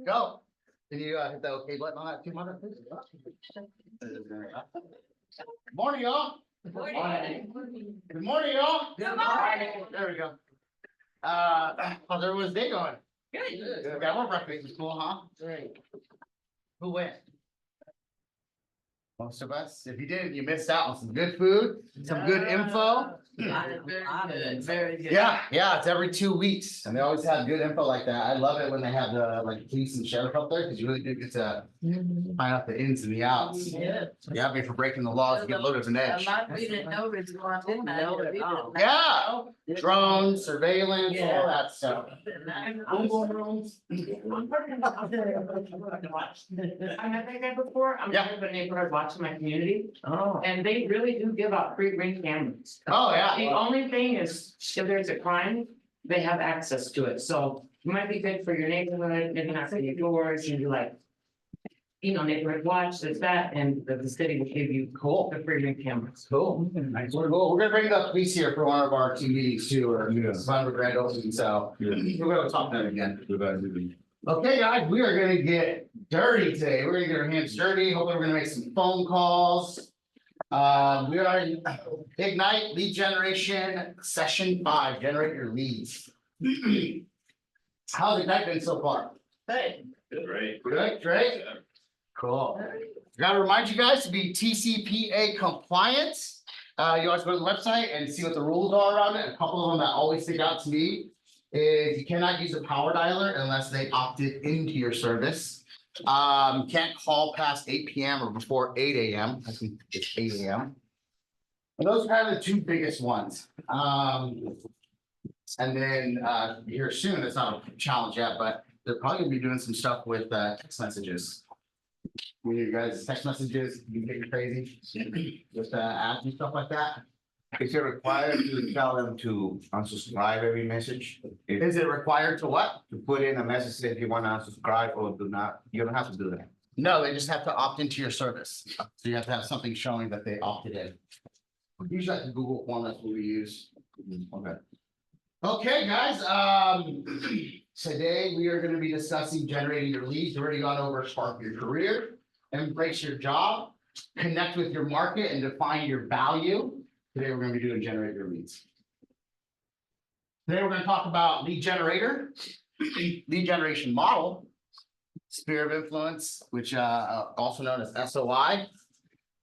Go. Can you hit the OK button on that 2 minutes, please? Good morning, y'all. Good morning. Good morning, y'all. Good morning. There we go. How's everyone's day going? Good. Got more breakfast in school, huh? Great. Who went? Most of us. If you didn't, you missed out on some good food, some good info. Very good. Yeah, it's every 2 weeks, and they always have good info like that. I love it when they have the like police and sheriff up there because you really do get to find out the ins and the outs. Yeah. You have me for breaking the laws, you get loaded with an edge. We didn't know it was going to midnight. Yeah, drones, surveillance, all that stuff. Google rooms. I've never been there before. I'm Yeah. in the neighborhood watching my community, Oh. and they really do give out free ring cameras. Oh, The yeah. only thing is, if there's a crime, they have access to it, so it might be good for your neighborhood, maybe not for your doors, and you like. Neighborhood watch, there's that, and the city will give you the free ring cameras. Cool. Nice. We're gonna bring the police here for one of our team meetings too, or it's fun with grand opening, so we're gonna talk that again. Okay, guys, we are gonna get dirty today. We're gonna get our hands dirty. Hopefully, we're gonna make some phone calls. We are in Ignite Lead Generation Session 5, generate your leads. How's Ignite been so far? Good. Great. Great. Cool. Gotta remind you guys to be TCPA compliant. You always go to the website and see what the rules are around it. A couple of them that always stick out to me is you cannot use a power dialer unless they opted into your service. Can't call past 8 p.m. or before 8 a.m. I think it's 8 a.m. And those are kind of the 2 biggest ones. And then here soon, it's not a challenge yet, but they're probably gonna be doing some stuff with text messages. When you guys text messages, you get crazy with apps and stuff like that. Is it required to tell them to unsubscribe every message? Is it required to what? To put in a message if you want to unsubscribe or do not, you don't have to do that. No, they just have to opt into your service. So you have to have something showing that they opted in. Usually like the Google form, that's what we use. Okay. Okay, guys, today we are gonna be discussing generating your leads. We've already gone over spark your career, embrace your job, connect with your market and define your value. Today, we're gonna be doing generate your leads. Today, we're gonna talk about lead generator, lead generation model, sphere of influence, which also known as SOI,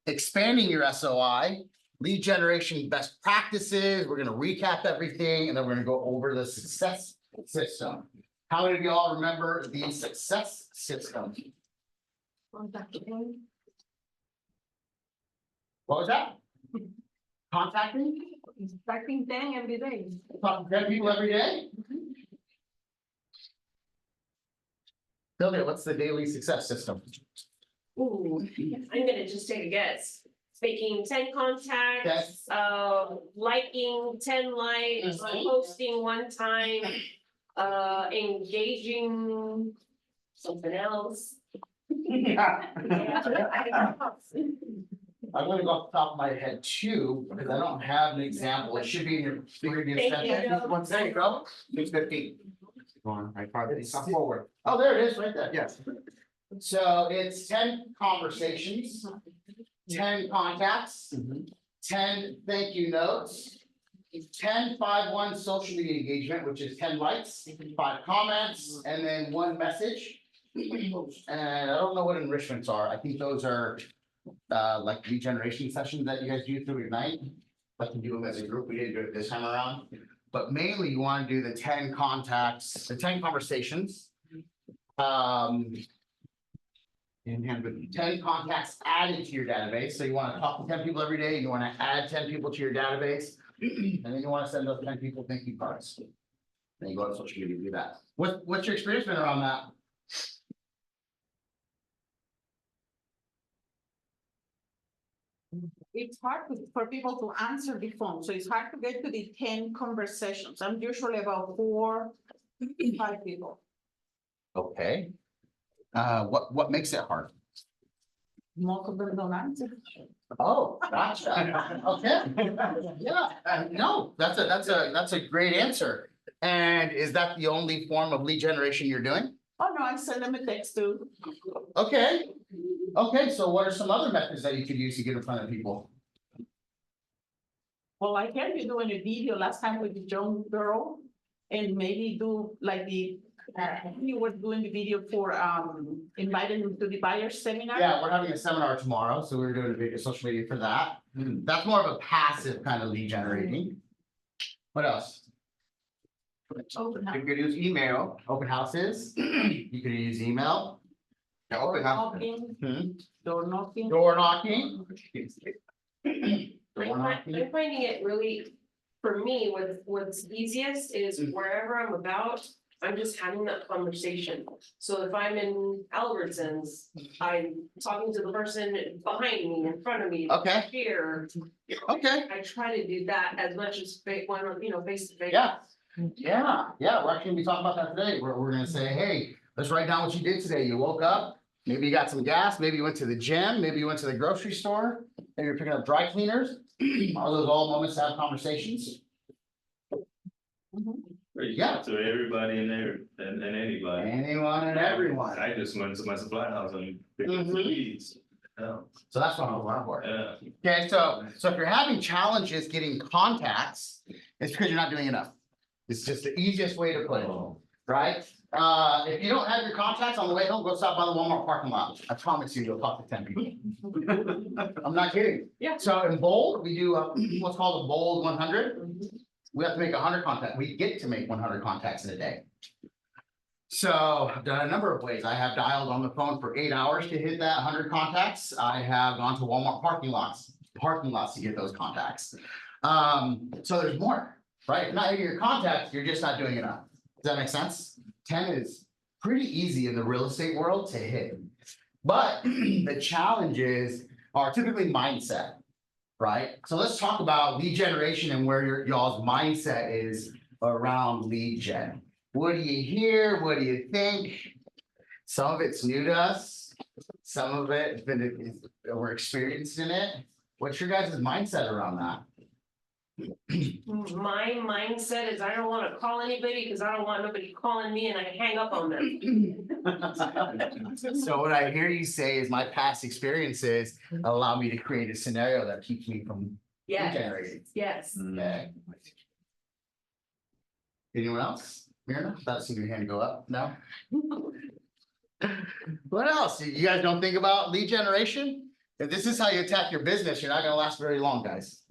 expanding your SOI, lead generation best practices. We're gonna recap everything, and then we're gonna go over the success system. How many of y'all remember the success system? What was that? Contacting? Starting 10 every day. Talking to 10 people every day? Sylvia, what's the daily success system? Ooh, I'm gonna just take a guess. making 10 contacts, liking 10 likes, Mhm. posting one time, engaging something else. I'm gonna go off the top of my head too, because I don't have an example. It should be in your previous Thank you, session. Joe. There you go. 6:15. Go on, I probably, It's come forward. Oh, there it is, right there. Yes. So it's 10 conversations, 10 contacts, 10 thank you notes, 10 5-1 social media engagement, which is 10 likes, 5 comments, and then 1 message. And I don't know what enrichments are. I think those are like lead generation sessions that you guys do through Ignite. Like to do them as a group. We didn't do it this time around. But mainly you want to do the 10 contacts, the 10 conversations. And 10 contacts added to your database. So you want to talk to 10 people every day. You want to add 10 people to your database. And then you want to send those 10 people thank you cards. Then you go on social media and do that. What's your experience been around that? It's hard for people to answer the phone, so it's hard to get to the 10 conversations. I'm usually about 4, 5 people. Okay. What makes it hard? Most of them don't answer. Oh, gotcha. Okay. Yeah, no, that's a great answer. And is that the only form of lead generation you're doing? Oh, no, I send them a text too. Okay. Okay, so what are some other methods that you could use to get in front of people? Well, I heard you doing a video last time with the young girl, and maybe do like you were doing the video for inviting them to the buyer's seminar. Yeah, we're having a seminar tomorrow, so we're doing a video social media for that. That's more of a passive kind of lead generating. What else? You could use email, Open houses, you could use email, yeah, open house. Door knocking. door knocking. I'm finding it really, for me, what's easiest is wherever I'm about, I'm just having that conversation. So if I'm in Albertsons, I'm talking to the person behind me, in front of me. Okay. Here, Okay, I try to do that as much as face to face. Yeah. Yeah, we're actually gonna be talking about that today. We're gonna say, hey, let's write down what you did today. You woke up, maybe you got some gas, maybe you went to the gym, maybe you went to the grocery store, maybe you're picking up dry cleaners. Are those all moments to have conversations? Yeah. To everybody in there and anybody. Anyone and everyone. I just went to my supply house and picked up Mhm. some weeds. Yeah, So that's what I'm looking for. yeah. Okay, so if you're having challenges getting contacts, it's because you're not doing enough. It's just the easiest way to put it, right? If you don't have your contacts on the way home, go stop by the Walmart parking lot. I promise you, you'll talk to 10 people. I'm not kidding. Yeah. So in bold, we do what's called a bold 100. We have to make 100 contacts. We get to make 100 contacts in a day. So I've done a number of ways. I have dialed on the phone for 8 hours to hit that 100 contacts. I have gone to Walmart parking lots to get those contacts. So there's more, right? If you're not hitting your contacts, you're just not doing enough. Does that make sense? 10 is pretty easy in the real estate world to hit. But the challenges are typically mindset, right? So let's talk about lead generation and where y'all's mindset is around lead gen. What do you hear? What do you think? Some of it's new to us. Some of it we're experienced in it. What's your guys' mindset around that? My mindset is I don't want to call anybody because I don't want nobody calling me and I hang up on them. So what I hear you say is my past experiences allow me to create a scenario that keeps me from Yes, generating. yes. Okay. Anyone else? Myrna, thought I seen your hand go up. No? What else? You guys don't think about lead generation? If this is how you attack your business, you're not gonna last very long, guys.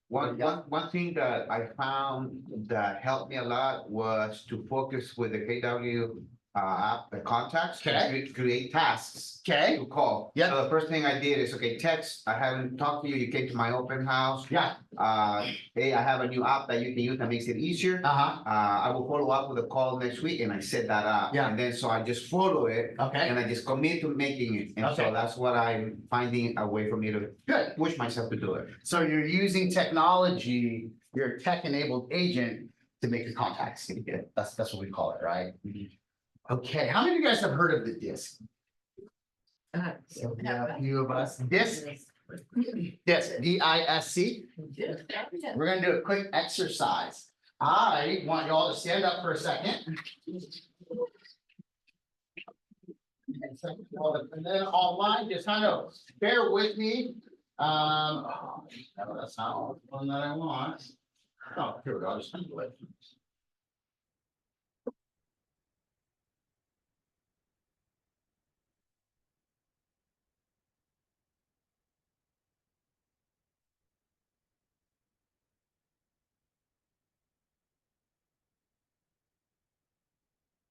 One thing that I found that helped me a lot was to focus with the KW app, the contacts. Okay. Create tasks Okay, to call. Yeah. So the first thing I did is, okay, text, I haven't talked to you, you came to my open house. yeah, Hey, I have a new app that you can use that makes it easier. uh-huh, I will follow up with a call next week and I set that up. Yeah. And then, so I just follow it okay, and I just commit to making it. And Okay. so that's what I'm finding a way for me to good. push myself to do it. So you're using technology, you're a tech-enabled agent to make your contacts. That's what we call it, right? Okay, how many of you guys have heard of the DISC? So, yeah, a few of us. DISC, DISC. We're gonna do a quick exercise. I want you all to stand up for a second. And then online, just kind of bear with me. Oh, no, that's not the one that I want. Oh, here we go, I'll just do it.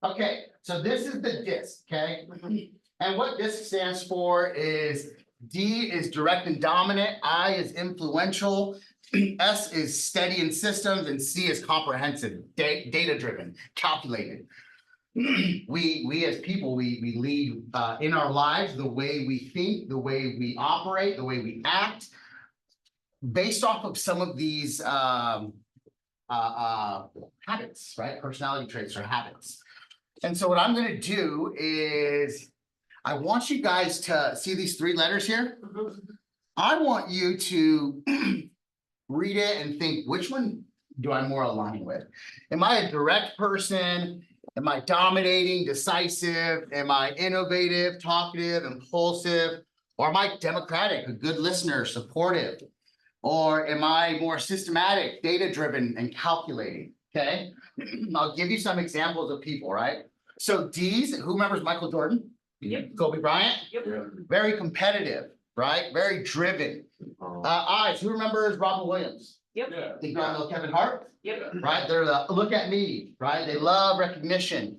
Okay, so this is the DISC, okay? And what DISC stands for is D is direct and dominant, I is influential, S is steady in systems, and C is comprehensive, data driven, calculated. We as people, we lead in our lives the way we think, the way we operate, the way we act, based off of some of these habits, right? Personality traits or habits. And so what I'm gonna do is, I want you guys to see these three letters here. I want you to read it and think, which one do I more align with? Am I a direct person? Am I dominating, decisive? Am I innovative, talkative, impulsive? Or am I democratic, a good listener, supportive? Or am I more systematic, data-driven, and calculating? Okay, I'll give you some examples of people, right? So D's, who remembers Michael Jordan? Yep. Kobe Bryant? Yep. Very competitive, right? Very driven. I's, who remembers Robin Williams? Yep. Think y'all know Kevin Hart? Yep. Right? They're the look at me, right? They love recognition.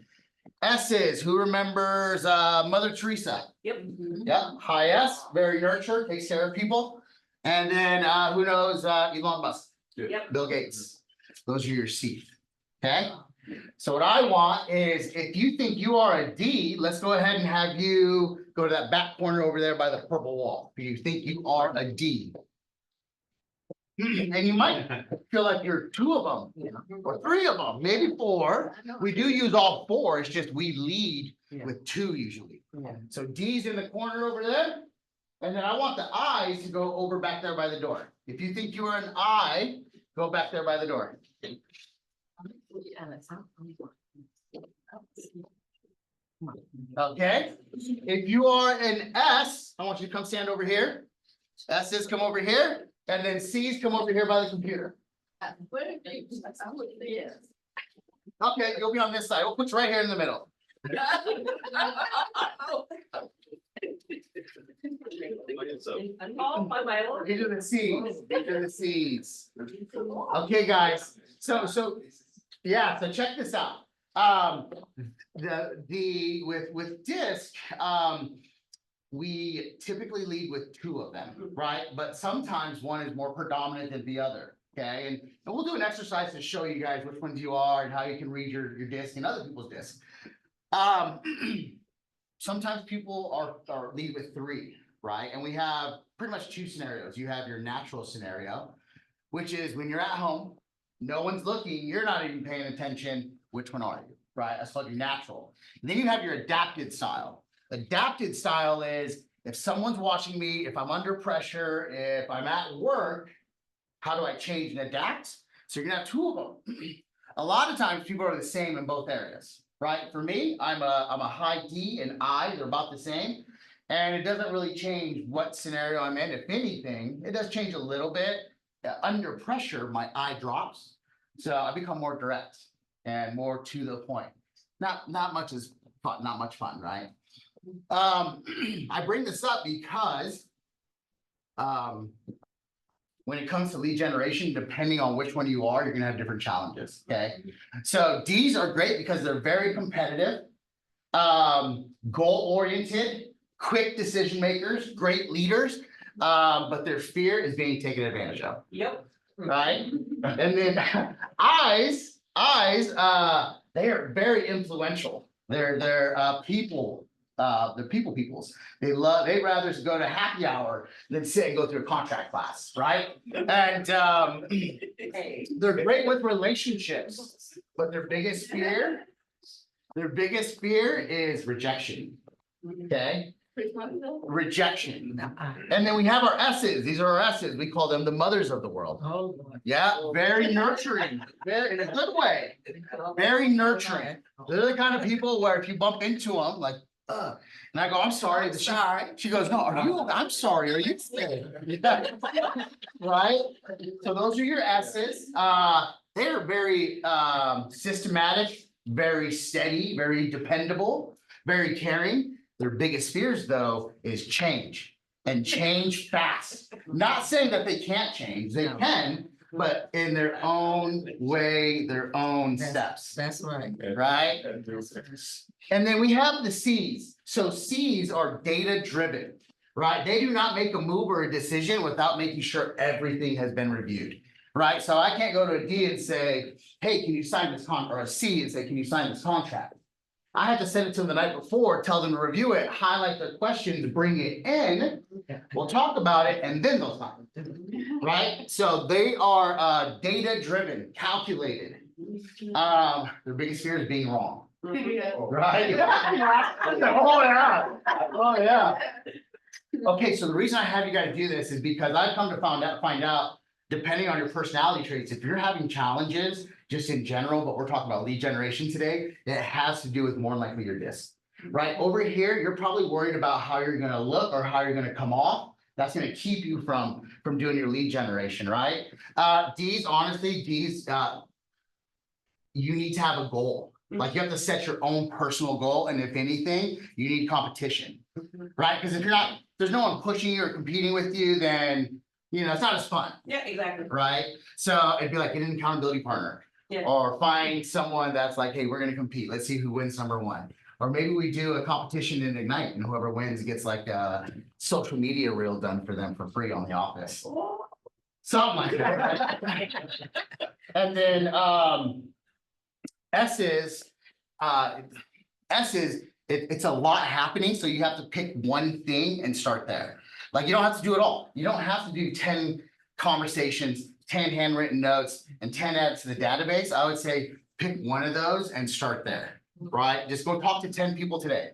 S's, who remembers Mother Teresa? Yep. Yeah, high S, very nurture, takes care of people. And then who knows Elon Musk? Yep. Bill Gates. Those are your C. Okay? So what I want is, if you think you are a D, let's go ahead and have you go to that back corner over there by the purple wall. If you think you are a D. And you might feel like you're two of them, or three of them, maybe four. We do use all four, it's just we lead with two usually. Yeah. So D's in the corner over there. And then I want the I's to go over back there by the door. If you think you are an I, go back there by the door. Okay, if you are an S, I want you to come stand over here. S's come over here, and then C's come over here by the computer. Okay, you'll be on this side. We'll put you right here in the middle. Oh, my Lord. These are the C's. These are the C's. Okay, guys. So yeah. So check this out. With DISC, we typically lead with two of them, right? But sometimes one is more predominant than the other. Okay, and we'll do an exercise to show you guys which ones you are and how you can read your DISC and other people's DISC. Sometimes people are lead with three, right? And we have pretty much two scenarios. You have your natural scenario, which is when you're at home, no one's looking, you're not even paying attention. Which one are you, right? That's called your natural. And then you have your adapted style. Adapted style is if someone's watching me, if I'm under pressure, if I'm at work, how do I change and adapt? So you're gonna have two of them. A lot of times people are the same in both areas, right? For me, I'm a high D and I, they're about the same. And it doesn't really change what scenario I'm in. If anything, it does change a little bit. Under pressure, my I drops. So I become more direct and more to the point. Not much is fun, not much fun, right? I bring this up because when it comes to lead generation, depending on which one you are, you're gonna have different challenges, okay? So D's are great because they're very competitive. goal-oriented, quick decision makers, great leaders. But their fear is being taken advantage of, Yep. right? And then eyes, they are very influential. They're people. They're peoples. They'd rather go to happy hour than sit and go through a contract class, right? And they're great with relationships, but their biggest fear is rejection. Okay? Rejection. And then we have our S's. These are our S's. We call them the mothers of the world. Oh. Yeah, very nurturing, very in a good way, very nurturing. They're the kind of people where if you bump into them, like, and I go, I'm sorry. She goes, no, I'm sorry, are you? Yeah. Right? So those are your S's. They're very systematic, very steady, very dependable, very caring. Their biggest fears, though, is change and change fast. Not saying that they can't change, they can, but in their own way, their own steps. That's right. Right? And then we have the C's. So C's are data driven, right? They do not make a move or a decision without making sure everything has been reviewed, right? So I can't go to a D and say, hey, can you sign this or a C and say, can you sign this contract? I have to send it to them the night before, tell them to review it, highlight their questions, bring it in. We'll talk about it and then they'll sign it, right? So they are data driven, calculated. Their biggest fear is being wrong. Right? Oh, yeah. Oh, yeah. Okay, so the reason I have you guys do this is because I've come to find out, depending on your personality traits, if you're having challenges just in general, but we're talking about lead generation today, it has to do with more than likely your disc. Right over here, you're probably worried about how you're going to look or how you're going to come off. That's going to keep you from doing your lead generation, right? D's, honestly, you need to have a goal. Like you have to set your own personal goal. And if anything, you need competition, right? Because if there's no one pushing you or competing with you, then, it's not as fun. Yeah, exactly. Right? So it'd be like get an accountability partner. Yeah. Or find someone that's like, hey, we're going to compete. Let's see who wins number one. Or maybe we do a competition in Ignite and whoever wins gets like a social media reel done for them for free on The Office. Something like that. Right? And then S's, it's a lot happening. So you have to pick one thing and start there. Like you don't have to do it all. You don't have to do 10 conversations, 10 handwritten notes, and 10 adds to the database. I would say pick one of those and start there, right? Just go talk to 10 people today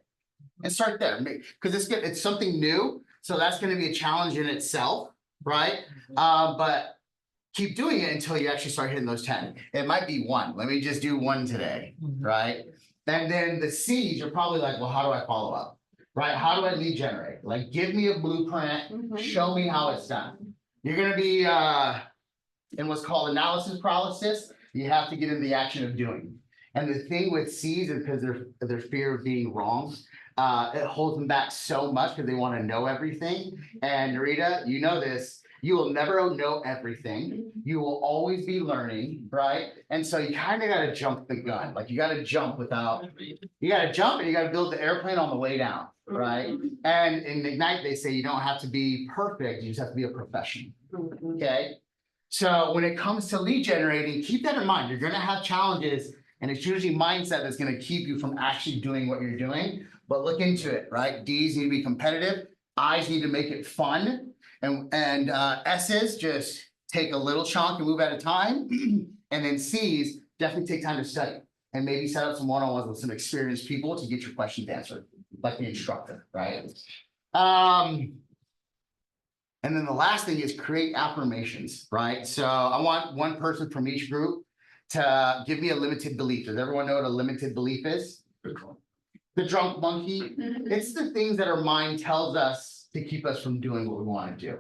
and start there. Because it's something new. So that's going to be a challenge in itself, right? But keep doing it until you actually start hitting those 10. It might be one. Let me just do one today, right? And then the C's, you're probably like, well, how do I follow up? Right? How do I lead generate? Like, give me a blueprint, show me how it's done. You're going to be in what's called analysis paralysis. You have to get into the action of doing. And the thing with C's is because their fear of being wrong, it holds them back so much because they want to know everything. And Narita, you know this, you will never know everything. You will always be learning, right? And so you kind of got to jump the gun. Like you got to jump and you got to build the airplane on the way down, right? And in Ignite, they say you don't have to be perfect. You just have to be a professional, okay? So when it comes to lead generating, keep that in mind. You're going to have challenges and it's usually mindset that's going to keep you from actually doing what you're doing, but look into it, right? D's need to be competitive. I's need to make it fun. And S's just take a little chunk and move at a time. And then C's definitely take time to study and maybe set up some one-on-ones with some experienced people to get your questions answered, like the instructor, right? And then the last thing is create affirmations, right? So I want one person from each group to give me a limited belief. Does everyone know what a limited belief is? The drunk monkey. It's the things that our mind tells us to keep us from doing what we want to do,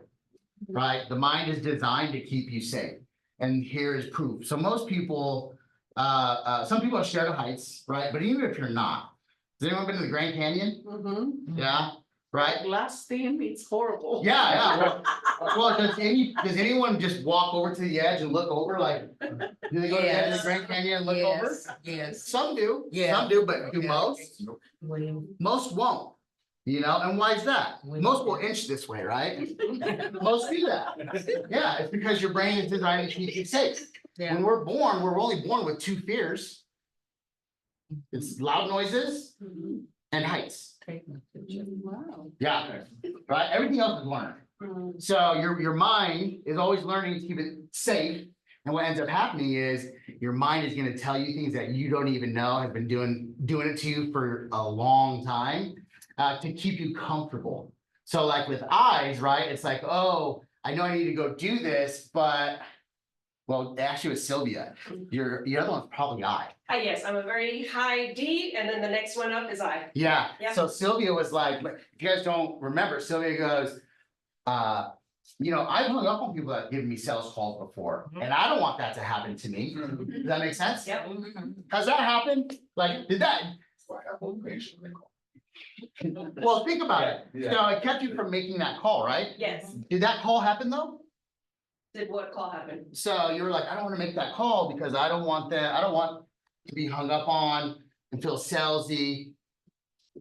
right? The mind is designed to keep you safe. And here is proof. So most people, some people are scared of heights, right? But even if you're not, has anyone been to the Grand Canyon? Yeah. right? Last thing, it's horrible. Yeah, yeah, well, does anyone just walk over to the edge and look over like, do they go to the edge of the Grand Canyon and look over? Yes. Some do, Yeah. some do, but do Okay. most? Most won't, you know, and why is that? We- Most will inch this way, right? Most do that. Yeah, it's because your brain is designed to keep you safe. Yeah. When we're born, we're only born with two fears. It's loud noises and heights. Wow. Yeah, right? Everything else is learned. So your mind is always learning to keep it safe. And what ends up happening is your mind is gonna tell you things that you don't even know have been doing it to you for a long time, to keep you comfortable. So like with eyes, right? It's like, oh, I know I need to go do this, but, well, actually with Sylvia, your other one's probably I. Yes, I'm a very high D, and then the next one up is I. Yeah, Yep. so Sylvia was like, if you guys don't remember, Sylvia goes, you know, I've hung up on people that have given me sales calls before, and I don't want that to happen to me. Does that make sense? Yep. Has that happened? Like, did that? Well, think about it. So it kept you from making that call, right? Yes. Did that call happen though? Did what call happen? So you were like, I don't want to make that call because I don't want to be hung up on and feel salesy.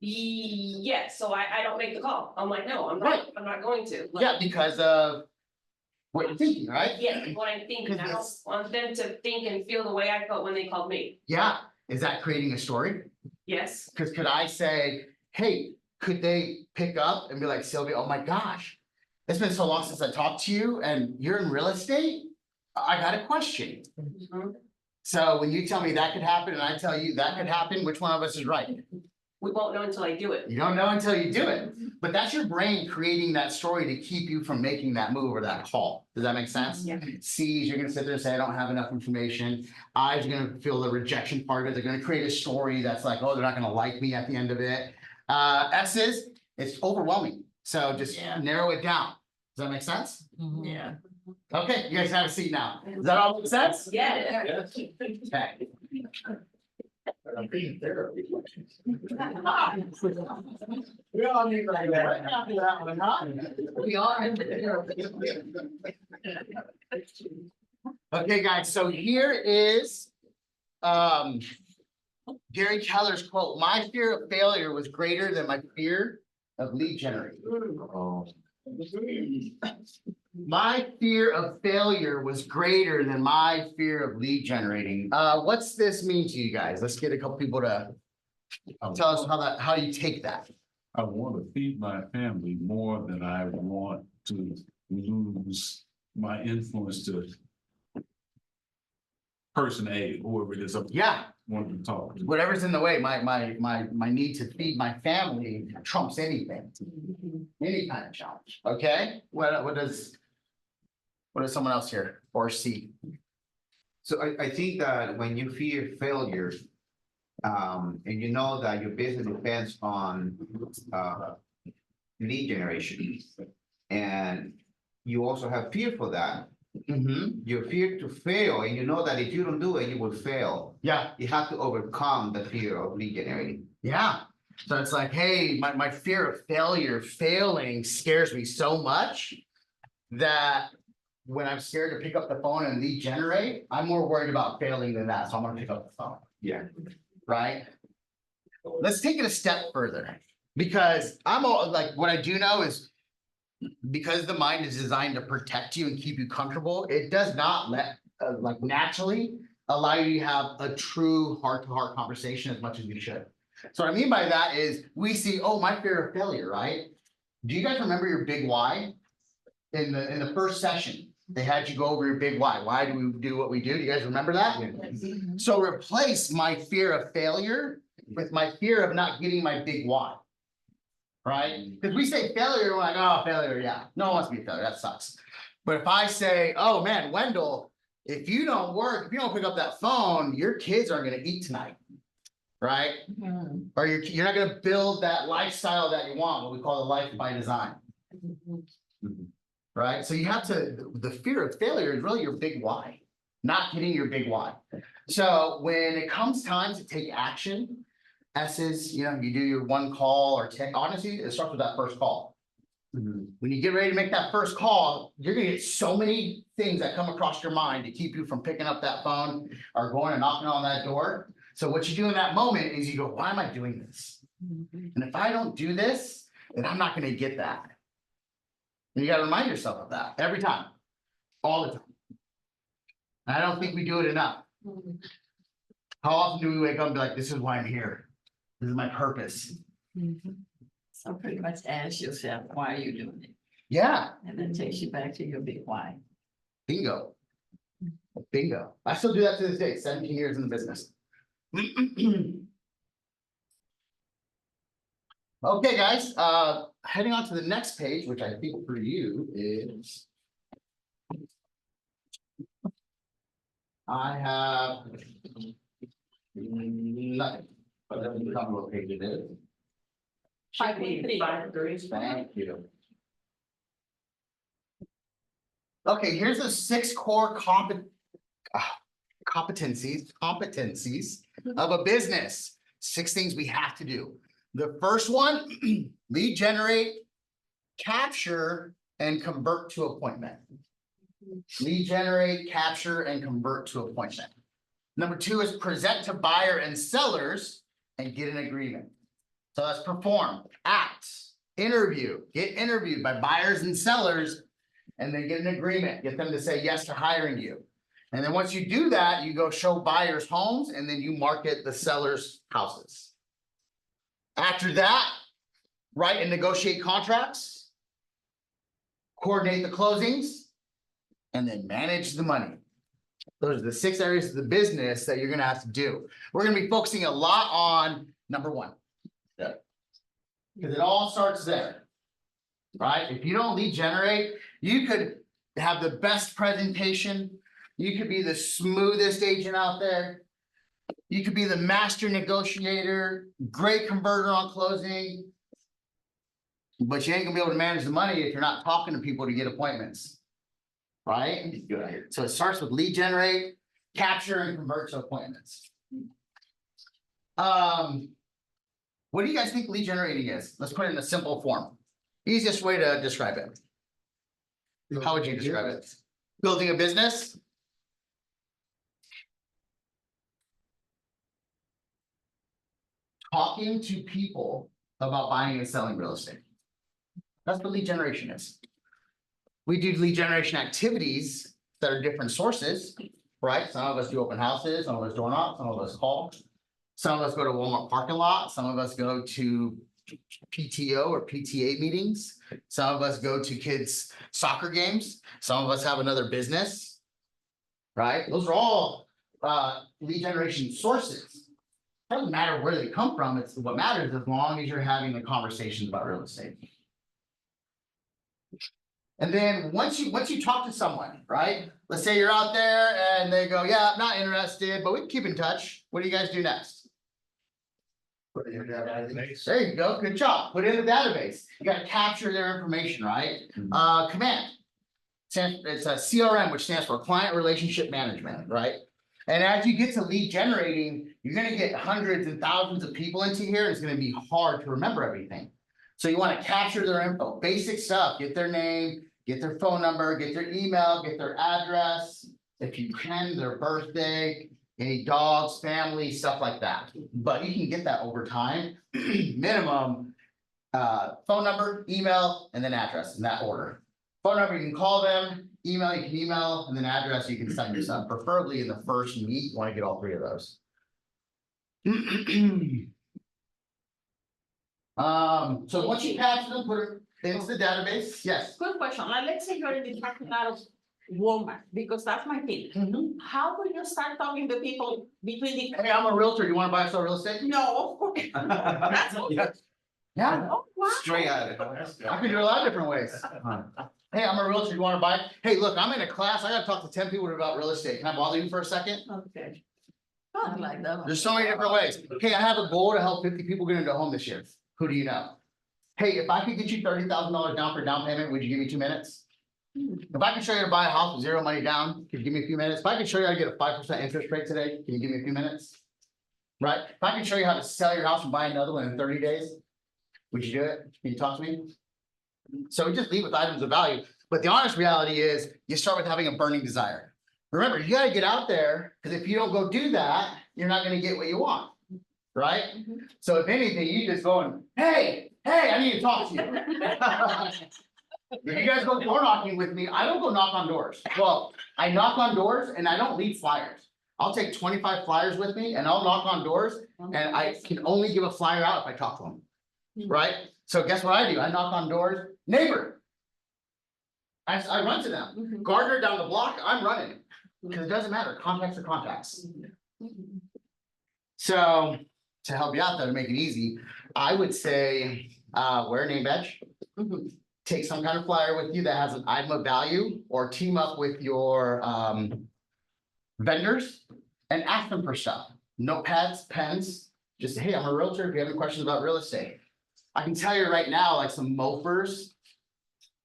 Yes, so I don't make the call. I'm like, no, Right. I'm not going to. Like, Yeah, because of what you're thinking, right? Yeah, what I'm thinking. I don't want them to think and feel the way I felt when they called me. Yeah. Is that creating a story? Yes. Because could I say, hey, could they pick up and be like, Sylvia, oh my gosh, it's been so long since I talked to you and you're in real estate? I got a question. Mhm. So when you tell me that could happen and I tell you that could happen, which one of us is right? We won't know until I do it. You don't know until you do it. But that's your brain creating that story to keep you from making that move or that call. Does that make sense? Yeah. C's, you're gonna sit there and say, I don't have enough information. I's, you're gonna feel the rejection part of it. They're gonna create a story that's like, oh, they're not gonna like me at the end of it. S's, it's overwhelming. So just narrow it down. Does that make sense? Yeah. Okay, you guys have a seat now. Does that all make sense? Yeah. Okay. We all need like that. After that one, huh? We are. Okay, guys, so here is Gary Keller's quote. My fear of failure was greater than my fear of lead generating. My fear of failure was greater than my fear of lead generating. What's this mean to you guys? Let's get a couple people to tell us how you take that. I want to feed my family more than I want to lose my influence to person A, whoever it is, I Yeah, want to talk to. whatever's in the way, my need to feed my family trumps anything, any kind of challenge. Okay, what does someone else here or see? So I think that when you fear failure, and you know that your business depends on lead generation, and you also have fear for that, you fear to fail, and you know that if you don't do it, you will fail. Yeah, You have to overcome the fear of lead generating. yeah. So it's like, hey, my fear of failing scares me so much that when I'm scared to pick up the phone and lead generate, I'm more worried about failing than that. So I'm gonna pick up the phone. Yeah. Right? Let's take it a step further, because I'm all like, what I do know is because the mind is designed to protect you and keep you comfortable, it does not like naturally allow you to have a true heart-to-heart conversation as much as you should. So what I mean by that is we see, oh, my fear of failure, right? Do you guys remember your big why? In the first session, they had you go over your big why. Why do we do what we do? Do you guys remember that? So replace my fear of failure with my fear of not getting my big why. Right? Because we say failure, we're like, oh, failure, yeah. No one wants to be a failure, that sucks. But if I say, oh man, Wendell, if you don't pick up that phone, your kids aren't gonna eat tonight. Right? Or you're not gonna build that lifestyle that you want, what we call the life by design. Right? So you have to, the fear of failure is really your big why, not getting your big why. So when it comes time to take action, S's, you know, you do your one call or 10, honestly, it starts with that first call. When you get ready to make that first call, you're gonna get so many things that come across your mind to keep you from picking up that phone or going and knocking on that door. So what you do in that moment is you go, why am I doing this? And if I don't do this, then I'm not gonna get that. And you gotta remind yourself of that every time, all the time. And I don't think we do it enough. How often do we wake up and be like, this is why I'm here? This is my purpose. So pretty much ask yourself, why are you doing it? Yeah, And then takes you back to your big why. bingo. Bingo. I still do that to this day, 17 years in the business. Okay, guys, heading on to the next page, which I think for you is. I have. Nothing, but let me tell you what page it is. 5.3. 5.3. Thank you. Okay, here's the 6 core competencies of a business. 6 things we have to do. The first one, lead generate, capture, and convert to appointment. Lead generate, capture, and convert to appointment. Number 2 is present to buyer and sellers and get an agreement. So that's perform, act, interview, get interviewed by buyers and sellers, and then get an agreement, get them to say yes to hiring you. And then once you do that, you go show buyers homes and then you market the sellers houses. After that, write and negotiate contracts, coordinate the closings, and then manage the money. Those are the 6 areas of the business that you're gonna have to do. We're gonna be focusing a lot on number 1. Because it all starts there, right? If you don't lead generate, you could have the best presentation. You could be the smoothest agent out there. You could be the master negotiator, great converter on closing. But you ain't gonna be able to manage the money if you're not talking to people to get appointments. Right? So it starts with lead generate, capture, and convert to appointments. What do you guys think lead generating is? Let's put it in a simple form. Easiest way to describe it. How would you describe it? Building a business? Talking to people about buying and selling real estate. That's what lead generation is. We do lead generation activities that are different sources, right? Some of us do open houses, some of us door knock, some of us call. Some of us go to Walmart parking lot, some of us go to PTO or PTA meetings. Some of us go to kids' soccer games. Some of us have another business. Right? Those are all lead generation sources. Doesn't matter where they come from, it's what matters as long as you're having the conversations about real estate. And then once you talk to someone, right? Let's say you're out there and they go, yeah, I'm not interested, but we can keep in touch. What do you guys do next? Put it in the database. There you go. Good job. Put it in the database. You got to capture their information, right? Command. It's a CRM, which stands for Client Relationship Management, right? And as you get to lead generating, you're going to get hundreds and thousands of people into here. It's going to be hard to remember everything. So you want to capture their info, basic stuff, get their name, get their phone number, get their email, get their address, if you can, their birthday, any dogs, family, stuff like that. But you can get that over time. Minimum phone number, email, and then address in that order. Phone number, you can call them, email, you can email, and then address, you can send yourself. Preferably in the first week, you want to get all 3 of those. So once you capture them, put it into the database. Yes. Good question. Like, let's say you're in the parking lot of Walmart, because that's my thing. How will you start talking to people between the? Hey, I'm a realtor. You want to buy or sell real estate? No. That's Yeah. Oh, wow. Straight out of it. I can do it a lot of different ways. Hey, I'm a realtor. You want to buy? Hey, look, I'm in a class. I got to talk to 10 people about real estate. Can I bother you for a second? Okay. I like that one. There's so many different ways. Hey, I have a goal to help 50 people get into a home this year. Who do you know? Hey, if I could get you $30,000 down for down payment, would you give me 2 minutes? If I could show you how to buy a house with 0 money down, could you give me a few minutes? If I could show you how to get a 5% interest rate today, can you give me a few minutes? right? If I can show you how to sell your house and buy another one in 30 days, would you do it? Can you talk to me? So we just leave with items of value, but the honest reality is you start with having a burning desire. Remember, you gotta get out there, because if you don't go do that, you're not gonna get what you want, right? So if anything, you just going, hey, I need to talk to you. If you guys go door knocking with me, I don't go knock on doors. Well, I knock on doors and I don't leave flyers. I'll take 25 flyers with me and I'll knock on doors and I can only give a flyer out if I talk to them. Right? So guess what I do? I knock on doors, neighbor. I run to them. Gardner down the block, I'm running. Because it doesn't matter. Contacts are contacts. So to help you out though, to make it easy, I would say wear a name badge. Take some kind of flyer with you that has an item of value or team up with your vendors and ask them for stuff. Notepads, pens, just say, hey, I'm a realtor. If you have any questions about real estate, I can tell you right now, like some mofers.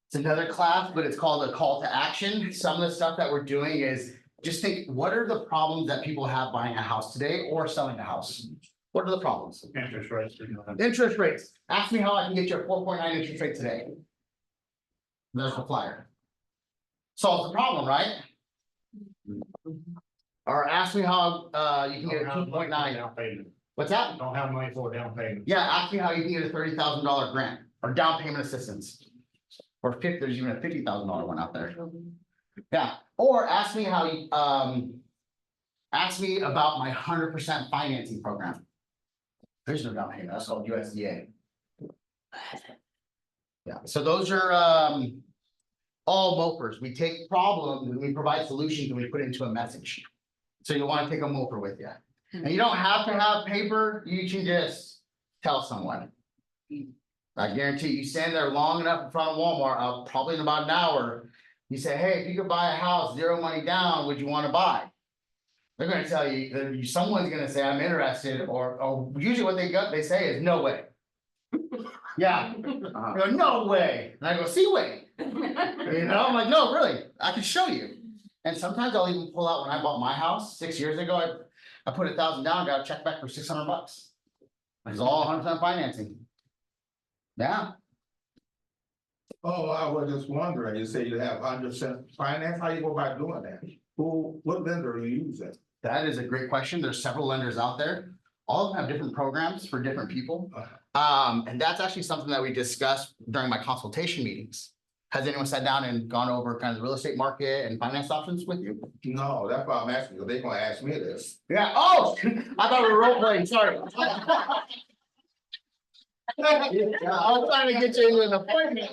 It's another class, but it's called a call to action. Some of the stuff that we're doing is just think, what are the problems that people have buying a house today or selling a house? What are the problems? Interest rates. Interest rates. Ask me how I can get you a 4.9 interest rate today. There's the flyer. Solves the problem, right? Or ask me how you can get a 2.9. What's that? Don't have money for a down payment. Yeah, ask me how you can get a $30,000 grant or down payment assistance. Or there's even a $50,000 one out there. Yeah, or ask me how you ask me about my 100% financing program. There's no down payment, that's called USDA. Yeah, so those are all mopers. We take problems and we provide solutions and we put it into a message. So you want to take a moper with you. And you don't have to have paper, you can just tell someone. I guarantee you stand there long enough in front of Walmart, probably in about an hour. You say, hey, if you could buy a house, 0 money down, would you want to buy? They're gonna tell you, someone's gonna say, I'm interested, or usually what they say is, no way. Yeah, they go, no way, and I go, see way. You know, I'm like, no, really, I can show you. And sometimes I'll even pull out when I bought my house 6 years ago, I put $1,000 down, got a check back for $600. It's all 100% financing. Yeah. Oh, I was just wondering, you say you have 100% finance, how you go about doing that? What vendor are you using? That is a great question. There's several lenders out there. All of them have different programs for different people. And that's actually something that we discussed during my consultation meetings. Has anyone sat down and gone over kind of the real estate market and finance options with you? No, that's why I'm asking, because they're gonna ask me this. Yeah, oh, I thought we were role playing, sorry. I was trying to get you into an appointment.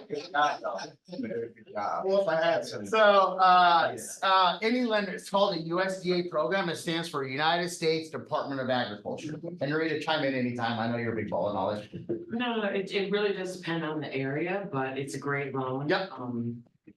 Well, if I had some. So, any lender, it's called a USDA program. It stands for United States Department of Agriculture. And you're ready to chime in anytime. I know you're a big ball of knowledge. No, it really does depend on the area, but it's a great loan. Yep.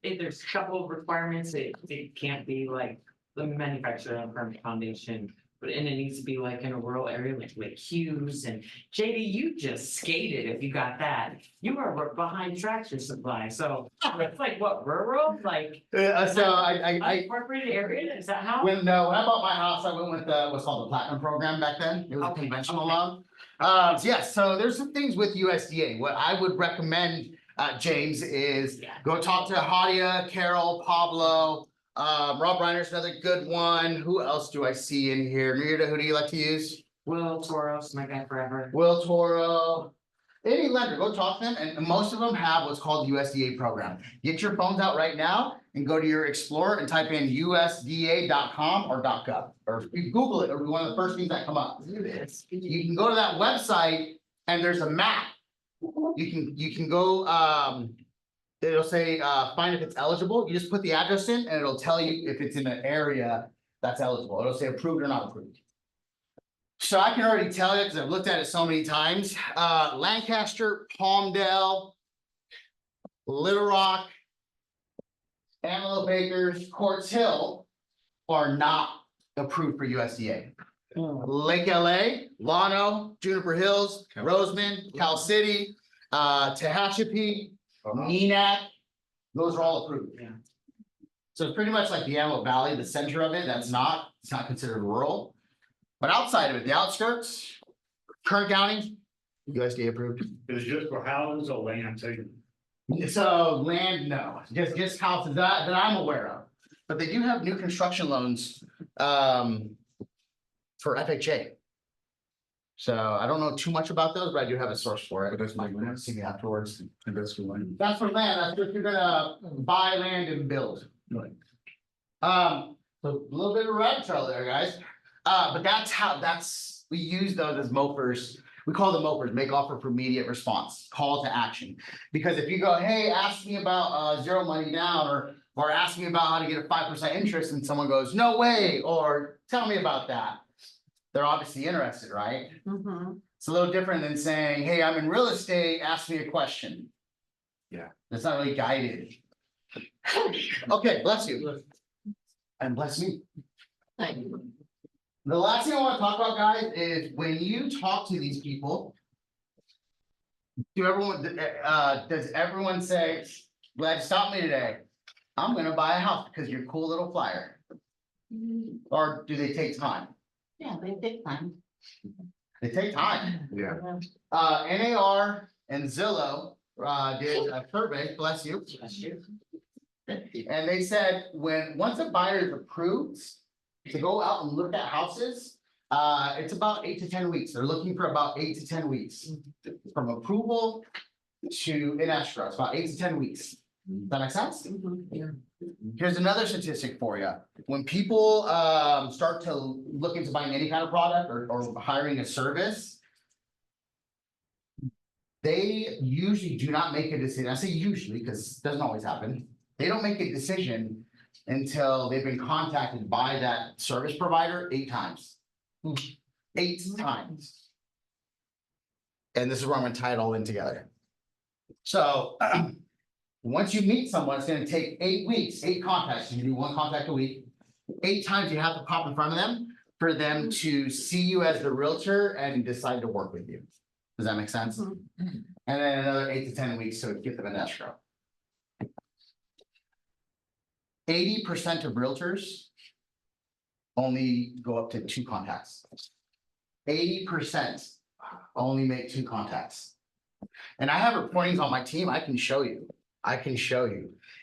If there's a couple of requirements, it can't be like the manufacturer and permit foundation. But and it needs to be like in a rural area like Hughes and JD, you just skated if you got that. You were behind Tractor Supply, so it's like what, rural, like So I unincorporated area, is that how? when I bought my house, I went with what's called the Platinum program back then. It was a Okay, conventional okay. loan. Yes, so there's some things with USDA. What I would recommend, James, is go talk to Hadia, Carol, Pablo. Rob Reiner's another good one. Who else do I see in here? Mirda, who do you like to use? Will Toros, my guy forever. Will Toro. Any lender, go talk to them, and most of them have what's called USDA program. Get your phones out right now and go to your Explorer and type in USDA.com or .gov, or if you Google it, it'll be one of the first things that come up. You can go to that website and there's a map. You can go, it'll say, find if it's eligible. You just put the address in and it'll tell you if it's in an area that's eligible. It'll say approved or not approved. So I can already tell you, because I've looked at it so many times, Lancaster, Palmdale, Little Rock, Antelope Acres, Quartz Hill are not approved for USDA. Lake LA, Llano, Juniper Hills, Roseman, Cal City, Tehachapi, Neenah, those are all approved. Yeah. So it's pretty much like the Antelope Valley, the center of it, it's not considered rural. But outside of it, the outskirts, Kern County, USDA approved. Is it just for houses or land too? So land, no, just houses that I'm aware of, but they do have new construction loans, for FHA. So I don't know too much about those, but I do have a source for it. But that's Might my land. see me afterwards. And that's the line. That's for land, that's if you're gonna buy land and build. Right. So a little bit of rabbit trail there, guys. But we use those as mopers. We call them mopers, make offer for immediate response, call to action. Because if you go, hey, ask me about zero money down, or ask me about how to get a 5% interest, and someone goes, no way, or tell me about that. They're obviously interested, right? Mhm. It's a little different than saying, hey, I'm in real estate, ask me a question. Yeah. That's not really guided. Okay, bless you. And bless me. Thank you. The last thing I want to talk about, guys, is when you talk to these people. Does everyone say, glad you stopped me today? I'm gonna buy a house because you're a cool little flyer. Or do they take time? Yeah, they take time. They take time. Yeah. NAR and Zillow did a survey, bless you. And they said once a buyer is approved to go out and look at houses, it's about 8 to 10 weeks. They're looking for about 8 to 10 weeks. From approval to in escrow, it's about 8 to 10 weeks. Does that make sense? Here's another statistic for you. When people start to look into buying any kind of product or hiring a service, they usually do not make a decision. I say usually because it doesn't always happen. They don't make a decision until they've been contacted by that service provider 8 times. 8 times. And this is where I'm gonna tie it all in together. So once you meet someone, it's gonna take 8 weeks, 8 contacts. You do 1 contact a week. 8 times you have to pop in front of them for them to see you as the realtor and decide to work with you. Does that make sense? And then another 8 to 10 weeks to get them an escrow. 80% of realtors only go up to 2 contacts. 80% only make 2 contacts. And I have recordings on my team. I can show you.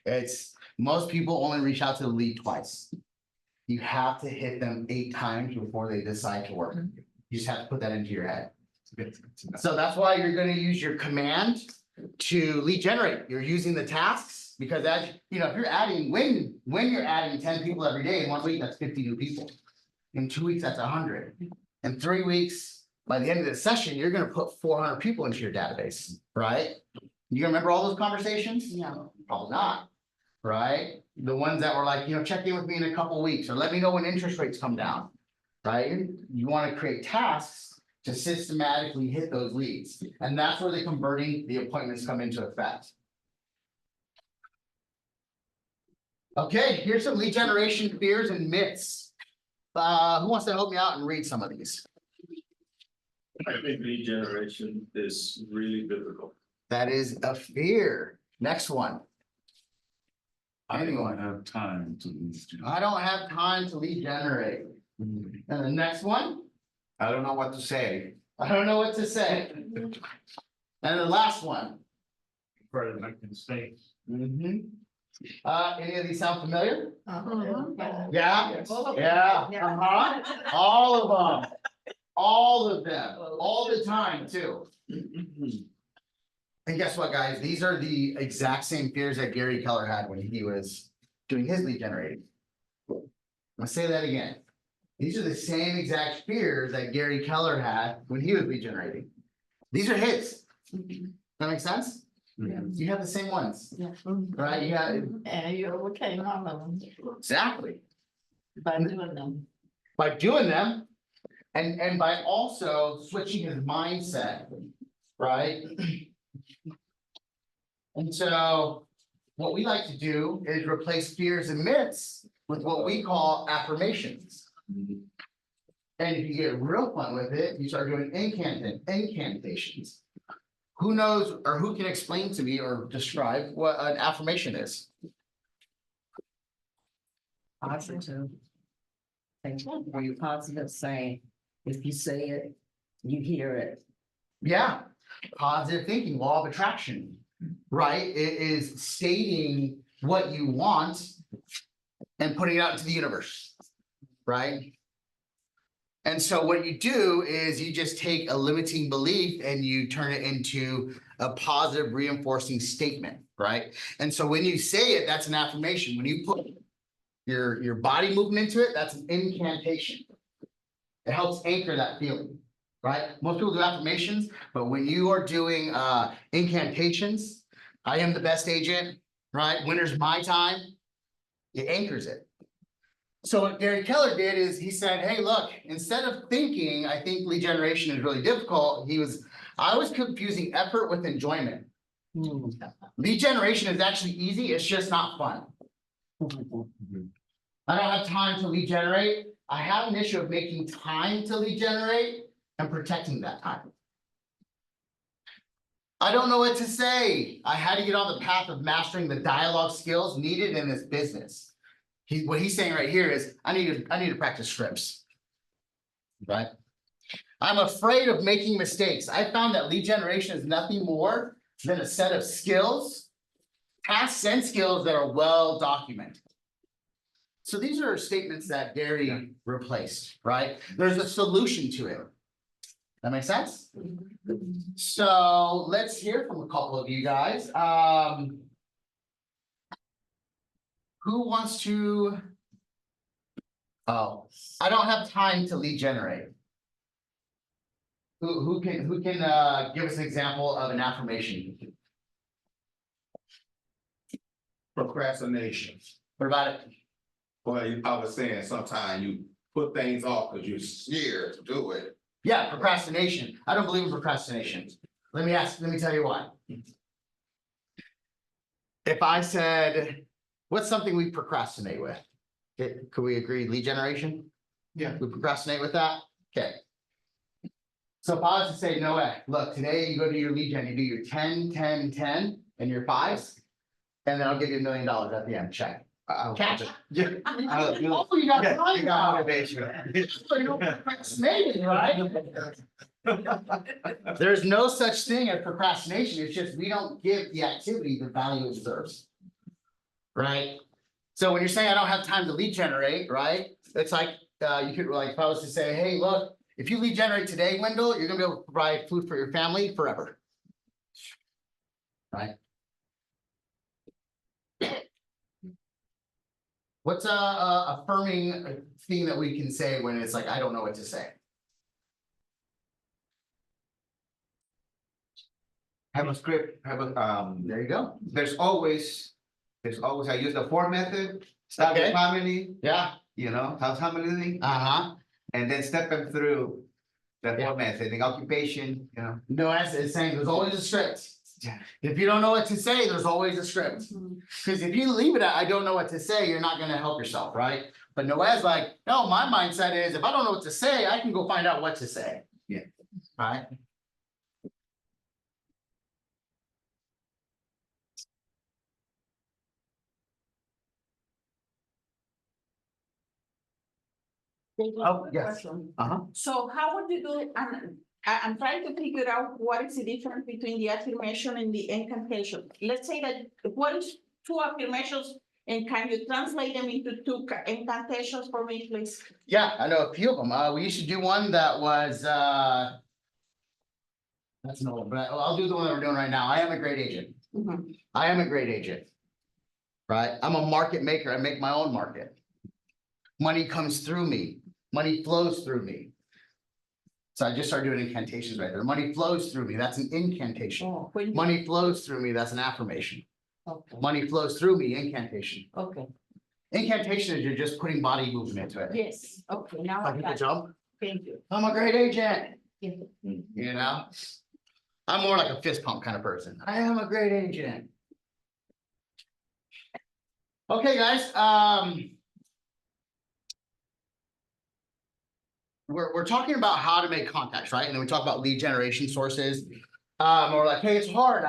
It's most people only reach out to the lead twice. You have to hit them 8 times before they decide to work. You just have to put that into your head. So that's why you're going to use your command to lead generate. You're using the tasks because as you know, if you're adding when you're adding 10 people every day in 1 week, that's 50 new people. In 2 weeks, that's 100. In 3 weeks, by the end of the session, you're going to put 400 people into your database, right? You gonna remember all those conversations? No. Probably not, right? The ones that were like, check in with me in a couple weeks, or let me know when interest rates come down, right? You want to create tasks to systematically hit those leads, and that's where the converting the appointments come into effect. Okay, here's some lead generation fears and myths. Who wants to help me out and read some of these? I think lead generation is really difficult. That is a fear. Next one. I Anyone? don't have time to lose. I don't have time to lead generate. And the next one, I don't know what to say. I don't know what to say. And the last one. For the make mistakes. Any of these sound familiar? Mhm. Yeah, All of them. yeah, all of them. All of them, all the time too. And guess what, guys? These are the exact same fears that Gary Keller had when he was doing his lead generating. I'll say that again. These are the same exact fears that Gary Keller had when he was lead generating. These are his. That makes sense? Yeah. You have the same ones, Yeah. right? You have, And you overcame all of them exactly. by doing them. By doing them and by also switching his mindset, right? And so what we like to do is replace fears and myths with what we call affirmations. And if you get real fun with it, you start doing incantations. Who knows or who can explain to me or describe what an affirmation is? Positive. Things were you positive saying, If you say it, you hear it. Yeah, positive thinking, law of attraction, right? It is stating what you want and putting it out into the universe, right? And so what you do is you just take a limiting belief and you turn it into a positive reinforcing statement, right? And so when you say it, that's an affirmation. When you put your body movement into it, that's an incantation. It helps anchor that feeling, right? Most people do affirmations, but when you are doing incantations, I am the best agent, right? Winter's my time, it anchors it. So what Gary Keller did is he said, hey, look, instead of thinking, I think lead generation is really difficult, I was confusing effort with enjoyment. Lead generation is actually easy, it's just not fun. I don't have time to lead generate. I have an issue of making time to lead generate and protecting that time. I don't know what to say. I had to get on the path of mastering the dialogue skills needed in this business. What he's saying right here is I need to practice scripts. Right? I'm afraid of making mistakes. I found that lead generation is nothing more than a set of skills, tasks and skills that are well documented. So these are statements that Gary replaced, right? There's a solution to it. That makes sense? So let's hear from a couple of you guys. Who wants to? Oh, I don't have time to lead generate. Who can give us an example of an affirmation? Procrastination. What about it? Well, I was saying sometimes you put things off because you're scared to do it. Yeah, procrastination. I don't believe in procrastination. Let me tell you why. If I said, what's something we procrastinate with? Could we agree lead generation? Yeah. We procrastinate with that? Okay. So if I was to say, no way, look, today you go to your lead gen, you do your 10, 10, 10, and your 5s, and then I'll give you $1 million at the end, check. Catch it. Yeah. Oh, you got motivation. procrastinating, right? There's no such thing as procrastination. It's just we don't give the activity the value it deserves. Right? So when you're saying I don't have time to lead generate, right? It's like you could like if I was to say, hey, look, if you lead generate today, Wendell, you're gonna be able to provide food for your family forever. Right? What's a affirming thing that we can say when it's like I don't know what to say? Have a script, There you go. there's always, I use the 4 method, start with Okay. family, Yeah. you know, how's family, Uh-huh. and then step them through the Yeah. 4 method, the occupation, you know. No, it's saying there's always a script. Yeah. If you don't know what to say, there's always a script. Because if you leave it at I don't know what to say, you're not gonna help yourself, right? But Noah's like, no, my mindset is if I don't know what to say, I can go find out what to say. Yeah. Right? Oh, yes. Uh-huh. So how would you do, I'm trying to figure out what is the difference between the affirmation and the incantation. Let's say that what is 2 affirmations and can you translate them into 2 incantations for me, please? Yeah, I know a few of them. We used to do one that was that's an old, but I'll do the one that we're doing right now. I am a great agent. Mhm. I am a great agent. Right? I'm a market maker. I make my own market. Money comes through me. Money flows through me. So I just started doing incantations right there. Money flows through me. That's an incantation. Oh, when you- Money flows through me. That's an affirmation. Okay, Money flows through me. Incantation. okay, Incantation is you're just putting body movement into it. yes, okay, now I Like people got it. jump. Thank you. I'm a great agent. Yeah. You know? I'm more like a fist pump kind of person. I am a great agent. Okay, guys, we're talking about how to make contacts, right? And then we talk about lead generation sources. We're like, hey, it's hard.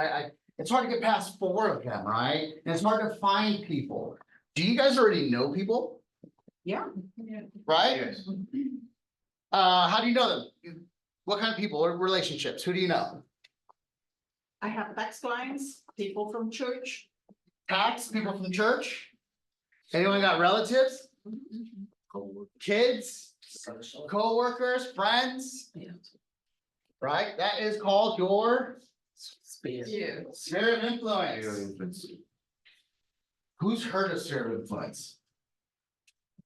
It's hard to get past 4 of them, right? And it's hard to find people. Do you guys already know people? Yeah. Right? Yes. How do you know them? What kind of people, or relationships? Who do you know? I have tax clients, people from church. Tax, people from church? Anyone got relatives? Kids? Co-workers, friends? Right? That is called your You. sphere of influence. Who's heard of sphere of influence?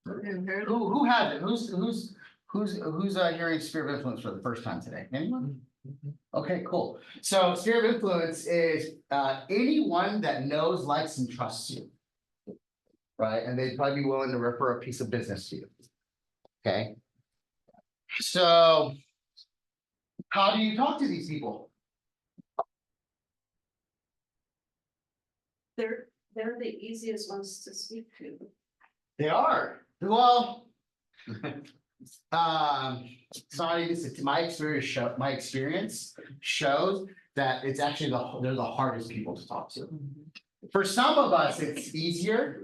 Who has it? Who's hearing sphere of influence for the first time today? Anyone? Okay, cool. So sphere of influence is anyone that knows, likes, and trusts you. Right? And they'd probably be willing to refer a piece of business to you. Okay. So how do you talk to these people? They're the easiest ones to speak to. They are, well. Sorry, my experience shows that it's actually they're the hardest people to talk to. For some of us, it's easier,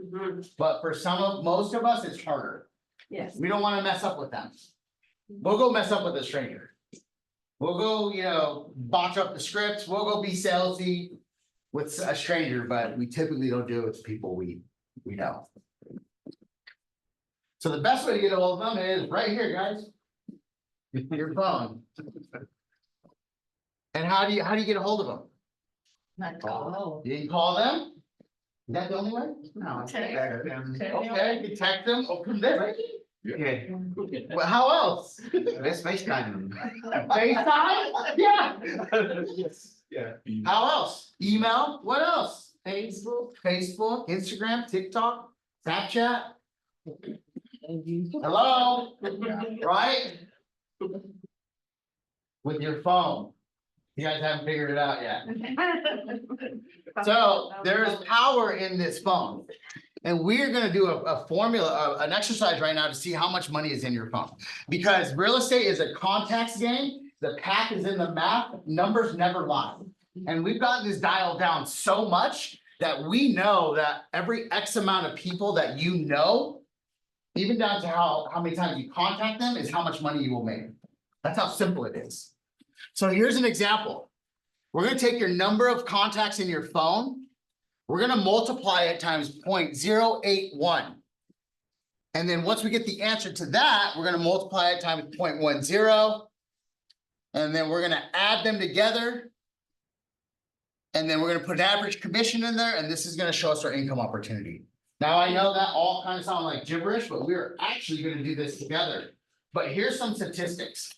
but for most of us, it's harder. Yes. We don't want to mess up with them. We'll go mess up with a stranger. We'll go, botch up the scripts. We'll go be salesy with a stranger, but we typically don't do it with people we know. So the best way to get a hold of them is right here, guys. Your phone. And how do you get a hold of them? Not call. You can call them? Is that the only way? No. Okay. Okay, you text them, open this. Yeah, Well, how else? let's FaceTime them. FaceTime? Yeah. Yeah. How else? Email? What else? Facebook, Instagram, TikTok, Snapchat. Hello? Right? With your phone. You guys haven't figured it out yet. So there is power in this phone. And we're gonna do a formula, an exercise right now to see how much money is in your phone. Because real estate is a contacts game. The path is in the math. Numbers never lie. And we've gotten this dialed down so much that we know that every X amount of people that you know, even down to how many times you contact them, is how much money you will make. That's how simple it is. So here's an example. We're gonna take your number of contacts in your phone. We're gonna multiply it times 0.081. And then once we get the answer to that, we're gonna multiply it times 0.10. And then we're gonna add them together. And then we're gonna put an average commission in there, and this is gonna show us our income opportunity. Now, I know that all kind of sound like gibberish, but we're actually gonna do this together. But here's some statistics.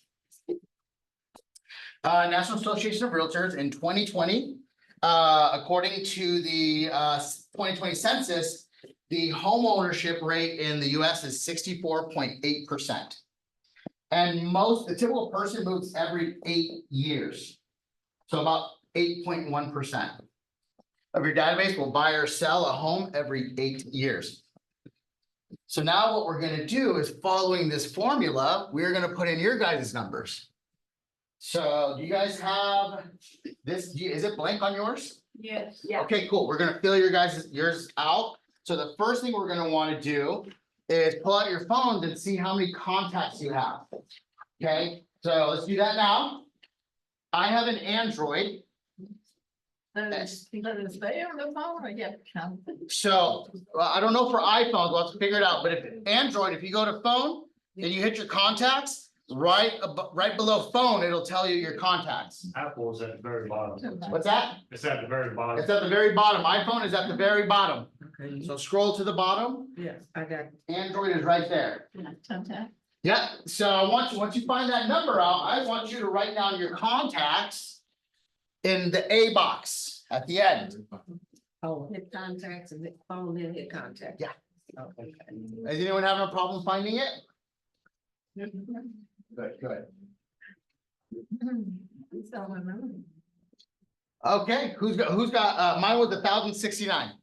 National Association of Realtors in 2020, according to the 2020 census, the home ownership rate in the US is 64.8%. And the typical person moves every 8 years. So about 8.1% of your database will buy or sell a home every 8 years. So now what we're gonna do is, following this formula, we're gonna put in your guys' numbers. So do you guys have this? Is it blank on yours? Yes. Yeah. Okay, cool. We're gonna fill yours out. So the first thing we're gonna wanna do is pull out your phones and see how many contacts you have. Okay, so let's do that now. I have an Android. Does it stay on the phone or you have to count? So I don't know for iPhones, we'll have to figure it out. But if Android, if you go to phone and you hit your contacts, right below phone, it'll tell you your contacts. Apple's at the very bottom. What's that? It's at the very bottom. It's at the very bottom. iPhone is at the very bottom. Okay, So scroll to the bottom. yes, I got. Android is right there. Contact. Yeah, so once you find that number out, I want you to write down your contacts in the A box at the end. Oh, hit contacts and hit phone, then hit contact. Yeah. Oh, okay. Is anyone having a problem finding it? Good. It's all I know. Okay, who's got, mine was 1,069.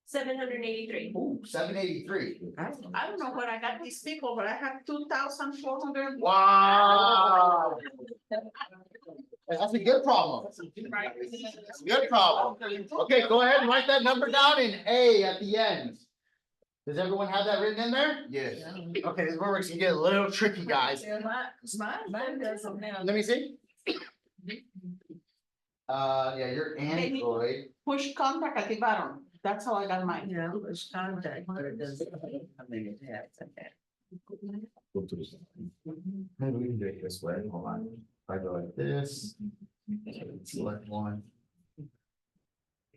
783. Ooh, 783. I don't know where I got these people, but I have 2,400. Wow. That's a good problem. That's a good problem. Okay, go ahead and write that number down in A at the end. Does everyone have that written in there? Yes. Okay, this is where we're gonna get a little tricky, guys. Yeah, mine doesn't now. Let me see. Yeah, you're Maybe. Android. Push contact at the bottom. That's how I got mine. Yeah, it's contact, but it doesn't. I mean, it has, okay. Maybe we can do it this way, hold on. If I go like this. Select one.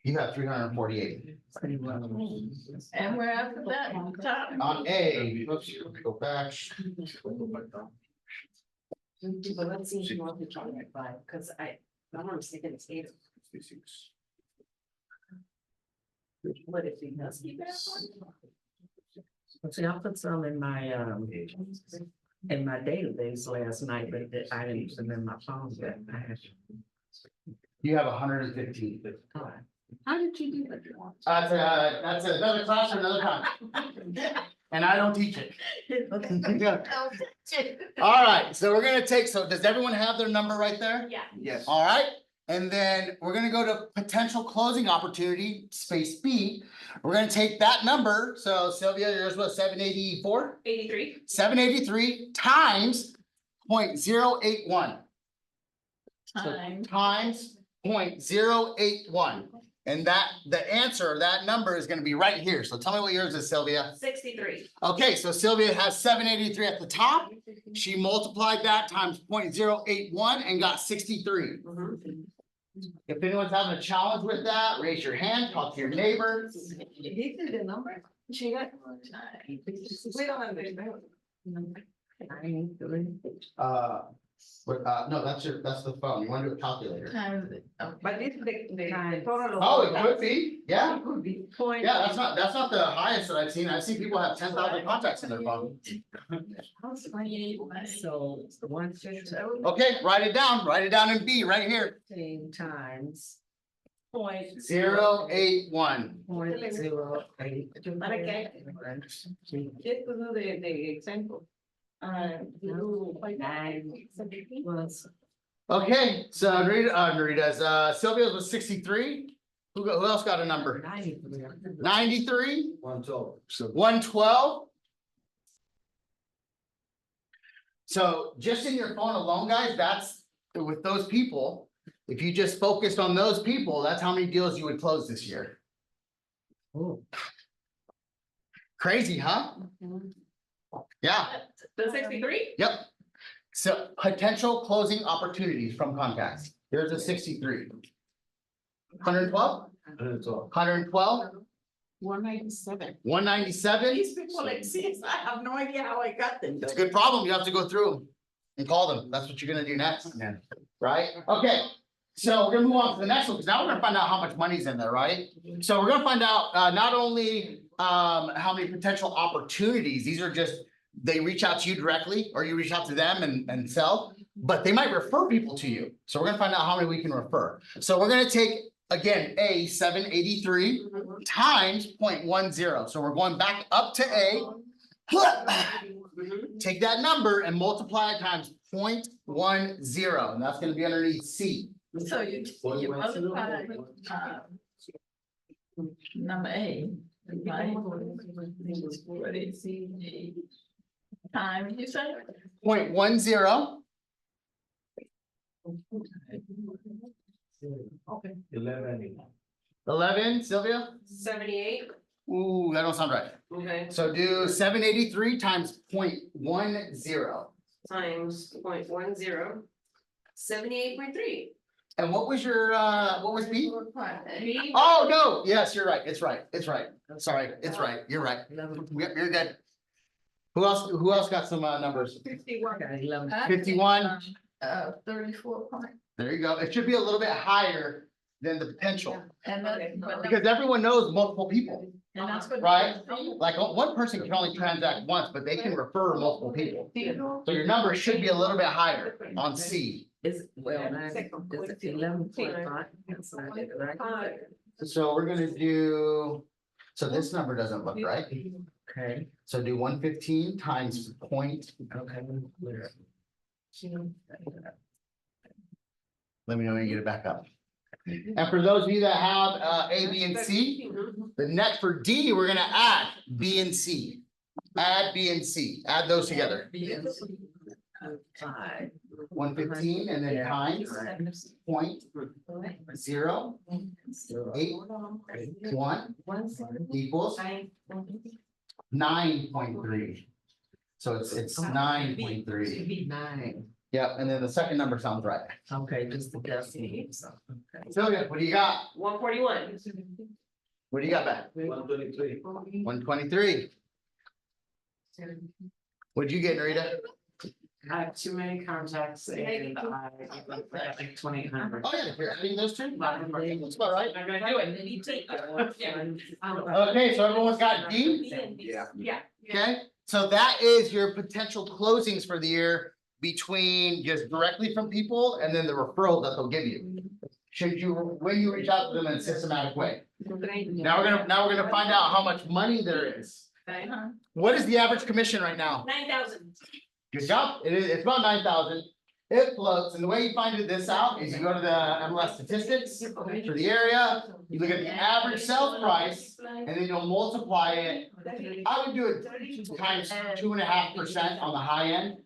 You have 348. And we're after that, top. On A, oops, go back. But let's see if you want to try it by, because I'm mistaken, it's 8. What if he does keep it? See, I put some in my database last night, but I didn't put them in my phone yet. You have 115. How did you do that? That's another class for another time. And I don't teach it. All right, so we're gonna take, so does everyone have their number right there? Yeah. Yes. All right, and then we're gonna go to potential closing opportunity, space B. We're gonna take that number, so Sylvia, yours was 784? 83. 783 times 0.081. Time. Times 0.081. And that, the answer, that number is gonna be right here. So tell me what yours is, Sylvia. 63. Okay, so Sylvia has 783 at the top. She multiplied that times 0.081 and got 63. If anyone's having a challenge with that, raise your hand, talk to your neighbor. He did the number? She got. We don't have the. No, that's the phone. You want to do a calculator. But this is the total. Oh, it could be, yeah. It could be point. Yeah, that's not the highest that I've seen. I've seen people have 10,000 contacts in their phone. So 115 Okay, write it down in B right here. times Point. 081. 0.08. Just to do the example. Was Okay, so Narita's, Sylvia's was 63. Who else got a number? 93. 93, 112. 112. So just in your phone alone, guys, that's with those people. If you just focused on those people, that's how many deals you would close this year. Oh. Crazy, huh? Yeah, The 63? yep. So potential closing opportunities from contacts. There's a 63. 112, 112, 197. 197. These people exist. I have no idea how I got them. It's a good problem. You have to go through them and call them. That's what you're gonna do next. Right? Okay. So we're gonna move on to the next one, because now we're gonna find out how much money's in there, right? So we're gonna find out not only how many potential opportunities, these are just, they reach out to you directly, or you reach out to them and sell, but they might refer people to you. So we're gonna find out how many we can refer. So we're gonna take, again, A 783 times 0.10. So we're going back up to A. Take that number and multiply it times 0.10, and that's gonna be underneath C. So you multiply, number A. Right? What is the time you say? 0.10. 11, Sylvia? 78. Ooh, that don't sound right. Okay. So do 783 times 0.10. Times 0.10. 78.3. And what was your, what was B? B. Oh, no, yes, you're right. It's right. Sorry, it's right. You're right. Yep, you're good. Who else got some numbers? 51. 51. 34 point. There you go. It should be a little bit higher than the potential, And that, but because everyone knows multiple people, and that's what. right? Like one person can only transact once, but they can refer multiple people. So your number should be a little bit higher on C. Is, well, it's 11.5. That's not it, right? So we're gonna do, so this number doesn't look right. Okay. So do 115 times point. Okay. Let me know when you get it back up. And for those of you that have A, B, and C, the next for D, we're gonna add B and C. Add B and C, add those together. 115 and then times 0.081 equals 9.3. So it's 9.3. Be nine. Yep, and then the second number sounds right. Okay, just the decimal. Okay. Sylvia, what do you got? 141. What do you got back? 123. 123. What'd you get, Narita? I have too many contacts and I like 2,800. Oh, yeah, if you're adding those two, that's about right. I'm gonna do it. Okay, so everyone's got D? Yeah. Yeah. Okay, so that is your potential closings for the year between just directly from people and then the referral that they'll give you. Should you, when you reach out to them in a systematic way. Now we're gonna find out how much money there is. What is the average commission right now? 9,000. Good job. It's about 9,000. It floats, and the way you find this out is you go to the MLS statistics for the area, you look at the average sales price, and then you'll multiply it. I would do it times 2.5% on the high end.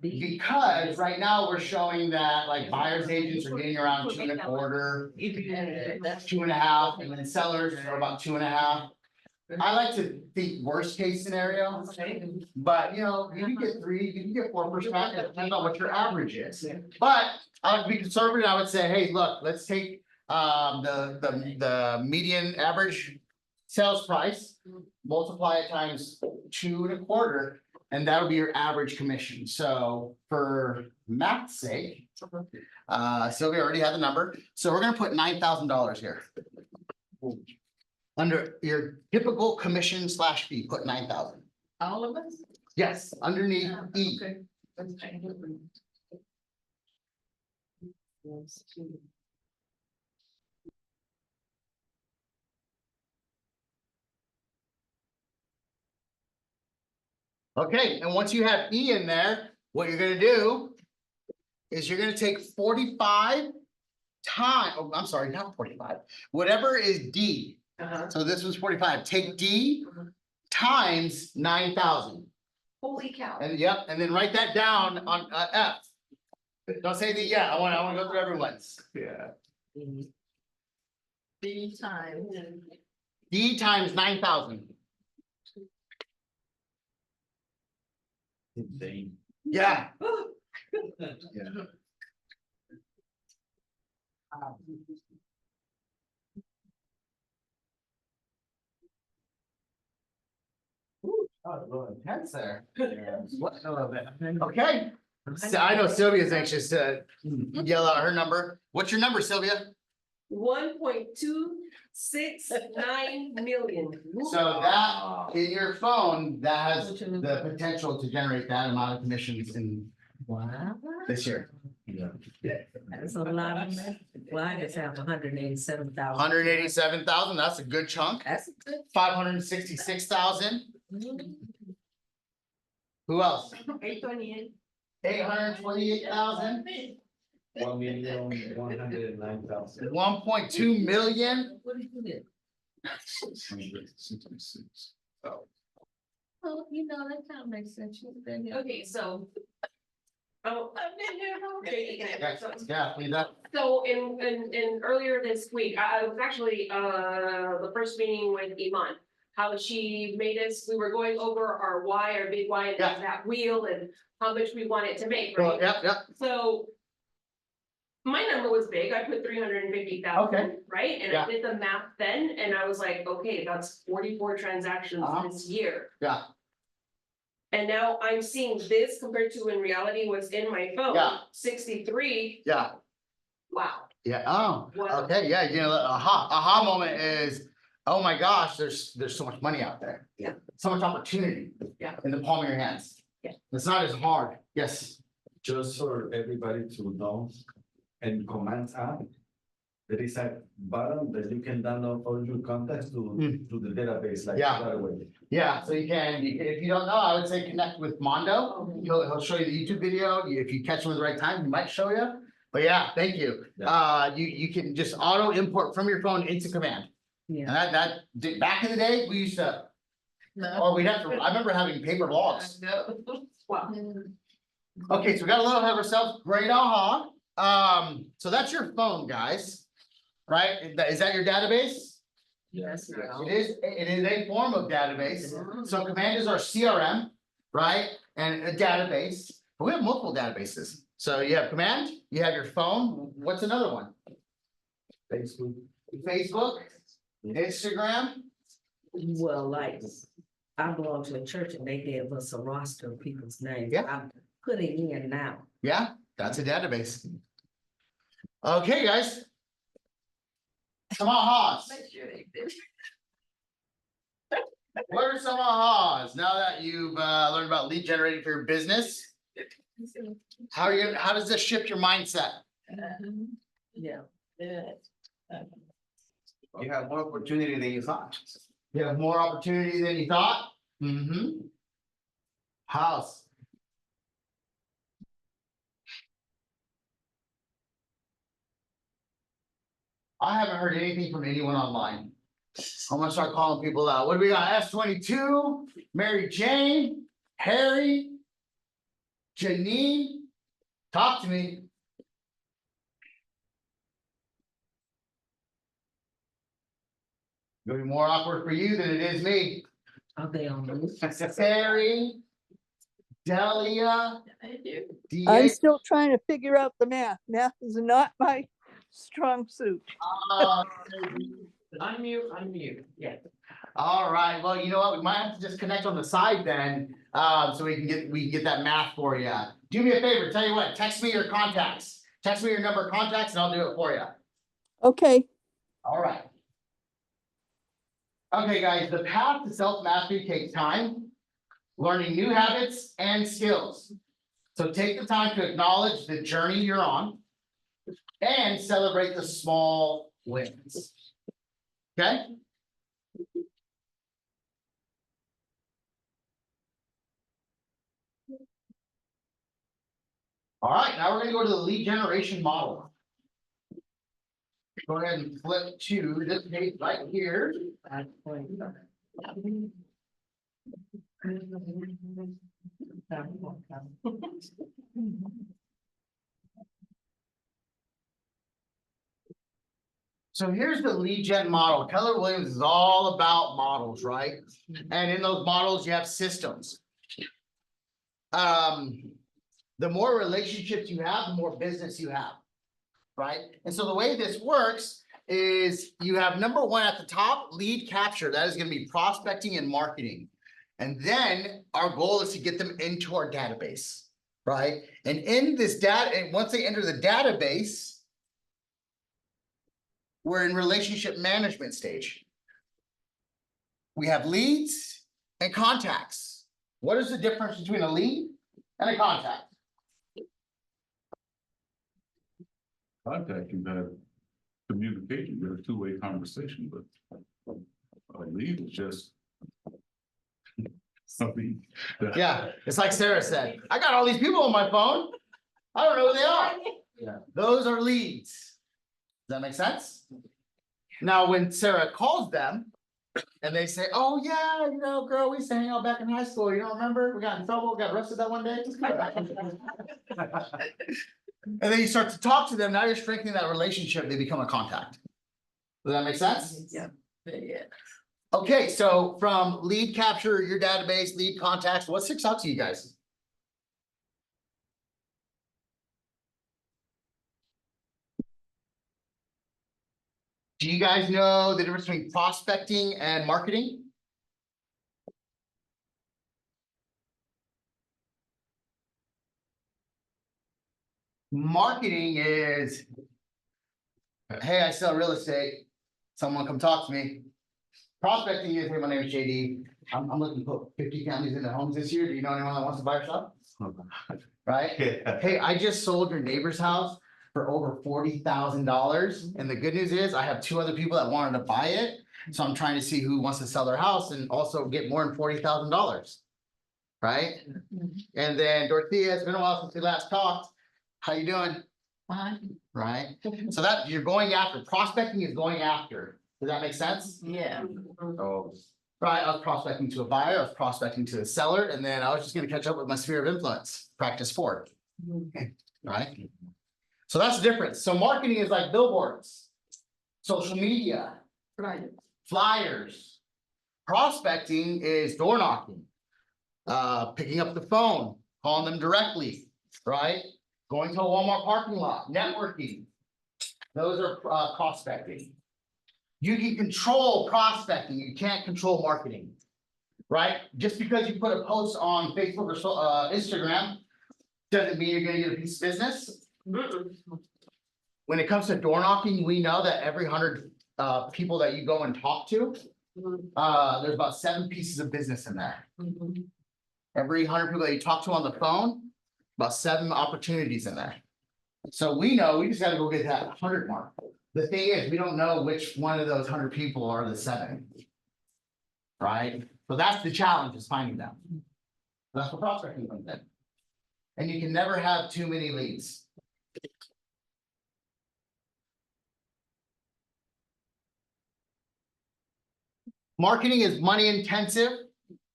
Because right now we're showing that like buyers agents are getting around 2.25, 2.5, and then sellers are about 2.5. I like to think worst case scenario, but you know, you can get 3, you can get 4%, it depends on what your average is. But I would be conservative, I would say, hey, look, let's take the median average sales price, multiply it times 2.25, and that'll be your average commission. So for math's sake, Sylvia already had the number, so we're gonna put $9,000 here. Under your typical commission / fee, put 9,000. All of us? Yes, underneath E. Okay. Okay, and once you have E in there, what you're gonna do is you're gonna take 45 times, oh, I'm sorry, not 45, whatever is D. So this was 45, take D times 9,000. Holy cow. And yep, and then write that down on F. Don't say the, yeah, I wanna go through everyone's. Yeah. B times. D times 9,000. Insane. Yeah. Yeah. Oh, a little intense there. What, a little bit. Okay. So I know Sylvia's anxious to yell out her number. What's your number, Sylvia? 1.269 million. So that in your phone, that has the potential to generate that amount of commissions in Wow. this year. That's a lot of money. Well, I just have 187,000. 187,000, that's a good chunk. That's good. 566,000. Who else? 828. 828,000. 1,109,000. 1.2 million. What did you get? 666. Well, you know, that kind of makes sense. You've been here. Okay, so. Oh, I've been here. JD, can I Yeah, have something? yeah, leave that. So in earlier this week, I was actually, the first meeting with Iman. How she made us, we were going over our why, our big why, and Yeah. that wheel and how much we want it to make, Well, right? yep. So. My number was big, I put 350,000. Okay. Right, and Yeah. I did the math then, and I was like, okay, that's 44 transactions Uh-huh. this year. Yeah. And now I'm seeing this compared to in reality what's in my phone. Yeah. 63, Yeah, wow. yeah, oh, Wow. okay, yeah, you know, aha moment is, oh my gosh, there's so much money out there. Yeah. So much opportunity. Yeah. In the palm of your hands. Yeah. It's not as hard, yes, Just for everybody to know, in Command app, there is a button that you can download all your contacts to the database, like Yeah. right away. yeah, so you can, if you don't know, I would say connect with Mondo. He'll show you the YouTube video, if you catch him at the right time, he might show you. But yeah, thank you. Yeah. You can just auto import from your phone into Command. And Yeah. back in the day, we used to, No. or we'd have to, I remember having paper logs. No. Wow. Okay, so we got a little ahead of ourselves. Great, so that's your phone, guys. Right? Is that your database? Yes. It is a form of database. So Command is our CRM, right? And a database. But we have multiple databases. So you have Command, you have your phone. What's another one? Facebook. Facebook, Instagram. Well, like, I belong to a church and they gave us a roster of people's names. Yeah. I'm putting in now. Yeah, that's a database. Okay, guys. Some ahas. Make sure they did. What are some ahas now that you've learned about lead generating for your business? How does this shift your mindset? Yeah. You have more opportunity than you thought. You have more opportunity than you thought? Mm-hmm. House. I haven't heard anything from anyone online. I'm gonna start calling people out. What do we got? S22, Mary Jane, Harry, Janine. Talk to me. Gonna be more awkward for you than it is me. Are they on the Terry, Delia, do. I'm DA. still trying to figure out the math. Math is not my strong suit. Unmute, yeah. All right, well, you know what, we might have to just connect on the side then, so we can get that math for you. Do me a favor, tell you what, text me your contacts. Text me your number of contacts and I'll do it for you. Okay, All right. Okay, guys, the path to self-mastery takes time, learning new habits and skills. So take the time to acknowledge the journey you're on and celebrate the small wins. Okay? All right, now we're gonna go to the lead generation model. Go ahead and flip to this page right here. So here's the lead gen model. Keller Williams is all about models, right? And in those models, you have systems. The more relationships you have, the more business you have, right? And so the way this works is you have number one at the top, lead capture. That is going to be prospecting and marketing. And then our goal is to get them into our database, right? And in this data, and once they enter the database, we're in relationship management stage. We have leads and contacts. What is the difference between a lead and a contact? Contact, you have communication, you have a two-way conversation, but a lead is just something. that- Yeah, it's like Sarah said, I got all these people on my phone. I don't know who they are. Yeah. Those are leads. Does that make sense? Now, when Sarah calls them and they say, oh yeah, you know, girl, we used to hang out back in high school. You don't remember? We got in trouble, got arrested that one day. And then you start to talk to them. Now you're strengthening that relationship. They become a contact. Does that make sense? Yeah. Yeah. Okay, so from lead capture, your database, lead contacts, what sticks out to you guys? Do you guys know the difference between prospecting and marketing? Marketing is, hey, I sell real estate. Someone come talk to me. Prospecting is, hey, my name is JD. I'm looking to put 50 families into homes this year. Do you know anyone that wants to buy or sell? Right? Yeah. Hey, I just sold your neighbor's house for over $40,000. And the good news is I have two other people that wanted to buy it. So I'm trying to see who wants to sell their house and also get more than $40,000. Right? And then Dorothea, it's been a while since we last talked. How you doing? Fine. right? So that you're going after, prospecting is going after. Does that make sense? Yeah. Oh. Right, I was prospecting to a buyer, I was prospecting to a seller, and then I was just gonna catch up with my sphere of influence, practice 4. Right? So that's the difference. So marketing is like billboards, social media, Right. flyers. Prospecting is door knocking. Picking up the phone, calling them directly, right? Going to a Walmart parking lot, networking. Those are prospecting. You can control prospecting, you can't control marketing. Right? Just because you put a post on Facebook or Instagram, doesn't mean you're gonna get a piece of business. When it comes to door knocking, we know that every 100 people that you go and talk to, there's about 7 pieces of business in there. Every 100 people that you talk to on the phone, about 7 opportunities in there. So we know we just gotta go get that 100 mark. The thing is, we don't know which one of those 100 people are the 7. Right? So that's the challenge, is finding them. That's what prospecting comes in. And you can never have too many leads. Marketing is money intensive,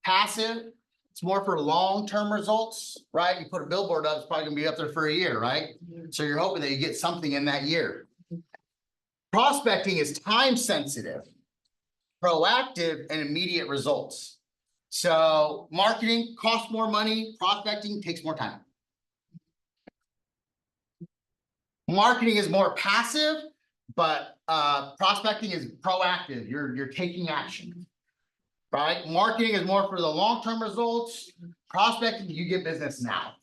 passive. It's more for long-term results, right? You put a billboard up, it's probably gonna be up there for a year, right? So you're hoping that you get something in that year. Prospecting is time sensitive, proactive, and immediate results. So marketing costs more money, prospecting takes more time. Marketing is more passive, but prospecting is proactive. You're taking action. Right? Marketing is more for the long-term results. Prospecting, you get business now.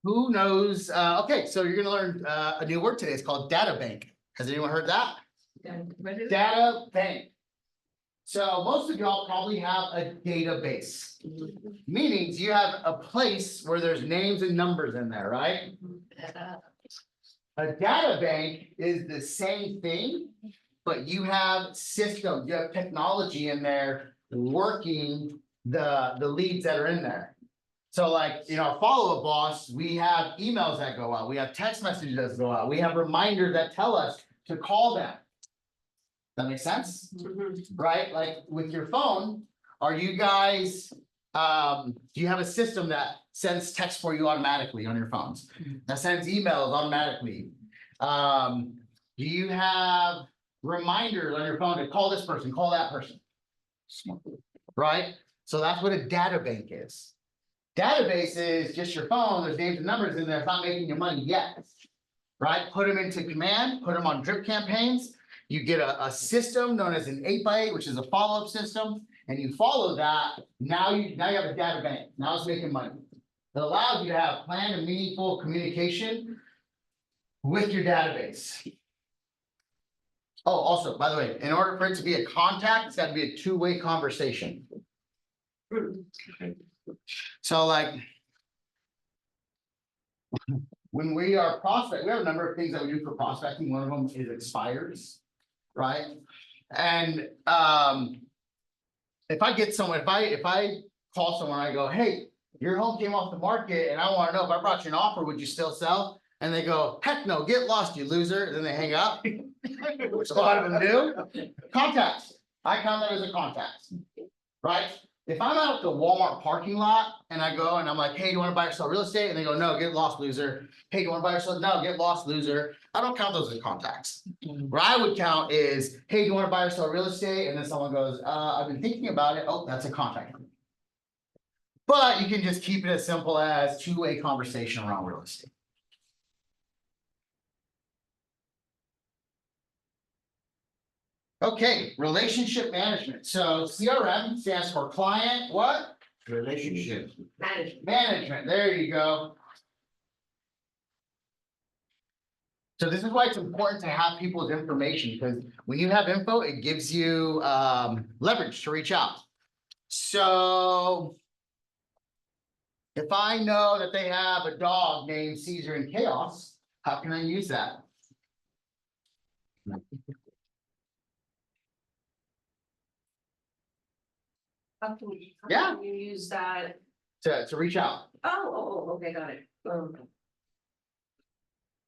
Who knows? Okay, so you're gonna learn a new word today. It's called data bank. Has anyone heard that? Data bank. So most of y'all probably have a database. Meaning you have a place where there's names and numbers in there, right? A data bank is the same thing, but you have systems, you have technology in there working the leads that are in there. So like, Follow Up Boss, we have emails that go out, we have text messages that go out, we have reminders that tell us to call them. That makes sense? Right? Like with your phone, are you guys, do you have a system that sends text for you automatically on your phones? That sends emails automatically? Do you have reminders on your phone to call this person, call that person? Right? So that's what a data bank is. Database is just your phone, there's names and numbers in there, it's not making you money yet. Right? Put them into command, put them on drip campaigns. You get a system known as an 8x8, which is a follow-up system, and you follow that. Now you have a data bank. Now it's making money. It allows you to have planned and meaningful communication with your database. Oh, also, by the way, in order for it to be a contact, it's got to be a two-way conversation. So like, when we are prospecting, we have a number of things that we do for prospecting. One of them is expires, right? And if I get someone, if I call someone, I go, hey, your home came off the market and I want to know if I brought you an offer, would you still sell? And they go, heck no, get lost, you loser. Then they hang up, which a lot of them do. Contacts. I count that as a contact, right? If I'm out at the Walmart parking lot and I go and I'm like, hey, do you want to buy or sell real estate? And they go, no, get lost, loser. Hey, do you want to buy or sell? No, get lost, loser. I don't count those as contacts. What I would count is, hey, do you want to buy or sell real estate? And then someone goes, I've been thinking about it. Oh, that's a contact. But you can just keep it as simple as two-way conversation around real estate. Okay, relationship management. So CRM stands for client, what? Relationship. Management, there you go. So this is why it's important to have people's information, because when you have info, it gives you leverage to reach out. So if I know that they have a dog named Caesar and Chaos, how can I use that? How can Yeah. you use that to reach out Okay, got it.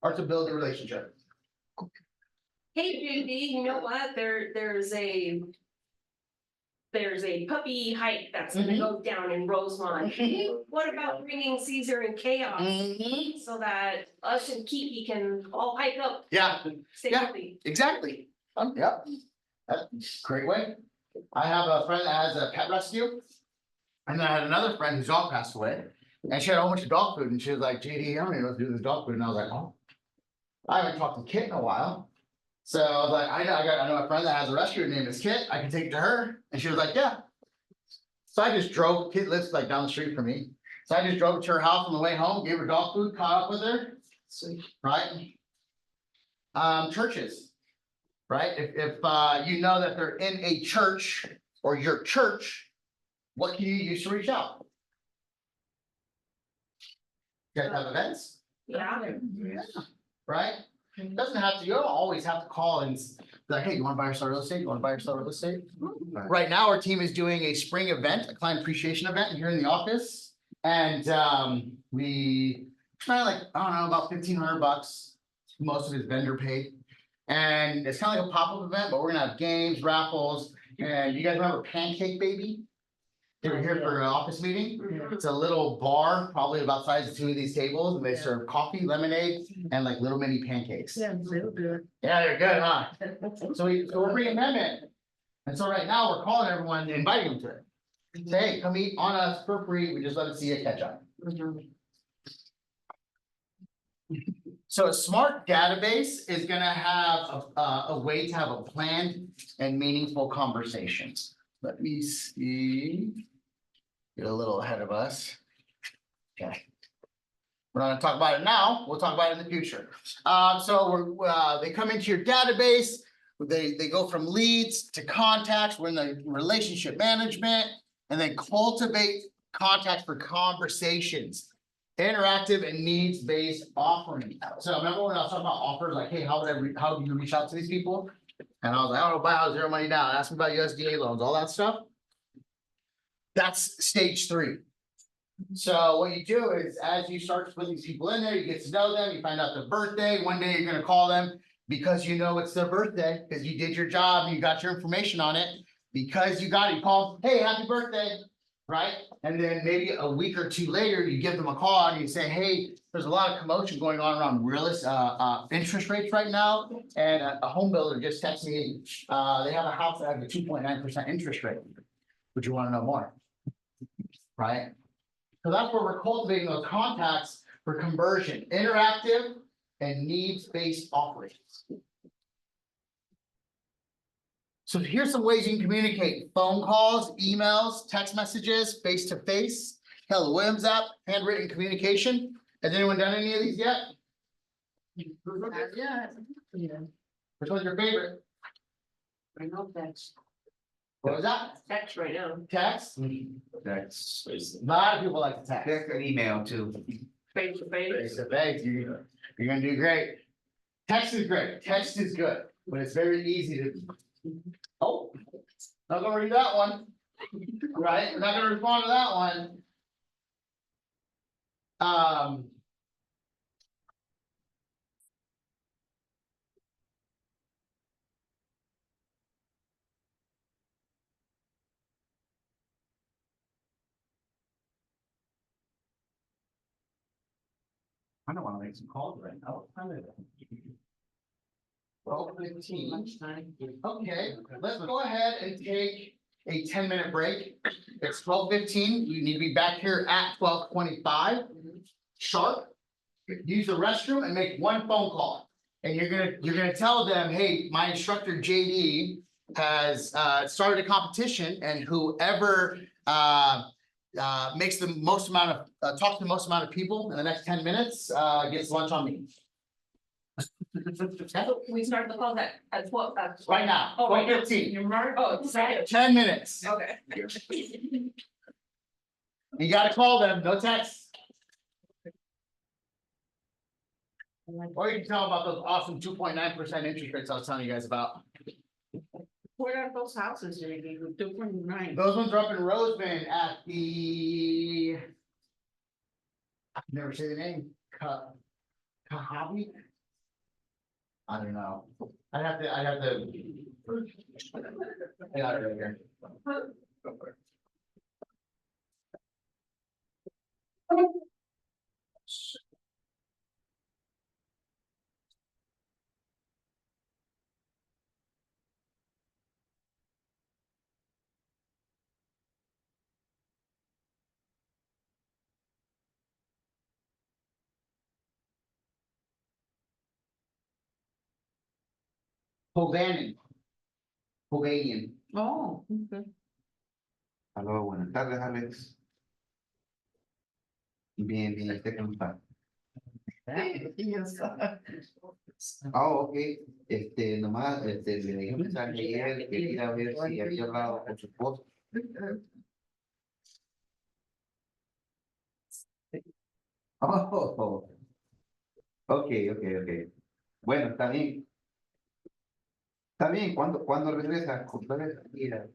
or to build a relationship. Hey, JD, you know what? There's a puppy hike that's gonna go down in Rosemont. What about bringing Caesar and Chaos so that us and Kiki can all hike up Yeah, safely? exactly. Yep. That's a great way. I have a friend that has a pet rescue. And then I had another friend whose dog passed away. And she had a whole bunch of dog food and she was like, JD, I don't even know what to do with this dog food. And I was like, oh, I haven't talked to Kit in a while. So I was like, I know a friend that has a rescue, her name is Kit. I can take it to her. And she was like, yeah. So I just drove, Kit lives like down the street from me. So I just drove to her house on the way home, gave her dog food, caught up with her. Right? Churches. Right? If you know that they're in a church or your church, what can you use to reach out? You guys have events, Yeah. right? Doesn't have to, you don't always have to call and be like, hey, you wanna buy or sell real estate? You wanna buy or sell real estate? Right now, our team is doing a spring event, a client appreciation event here in the office. And we try like, I don't know, about $1,500. Most of it's vendor paid. And it's kind of like a pop-up event, but we're gonna have games, raffles, and you guys remember Pancake Baby? They were here for an office meeting. It's a little bar, probably about the size of 2 of these tables, and they serve coffee, lemonade, and like little mini pancakes. Yeah, they'll do it. Yeah, they're good, huh? So we're bringing them in. And so right now, we're calling everyone, and inviting them to it. Say, hey, come eat on us for free, we just let us see you catch up. So a smart database is gonna have a way to have a planned and meaningful conversation. Let me see. Get a little ahead of us. Okay. We're not gonna talk about it now, we'll talk about it in the future. They come into your database, they go from leads to contacts, we're in the relationship management, and then cultivate contacts for conversations. Interactive and needs-based offering. So remember when I was talking about offers, like, hey, how do you reach out to these people? And I was like, I don't know, buy out, zero money down, ask me about USDA loans, all that stuff. That's stage 3. So what you do is as you start putting these people in there, you get to know them, you find out their birthday. One day you're gonna call them because you know it's their birthday, because you did your job and you got your information on it. Because you got it, you call them, hey, happy birthday, right? And then maybe a week or 2 later, you give them a call and you say, hey, there's a lot of commotion going on around interest rates right now. And a home builder just texted me, they have a house that has a 2.9% interest rate. Would you wanna know more? Right? So that's where we're cultivating those contacts for conversion, interactive and needs-based offerings. So here's some ways you can communicate: phone calls, emails, text messages, face-to-face, Keller Williams app, handwritten communication. Has anyone done any of these yet? Yeah. Which one's your favorite? I know that's What was that? text right now. Text? That's A lot of people like to text. check an email too. Face to face. Face-to-face, you're gonna do great. Text is great, text is good, but it's very easy to. Oh, not gonna read that one. Right, we're not gonna respond to that one. I don't wanna make some calls right now. What time is it? 12:15. Okay, let's go ahead and take a 10-minute break. It's 12:15. We need to be back here at 12:25 sharp. Use the restroom and make one phone call. And you're gonna tell them, hey, my instructor JD has started a competition, and whoever makes the most amount of talks to the most amount of people in the next 10 minutes gets lunch on me. So we start the call at 12. Right now, Oh, right now. 12:15. You're marked, oh, it's right. 10 minutes. Okay. You gotta call them, no text. Or you can tell them about those awesome 2.9% interest rates I was telling you guys about. Where are those houses, JD, with 2.9? Those ones are up in Roseman at the Never say the name, Kahabi? I don't know. I'd have to. I got it right here. Hoganen. Hoganian. Oh, okay. Aló, buenas tardes, Alex. Bien, bien, ¿usted cómo está? Ah, ok. Nomás, le dejé un mensaje ayer, quería ver si había hablado con su esposo. Oh, ok, ok, ok. Bueno, está bien. Está bien, ¿cuándo regresa? Mira,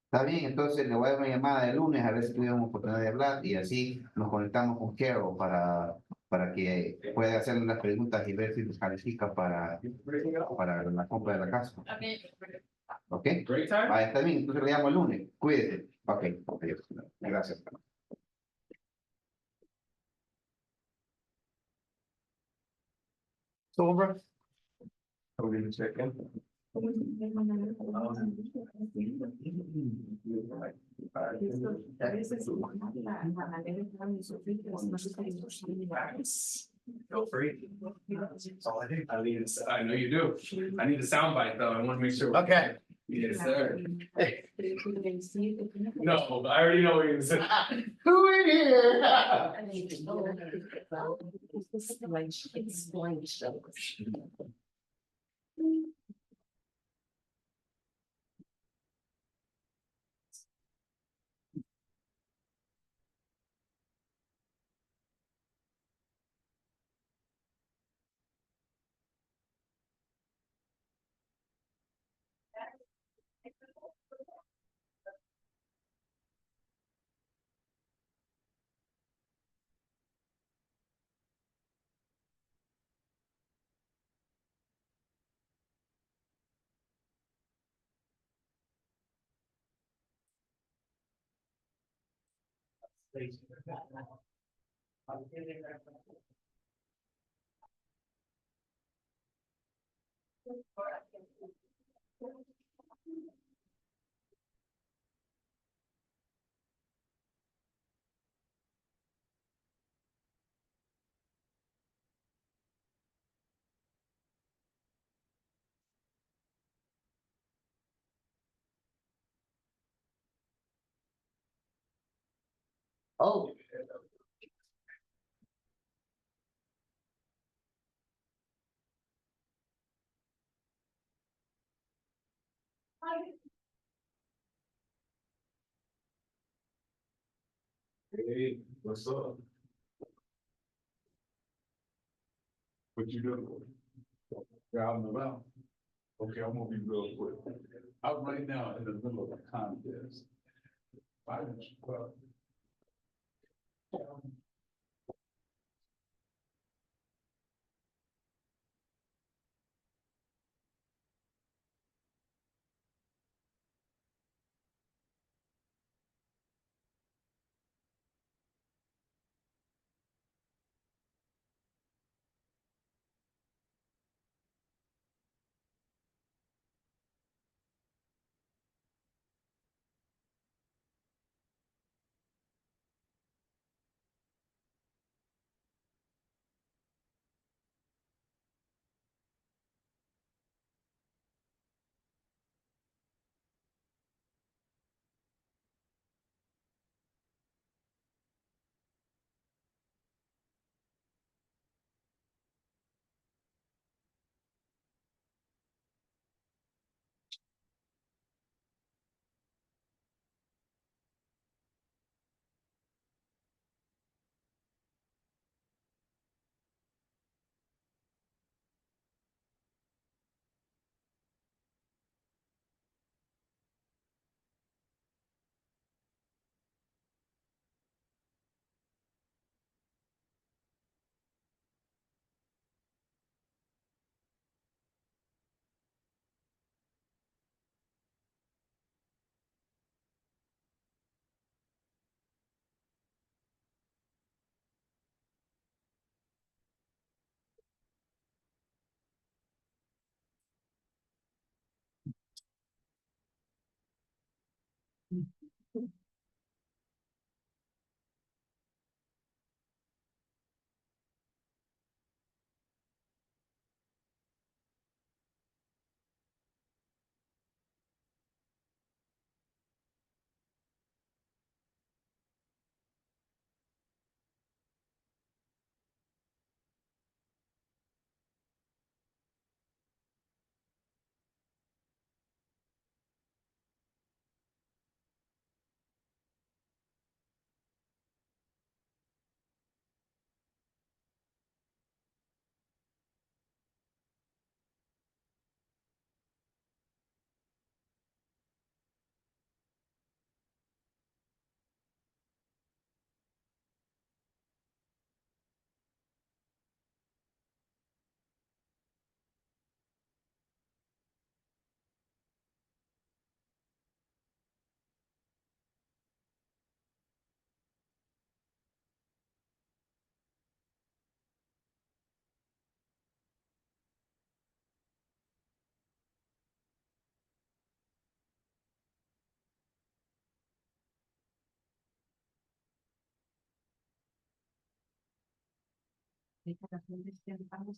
está bien, entonces le voy a dar una llamada el lunes a ver si tuvimos oportunidad de hablar y así nos conectamos con Carol para que pueda hacerle las preguntas y ver si nos califica para la compra de la casa. ¿Ok? Vaya, está bien, entonces le llamo el lunes. Cuídese. Ok, adiós. Gracias. Silver? Are we gonna check in? Feel free. That's all I do. I know you do. I need a soundbite though. I wanna make sure. Okay. Yes, sir. No, I already know what you're gonna say. Who in here? Oh. Hey, what's up? What you doing? You're out and about? Okay, I'm gonna be real quick. I'm right now in the middle of a contest. Well,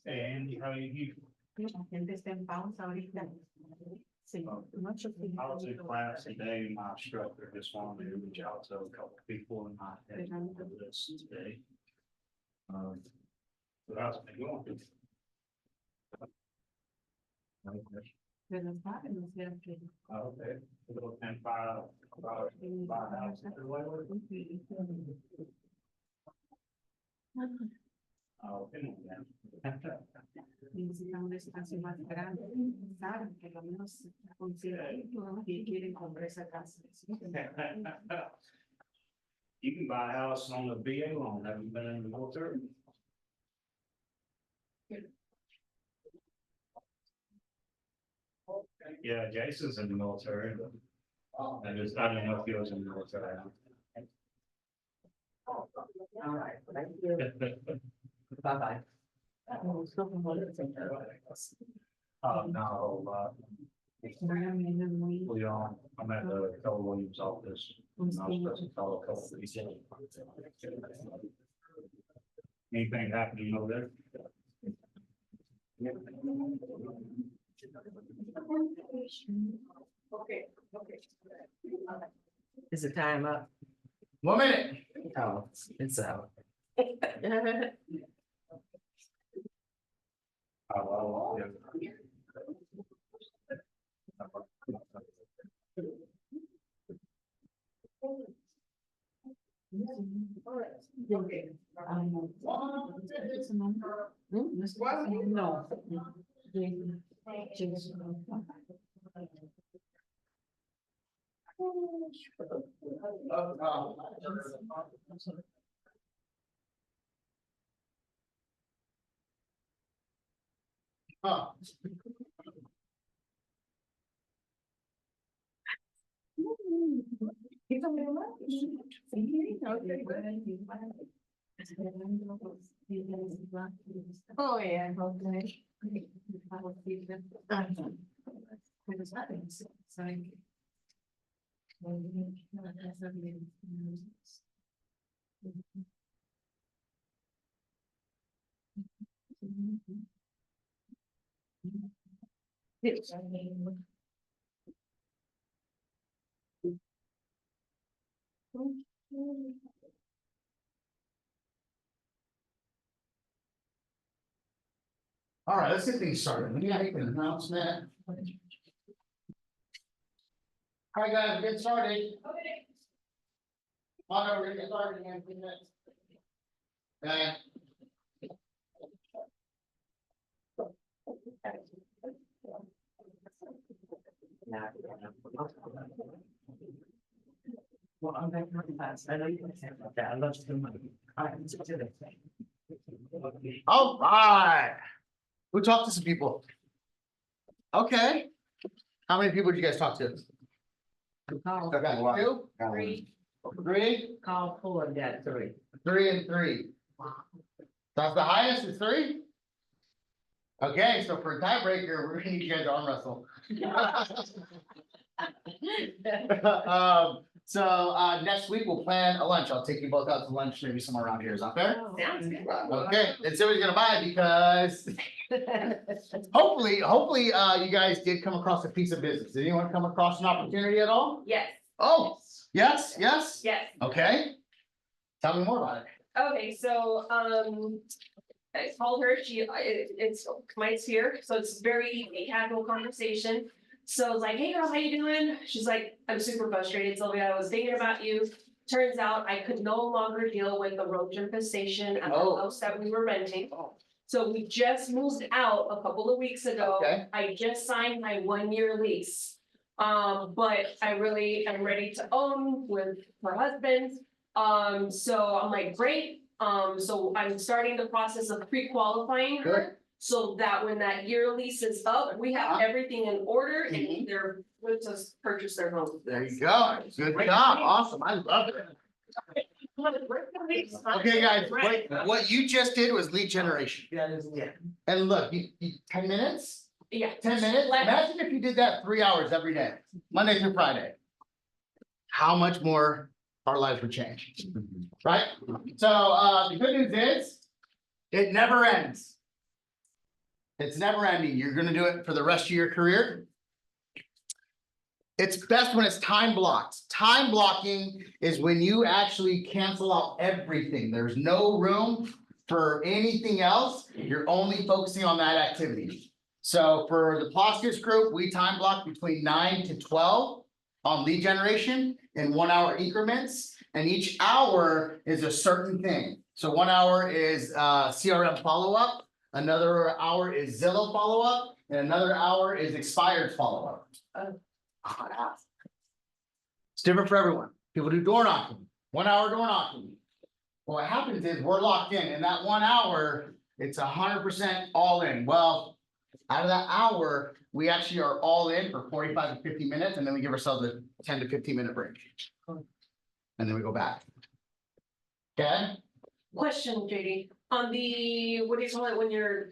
Hey, Andy, how are you? La gente está en pausa ahorita. Sí, mucho I was in class today, and my instructor just wanted me to reach out to a couple of people in my head on the list today. So how's it been going? de los padres, no sé qué. Okay. And five houses. Necesitan un espacio más grande, saben que lo menos consideran que quieren comprar esa casa. You can buy a house on the VA loan, have you been in the military? Yeah, Jason's in the military, but I didn't know if he was in the military. All right, thank you. Bye-bye. No, we I'm at the Keller Williams office. And I was supposed to call a couple of these. Anything happening over there? Okay, okay. Is the time up? 1 minute. Oh, it's out. Oh, yeah. No. Huh. Oh, yeah, okay. All right, let's get things started. Let me make an announcement. All right, guys, get started. Okay. On over, we're gonna get started in 10 minutes. Okay. Well, I'm back from class. I know you can say about that. I love to do money. All right, let's do this. All right. Who talked to some people? Okay. How many people did you guys talk to? Call, Two? three, Three? call four, and that three. 3 and 3. That's the highest is 3? Okay, so for a tiebreaker, we're gonna need you guys to arm wrestle. So, next week we'll plan a lunch. I'll take you both out to lunch, maybe somewhere around here. Is that fair? Sounds good. Okay, and somebody's gonna buy it because hopefully, you guys did come across a piece of business. Did anyone come across an opportunity at all? Yes, Oh, yes, yes? yes. Okay. Tell me more about it. Okay, so, I called her, it's Mike's here, so it's very casual conversation. So I was like, hey girl, how you doing? She's like, I'm super frustrated, Sylvia, I was thinking about you. Turns out I could no longer deal with the roach infestation at the Oh. house that we were renting. So we just moved out a couple of weeks ago. Okay. I just signed my 1-year lease. But I'm ready to own with her husband. So I'm like, great. So I'm starting the process of pre-qualifying her. So that when that year lease is up, we have everything in order and they're going to purchase their home. There you go. Good job. Awesome. I love it. Okay, guys, what you just did was lead generation. Yeah. And look, you 10 minutes? Yeah. 10 minutes? Imagine if you did that 3 hours every day, Monday through Friday. How much more our lives would change, right? So, the good news is, it never ends. It's never ending. You're gonna do it for the rest of your career. It's best when it's time blocked. Time blocking is when you actually cancel out everything. There's no room for anything else. You're only focusing on that activity. So for the Ploskis group, we time block between 9 to 12 on lead generation in 1 hour increments. And each hour is a certain thing. So 1 hour is CRM follow-up. Another hour is Zillow follow-up, and another hour is expired follow-up. It's different for everyone. People do door knocking, 1 hour door knocking. What happens is we're locked in that 1 hour, it's 100% all in. Well, out of that hour, we actually are all in for 45 to 50 minutes, and then we give ourselves a 10 to 15 minute break. And then we go back. Okay? Question, JD, on the, what do you call it when you're,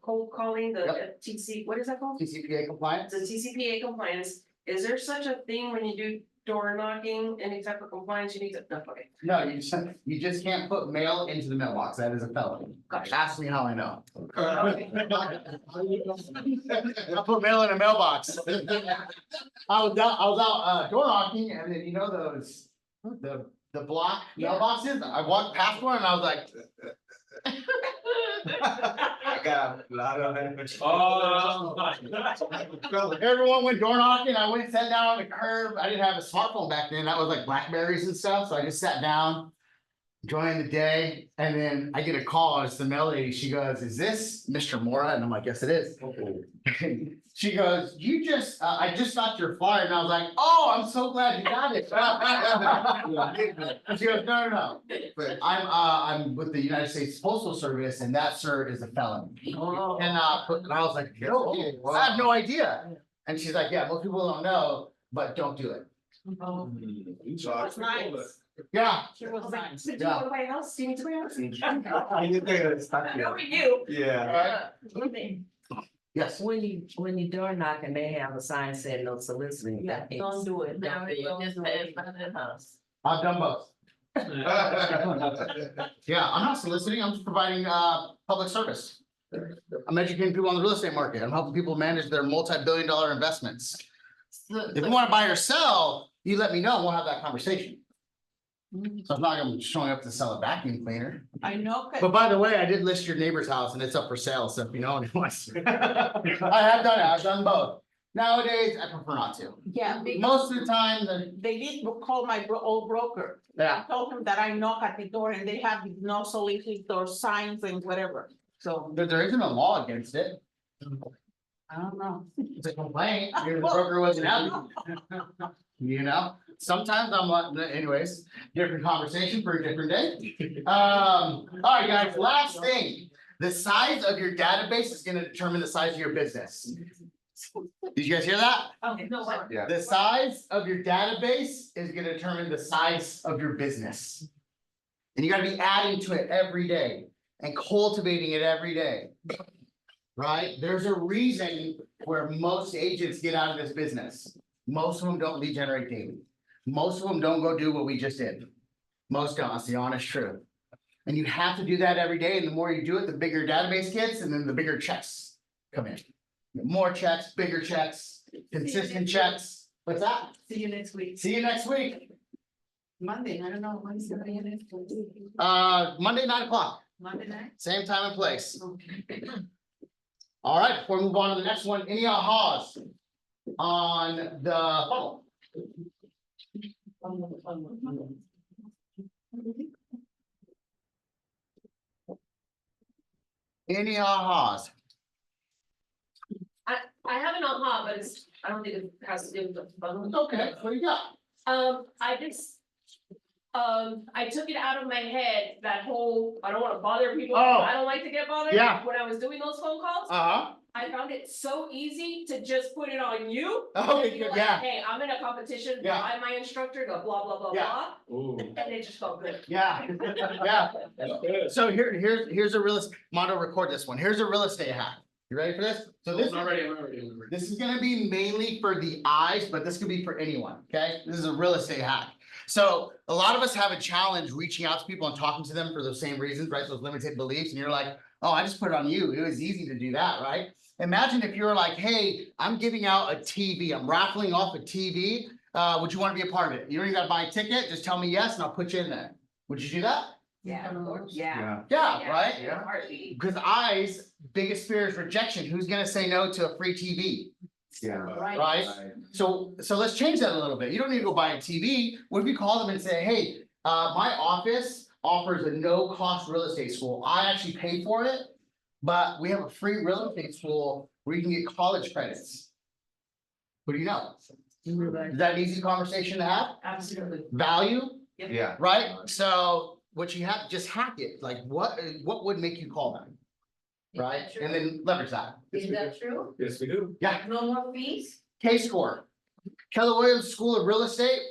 cold calling, the TC, what is that called? TCPA compliance? The TCPA compliance, is there such a thing when you do door knocking, any type of compliance, you need to, no, okay. No, you just can't put mail into the mailbox. That is a felony. Gotcha. Ask me how I know. I put mail in a mailbox. I was out door knocking, and then you know those, the block mailboxes, I walked past one and I was like. I got a lot of it. Everyone went door knocking, I went and sat down on the curb, I didn't have a smartphone back then, that was like Blackberries and stuff, so I just sat down. Enjoying the day, and then I get a call, it's the mail lady, she goes, is this Mr. Mora? And I'm like, yes, it is. She goes, you just, I just got your flyer, and I was like, oh, I'm so glad you got it. And she goes, no. I'm with the United States Postal Service, and that, sir, is a felony. And I was like, no, I have no idea. And she's like, yeah, most people don't know, but don't do it. That's nice. Yeah. She was nice. Did you want to buy a house? Do you need to buy a house? You think it's stuck No, here? you. Yeah. Yes. When you door knock and they have a sign saying no soliciting. Yeah, don't do it. Don't do it. Just let it run in the house. I've done both. Yeah, I'm not soliciting, I'm just providing public service. I'm educating people on the real estate market. I'm helping people manage their multi-billion-dollar investments. If you want to buy or sell, you let me know, and we'll have that conversation. So I'm not gonna be showing up to sell a vacuum cleaner. I know. But by the way, I did list your neighbor's house and it's up for sale, so if you know anyone. I have done it, I've done both. Nowadays, I prefer not to. Yeah, because Most of the time, they did call my old broker. yeah, I told him that I knock at the door and they have no solicitor signs and whatever, so there isn't a law against it. I don't know. It's a complaint, your broker wasn't happy. You know, sometimes I'm like, anyways, different conversation for a different day. All right, guys, last thing. The size of your database is gonna determine the size of your business. Did you guys hear that? Okay, no, what? Yeah. The size of your database is gonna determine the size of your business. And you gotta be adding to it every day and cultivating it every day. Right? There's a reason where most agents get out of this business. Most of them don't lead generate daily. Most of them don't go do what we just did. Most don't, that's the honest truth. And you have to do that every day, and the more you do it, the bigger your database gets, and then the bigger checks come in. More checks, bigger checks, consistent checks. What's that? See you next week. See you next week. Monday, I don't know, when's the next week? Monday, 9 o'clock, Monday night? same time and place. Okay. All right, before we move on to the next one, any ahas on the funnel? Any ahas? I have an aha, but it's, I don't think it has to do with the funnel. Okay, what do you got? I just, I took it out of my head, that whole, I don't wanna bother people, Oh. I don't like to get bothered. Yeah. When I was doing those phone calls, Uh-huh. I found it so easy to just put it on you. Okay, And be good, like, yeah. Hey, I'm in a competition, Yeah. I'm my instructor, go blah, blah, blah, Yeah. blah, Ooh. and it just felt good. Yeah, yeah. So here's a real, Mondo, record this one. Here's a real estate hack. You ready for this? So this, I'm ready. this is gonna be mainly for the eyes, but this could be for anyone, okay? This is a real estate hack. So a lot of us have a challenge reaching out to people and talking to them for those same reasons, right? Those limited beliefs, and you're like, oh, I just put it on you. It was easy to do that, right? Imagine if you're like, hey, I'm giving out a TV, I'm raffling off a TV. Would you want to be a part of it? You don't even gotta buy a ticket, just tell me yes and I'll put you in there. Would you do that? Yeah, of course. Yeah. Yeah, right? Yeah. Heartbeat. Because eyes, biggest fear is rejection. Who's gonna say no to a free TV? Yeah. Right? So let's change that a little bit. You don't need to go buy a TV. What if you call them and say, hey, my office offers a no-cost real estate school. I actually pay for it, but we have a free real estate school where you can get college credits. What do you know? Is that an easy conversation to have? Absolutely. Value, Yeah. right? So what you have, just hack it. Like what would make you call them? Right? And then leverage that. Is that true? Yes, we do. Yeah. No more fees? K-Score, Keller Williams School of Real Estate.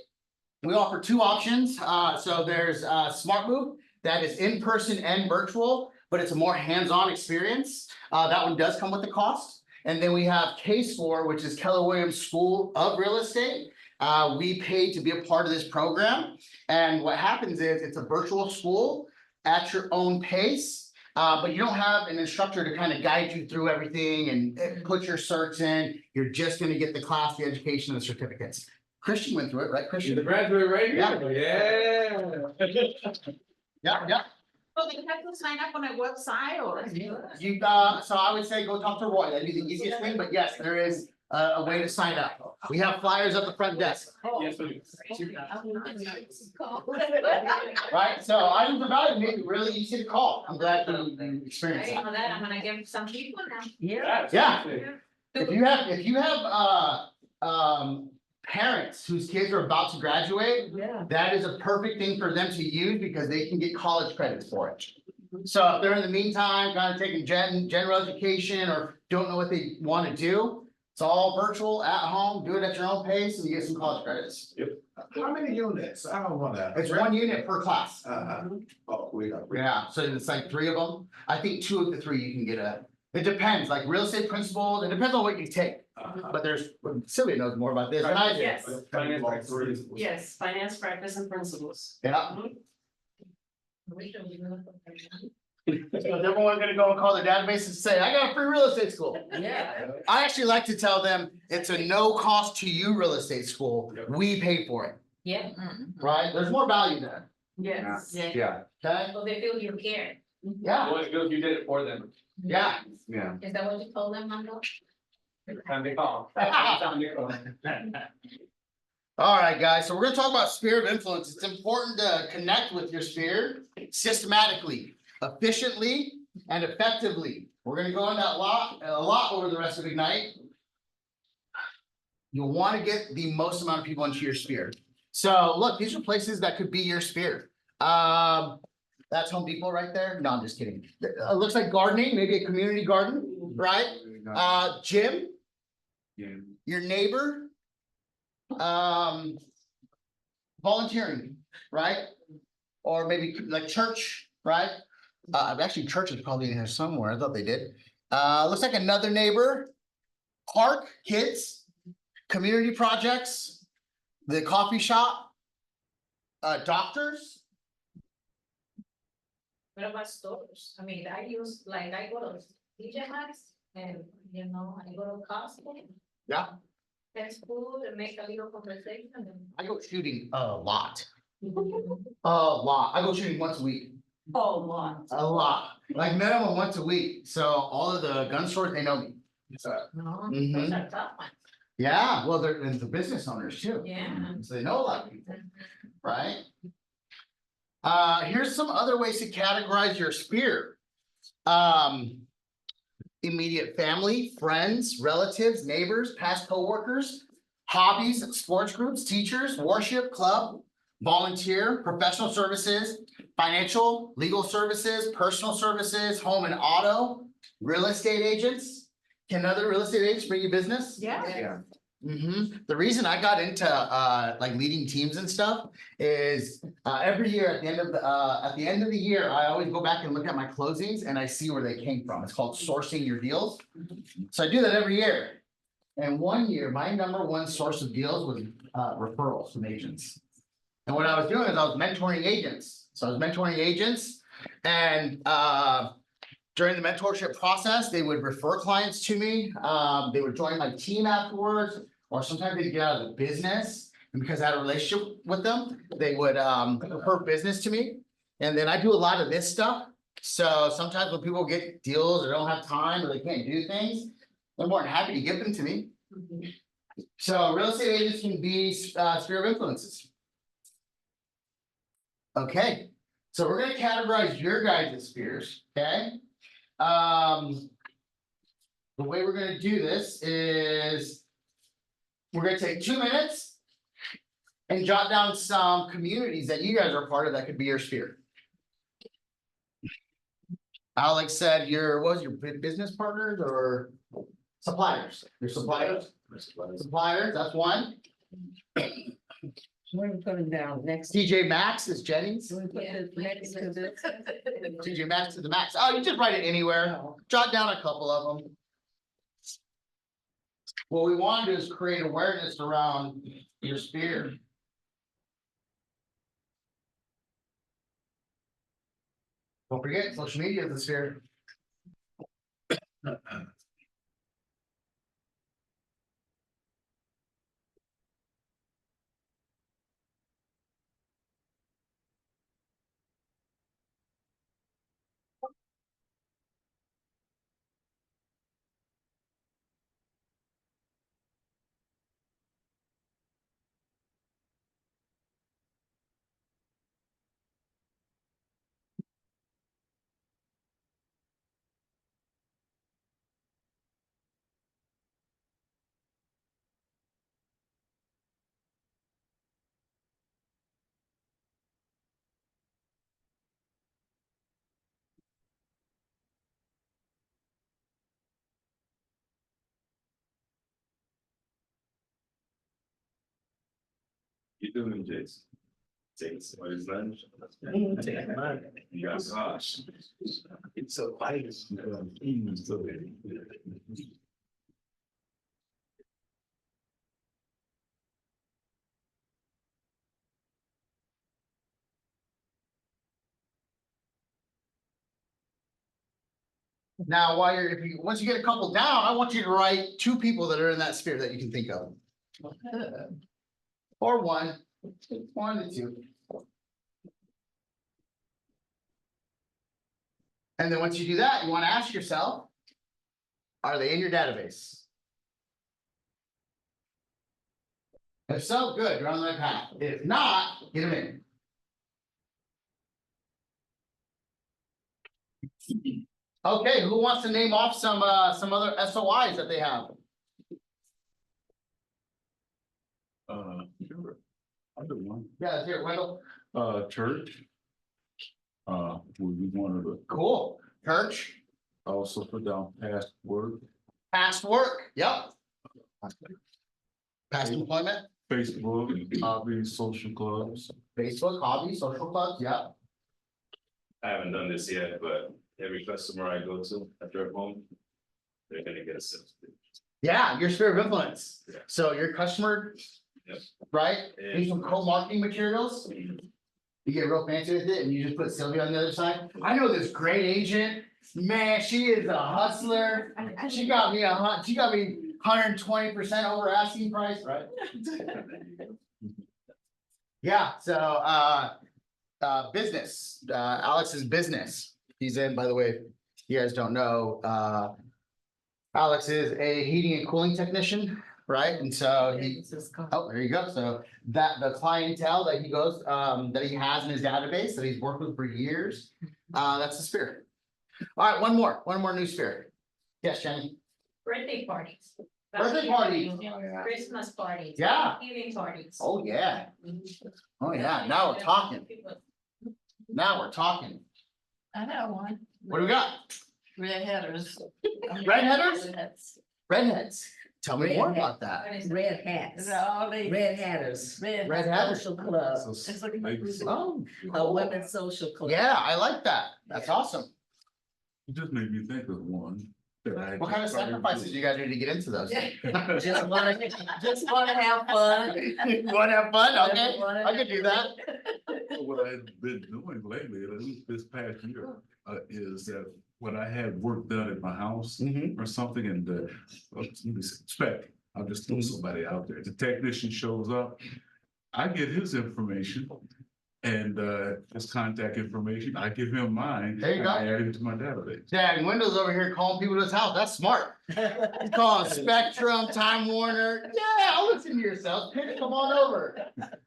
We offer two options. So there's Smart Move that is in person and virtual, but it's a more hands-on experience. That one does come with the cost. And then we have K-Score, which is Keller Williams School of Real Estate. We pay to be a part of this program. And what happens is it's a virtual school at your own pace. But you don't have an instructor to kind of guide you through everything and put your certs in. You're just gonna get the class, the education, and the certificates. Christian went through it, right, You're the Christian? graduate right here. Yeah. Yeah. So they have to sign up on a website or? You, so I would say go talk to Roy. That'd be the easiest thing, but yes, there is a way to sign up. We have flyers at the front desk, Yes, we do. right? So items of value make it really easy to call. I'm glad you experienced I that. know that, I'm gonna give some people now. Yeah. Yeah. If you have parents whose kids are about to graduate, Yeah. that is a perfect thing for them to use because they can get college credits for it. So if they're in the meantime, kind of taking general education or don't know what they want to do, it's all virtual at home, do it at your own pace and you get some college credits. How many units? I don't want that. It's one unit per class. Oh, we got. Yeah, so it's like 3 of them. I think 2 of the 3 you can get it depends, like real estate principles, it depends on what you take. But there's, Sylvia knows more about this than I do. Yes, Finance practice. yes, finance practice and principles. Yeah. Is everyone gonna go and call their database and say, I got a free real estate school? Yeah. I actually like to tell them it's a no cost to you real estate school. We pay for it, Yeah. right? There's more value there, Yes. Yeah. okay? So they feel you care. Yeah, Well, it goes, you did it for them. yeah. Yeah. Is that what you told them, Mando? Time they call. Time they call. All right, guys, so we're gonna talk about sphere of influence. It's important to connect with your sphere systematically, efficiently, and effectively. We're gonna go into that a lot over the rest of Ignite. You'll want to get the most amount of people into your sphere. So look, these are places that could be your sphere. That's Home Depot right there. No, I'm just kidding. It looks like gardening, maybe a community garden, right? Gym, Yeah. your neighbor. Volunteering, right? Or maybe like church, right? Actually, church is probably in here somewhere. I thought they did. Looks like another neighbor. Park, kids, community projects, the coffee shop, doctors. What about stores? I mean, I use, like, I go to TJ Maxx and, you know, I go to Costco. Yeah. Fast food and make a little conversation and. I go shooting a lot. A lot. I go shooting once a week. Oh, lot. A lot. Like minimum once a week. So all of the gun stores, they know me. No, Mhm. those are tough ones. Yeah, well, they're and the business owners too. Yeah. So they know a lot of people, right? Here's some other ways to categorize your sphere. Immediate family, friends, relatives, neighbors, past coworkers, hobbies, sports groups, teachers, worship, club, volunteer, professional services, financial, legal services, personal services, home and auto, real estate agents. Can other real estate agents bring you business? Yeah. Yeah. The reason I got into like leading teams and stuff is every year at the end of the year, I always go back and look at my closings and I see where they came from. It's called sourcing your deals. So I do that every year. And one year, my number one source of deals was referrals from agents. And what I was doing is I was mentoring agents. So I was mentoring agents and during the mentorship process, they would refer clients to me. They would join my team afterwards, or sometimes they'd get out of the business. And because I had a relationship with them, they would refer business to me. And then I do a lot of this stuff. So sometimes when people get deals or don't have time or they can't do things, they're more than happy to give them to me. So real estate agents can be sphere of influences. Okay, so we're gonna categorize your guys' spheres, okay? The way we're gonna do this is we're gonna take 2 minutes and jot down some communities that you guys are part of that could be your sphere. Alex said what was your business partners or suppliers? Your suppliers? Suppliers, that's one. We're going down next. TJ Maxx is Jennings. Next to this. TJ Maxx to the max. Oh, you just write it anywhere. Jot down a couple of them. What we want to do is create awareness around your sphere. Don't forget, social media is a sphere. You doing, Jason? Taking somebody's lunch? Take mine. You got gosh. It's so quiet. Now, once you get a couple down, I want you to write 2 people that are in that sphere that you can think of. Or one to 2. And then once you do that, you want to ask yourself, are they in your database? If so, good, you're on the right path. If not, get them in. Okay, who wants to name off some other SOIs that they have? Sure. I do one. Yeah, let's hear it, Wendell. Church. Would be one of the, Cool. Church, I also put down past work, past work, yep. Past employment, Facebook, hobbies, social clubs. Facebook, hobbies, social clubs, yep. I haven't done this yet, but every customer I go to at their home, they're gonna get a sales pitch. Yeah, your sphere of influence. Yeah. So your customer right? Use some co-marketing materials. You get real fancy with it and you just put Sylvia on the other side. I know this great agent, man, she is a hustler. She got me 120% over asking price, right? Yeah, so, business, Alex's business. He's in, by the way, if you guys don't know, Alex is a heating and cooling technician, right? And so he, oh, there you go. So that the clientele that he goes, that he has in his database that he's worked with for years, that's the spirit. All right, one more new spirit. Yes, Jenny. Birthday parties. Birthday parties. Christmas parties. Yeah. Thanksgiving parties. Oh, yeah. Oh, yeah. Now we're talking. Now we're talking. I know one. What do we got? Red headers. Red headers? Redheads. Tell me more about that. Red hats, All these. red hatters, Red hatters. social club, It's like- Oh, a women's social club. yeah, I like that. That's awesome. It just made me think of one. that I What kind of just started sacrifices doing. do you guys do to get into those? Just wanna have fun. You wanna have fun? Okay, I could do that. What I've been doing lately, at least this past year, is that when I had work done at my house Mhm. or something and, spec, I'll just throw somebody out there. The technician shows up, I get his information and, his contact information. I give him mine. There you and go. I add him to my database. Dad, Windows over here calling people to his house. That's smart. He's calling Spectrum, Time Warner. Yeah, I'll listen to yourself. Come on over.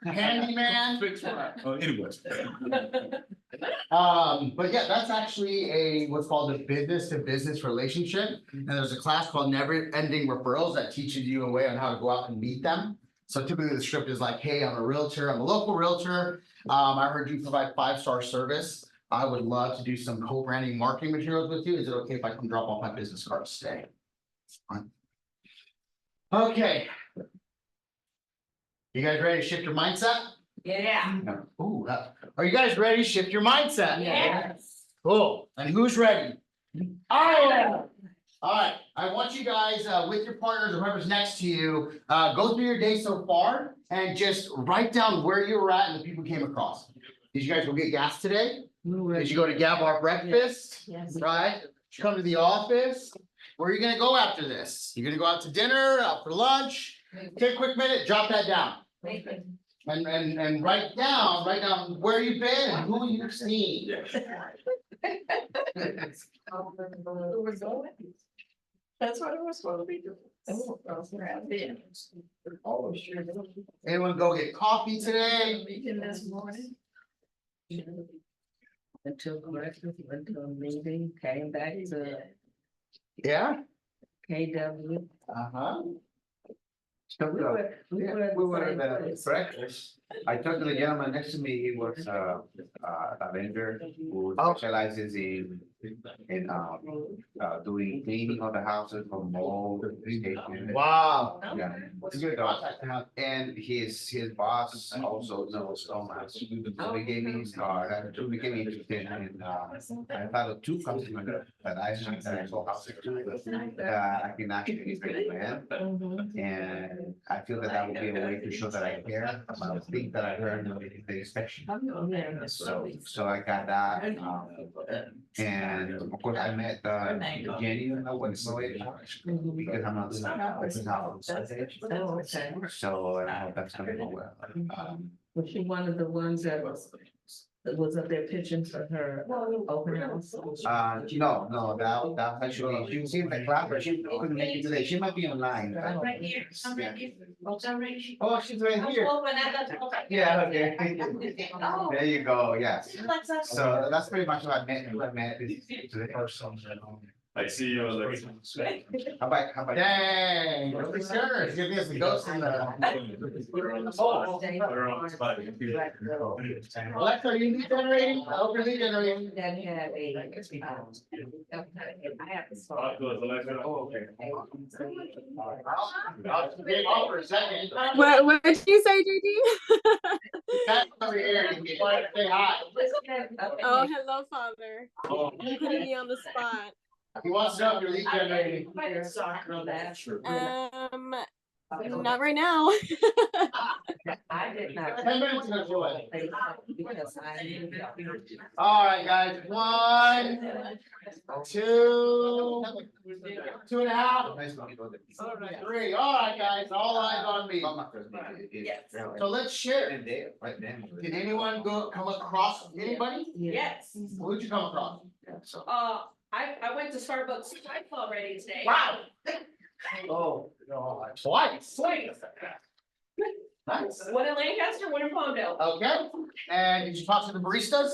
Handyman. Fix what anyways. But yeah, that's actually what's called a business to business relationship. And there's a class called Never Ending Referrals that teaches you a way on how to go out and meet them. So typically the script is like, hey, I'm a realtor, I'm a local realtor. I heard you provide 5-star service. I would love to do some co-branding marketing materials with you. Is it okay if I come drop off my business cards today? Fine. Okay. You guys ready to shift your mindset? Yeah. Ooh, are you guys ready to shift your mindset? Yes. Cool. And who's ready? I am. All right, I want you guys, with your partners or whoever's next to you, go through your day so far and just write down where you were at and the people you came across. Did you guys go get gas today? Did you go to Gab breakfast? Yes. Right? Did you come to the office? Where are you gonna go after this? You're gonna go out to dinner, out for lunch? Take a quick minute, jot that down. And write down where you've been and who you've seen. That's what it was supposed to be doing. Anyone go get coffee today? Meeting this morning. Until breakfast, went to a meeting, came back to Yeah? KW. Uh-huh. We were at the at same the place. breakfast. I talked to the gentleman next to me. He was a vendor who Oh. specializes in doing cleaning of the houses for mold. Wow. Yeah. It's good contact to have. And his boss also knows so much. So he gave me his card. I became interested in, I thought of 2 customers that I sold houses to. I can actually recommend. And I feel that would be a way to show that I care about things that I heard in the inspection. So I got that, and of course I met Jenny, because I'm not doing that. So I hope that's gonna go well. Was she one of the ones that was up there pitching for her open house? No, that actually, she was in the club, but she couldn't make it today. She might be online. Right here, I'm right here. Oh, I'm right here. Oh, she's right here. Yeah, okay. There you go, yes. So that's pretty much what I met is the person. I see you, Alexa. How about? Dang, sure, give me some ghosts in the. Alexa, are you lead generating? I hope you're lead generating. That had a. I have to start. I'll get off for a second. What did you say, JD? That's over here, you can say hi. Oh, hello, Father. You putting me on the spot. He wants to know if you're lead generating. Not right now. I did not. 10 minutes ago, Joy. All right, guys, 1, 2, 2.5, 3. All right, guys, all eyes on me. Yes. So let's share. Did anyone come across anybody? Yes, Who'd you come across? I went to Starbucks twice already today. Wow. Oh, no, twice. Nice. One in Lancaster, one in Palmdale. Okay, and did you talk to the baristas?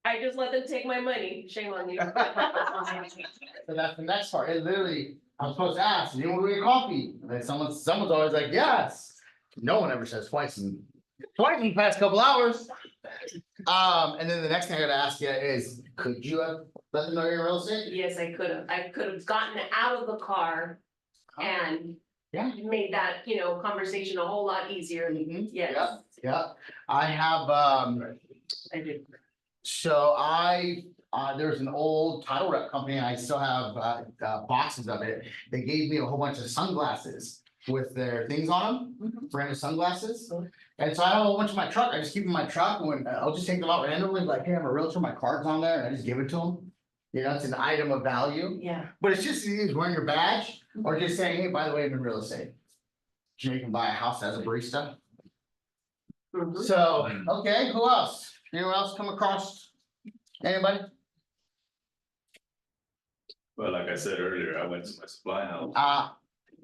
I just let them take my money. Shame on you. So that's the next part. It literally, I'm supposed to ask, do you want to get coffee? And then someone's always like, yes. No one ever says twice in the past couple hours. And then the next thing I gotta ask you is, could you have let them know you're in real estate? Yes, I could have. I could have gotten out of the car and Yeah. made that, conversation a whole lot easier. Mhm. Yes. Yeah, I have, I did. so there's an old title rep company, I still have, boxes of it. They gave me a whole bunch of sunglasses with their things on them, branded sunglasses. And so I have a whole bunch in my truck, I just keep them in my truck, and when, I'll just take them out randomly, like, hey, I'm a realtor, my card's on there, and I just give it to them. It's an item of value, Yeah. but it's just either wearing your badge, or just saying, hey, by the way, I'm in real estate. You can buy a house as a barista. Mhm. So, okay, who else? Anyone else come across? Anybody? Well, like I said earlier, I went to my supply house,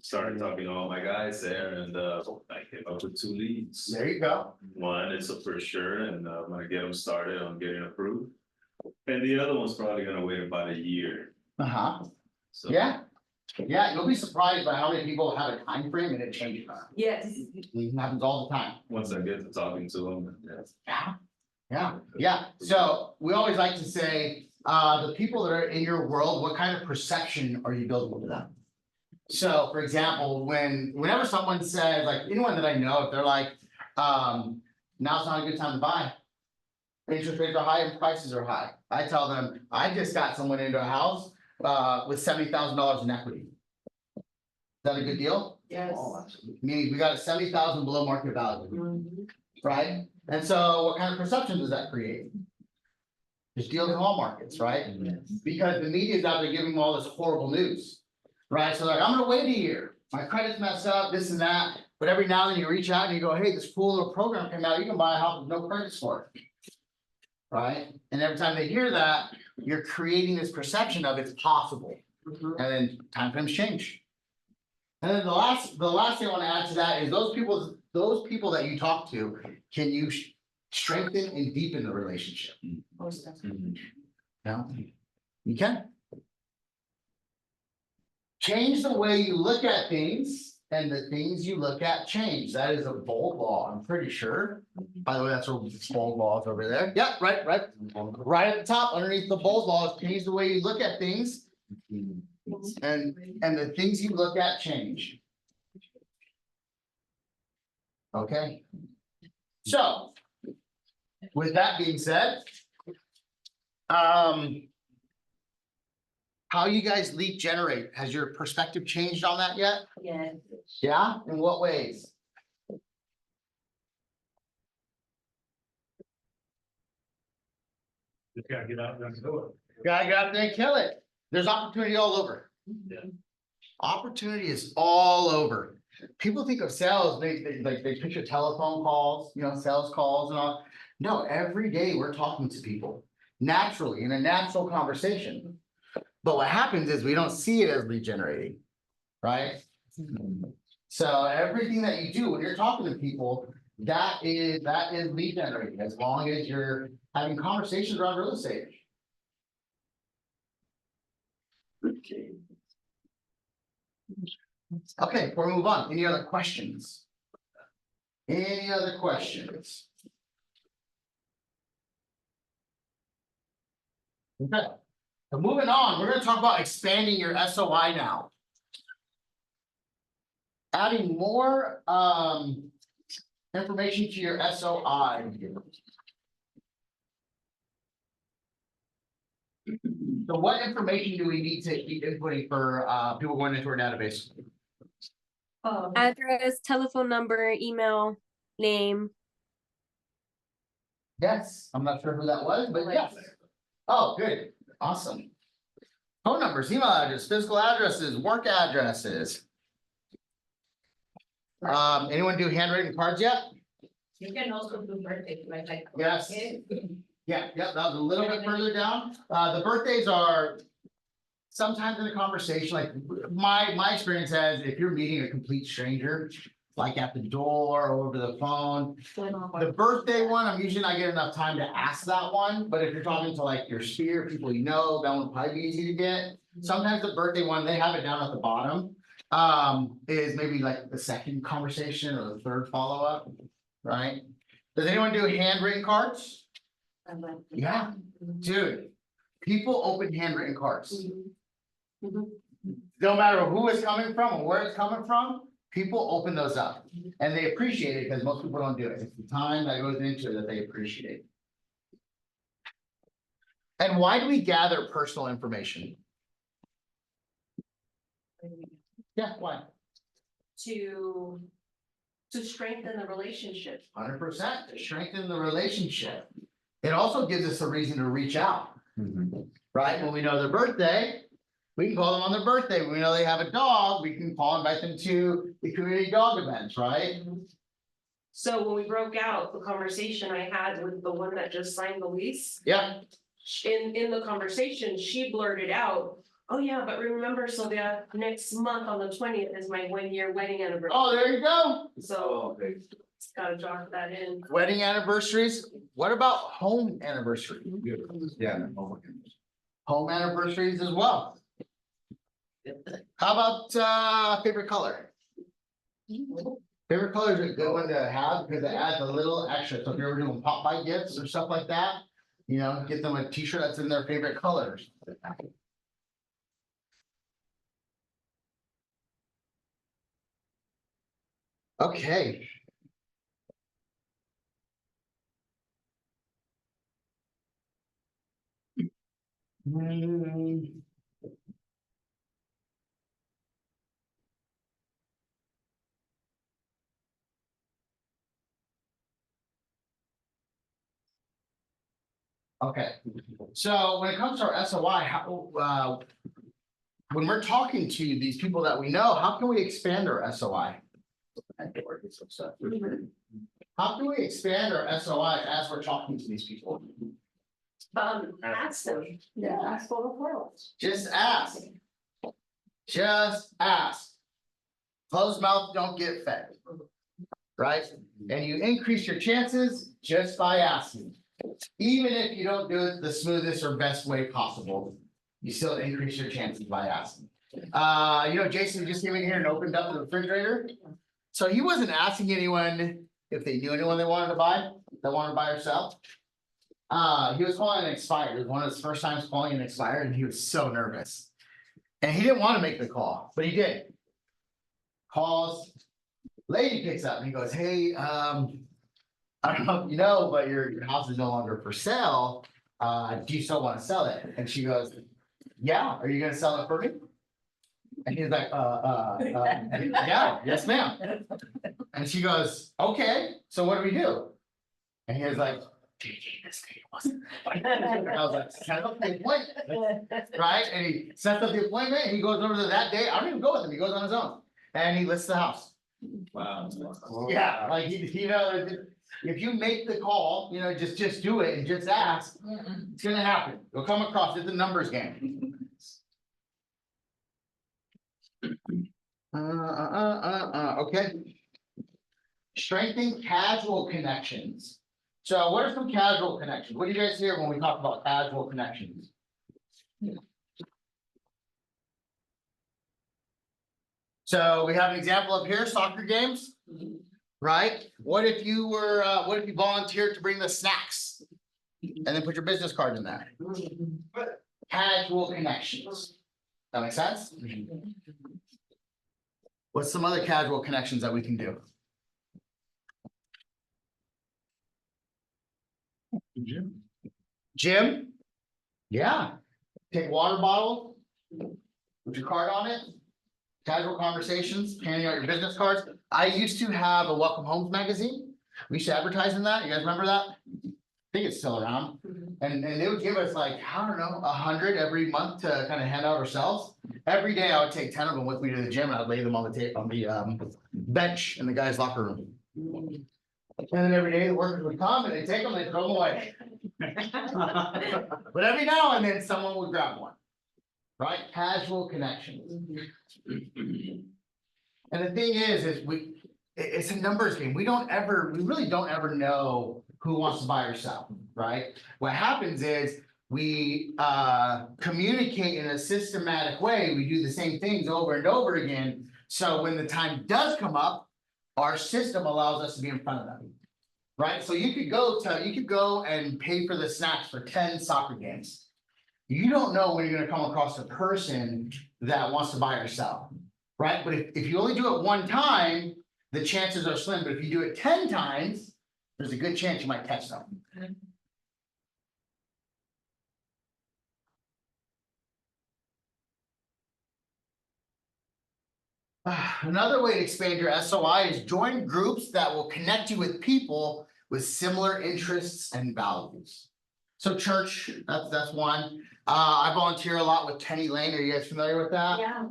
started talking to all my guys there, and I came up with 2 leads. There you go. One is a for sure, and I'm gonna get them started on getting approved. And the other one's probably gonna wait about a year. Uh-huh, So yeah. Yeah, you'll be surprised by how many people have a time frame and it changes. Yes. It happens all the time. once I get to talking to them, Yeah. So we always like to say, the people that are in your world, what kind of perception are you building with them? So, for example, whenever someone says, like, anyone that I know, if they're like, now's not a good time to buy. Interest rates are high and prices are high. I tell them, I just got someone into a house, with $70,000 in equity. Is that a good deal? Yes. Meaning we got 70,000 below market value, Mhm. right? And so what kind of perception does that create? Just deals in all markets, right? Because the media is out there giving them all this horrible news, right? So like, I'm gonna wait a year, my credit's messed up, this and that, but every now and then you reach out and you go, hey, this cool little program came out, you can buy a house with no credit score. Right? And every time they hear that, you're creating this perception of it's possible, Mhm. and then timeframes change. And then the last thing I want to add to that is those people that you talk to, can you strengthen and deepen the relationship? Most definitely. No, you can. Change the way you look at things, and the things you look at change. That is a bold law, I'm pretty sure. By the way, that's where bold law is over there. Yep, right. Right at the top, underneath the bold laws, change the way you look at things. And the things you look at change. Okay. So, with that being said, how you guys lead generate? Has your perspective changed on that yet? Yeah. Yeah, in what ways? Just gotta get out there and do it. Gotta get out there and kill it. There's opportunity all over. Yeah. Opportunity is all over. People think of sales, they picture telephone calls, sales calls and all. No, every day we're talking to people naturally in a natural conversation. But what happens is we don't see it as lead generating, right? So everything that you do when you're talking to people, that is lead generating, as long as you're having conversations around real estate. Okay, before we move on, any other questions? Any other questions? Okay, so moving on, we're gonna talk about expanding your SOI now. Adding more information to your SOI. So what information do we need to keep inputting for people going into our database? Address, telephone number, email, name. Yes, I'm not sure who that was, but yes. Oh, good, awesome. Phone numbers, email address, physical addresses, work addresses. Anyone do handwritten cards yet? You can also do birthday, like. Yes. Yeah, that was a little bit further down. The birthdays are sometimes in a conversation, like my experience has, if you're meeting a complete stranger, like at the door or over the phone. The birthday one, I'm usually not getting enough time to ask that one, but if you're talking to like your sphere, people you know, that one would probably be easy to get. Sometimes the birthday one, they have it down at the bottom, is maybe like the second conversation or the third follow-up, right? Does anyone do handwritten cards? Yeah, dude, people open handwritten cards. No matter who it's coming from or where it's coming from, people open those up and they appreciate it because most people don't do it. It's the time that goes into it that they appreciate. And why do we gather personal information? Yeah, why? To strengthen the relationship. 100% to strengthen the relationship. It also gives us a reason to reach out, right? When we know their birthday, we can call them on their birthday. When we know they have a dog, we can call, invite them to the community dog events, right? So when we broke out the conversation I had with the one that just signed the lease. Yeah. In the conversation, she blurted out, oh yeah, but remember Sylvia, next month on the 20th is my 1-year wedding anniversary. Oh, there you go. So gotta drop that in. Wedding anniversaries. What about home anniversaries? Yeah. Home anniversaries as well. How about favorite color? Favorite color is a good one to have because it adds a little extra. So if you're doing pop-by gifts or stuff like that, you know, get them a t-shirt that's in their favorite colors. Okay. Okay, so when it comes to our SOI, how, when we're talking to these people that we know, how can we expand our SOI? How can we expand our SOI as we're talking to these people? Ask them. Yeah, ask for referrals. Just ask. Just ask. Closed mouth don't get fed. Right? And you increase your chances just by asking. Even if you don't do it the smoothest or best way possible, you still increase your chances by asking. You know, Jason just came in here and opened up the refrigerator. So he wasn't asking anyone if they knew anyone they wanted to buy, that wanted to buy or sell. He was calling an expired. It was one of his first times calling an expired, and he was so nervous. And he didn't want to make the call, but he did. Calls, lady picks up and he goes, hey, I don't know if you know, but your house is no longer for sale. Do you still want to sell it? And she goes, yeah, are you gonna sell it for me? And he's like, yeah, yes, ma'am. And she goes, okay, so what do we do? And he was like, JD, this lady wasn't. I was like, set up the appointment, right? And he sets up the appointment and he goes over to that day. I don't even go with him. He goes on his own and he lists the house. Wow. Yeah, like, you know, if you make the call, you know, just do it and just ask, it's gonna happen. You'll come across, it's a numbers game. Okay. Strengthen casual connections. So what are some casual connections? What do you guys hear when we talk about casual connections? So we have an example up here, soccer games, right? What if you were, what if you volunteered to bring the snacks and then put your business card in there? Casual connections. That make sense? What's some other casual connections that we can do? Gym? Yeah. Take a water bottle, put your card on it, casual conversations, handing out your business cards. I used to have a Welcome Homes magazine. We used to advertise in that. You guys remember that? I think it's still around. And they would give us like, I don't know, 100 every month to kind of hand out ourselves. Every day I would take 10 of them with me to the gym and I'd lay them on the bench in the guy's locker room. And then every day the workers would come and they'd take them, they'd throw them away. But every now and then someone would grab one. Right? Casual connections. And the thing is it's a numbers game. We really don't ever know who wants to buy or sell, right? What happens is we communicate in a systematic way. We do the same things over and over again. So when the time does come up, our system allows us to be in front of them. Right? So you could go and pay for the snacks for 10 soccer games. You don't know when you're gonna come across a person that wants to buy or sell. Right? But if you only do it one time, the chances are slim. But if you do it 10 times, there's a good chance you might catch them. Another way to expand your SOI is join groups that will connect you with people with similar interests and values. So church, that's one. I volunteer a lot with Penny Lane. Are you guys familiar with that? Yeah.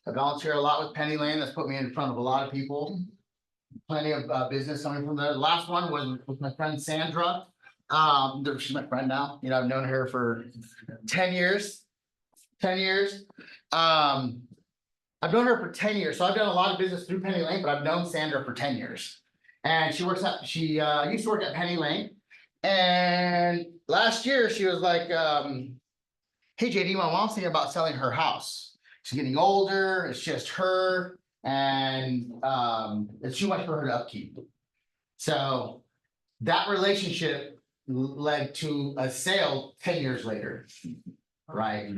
I volunteer a lot with Penny Lane. That's put me in front of a lot of people. Plenty of business coming from there. The last one was with my friend Sandra. She's my friend now. You know, I've known her for 10 years. 10 years. I've known her for 10 years. So I've done a lot of business through Penny Lane, but I've known Sandra for 10 years. And she used to work at Penny Lane. And last year she was like, hey JD, my mom's thinking about selling her house. She's getting older, it's just her, and it's too much for her to upkeep. So that relationship led to a sale 10 years later, right?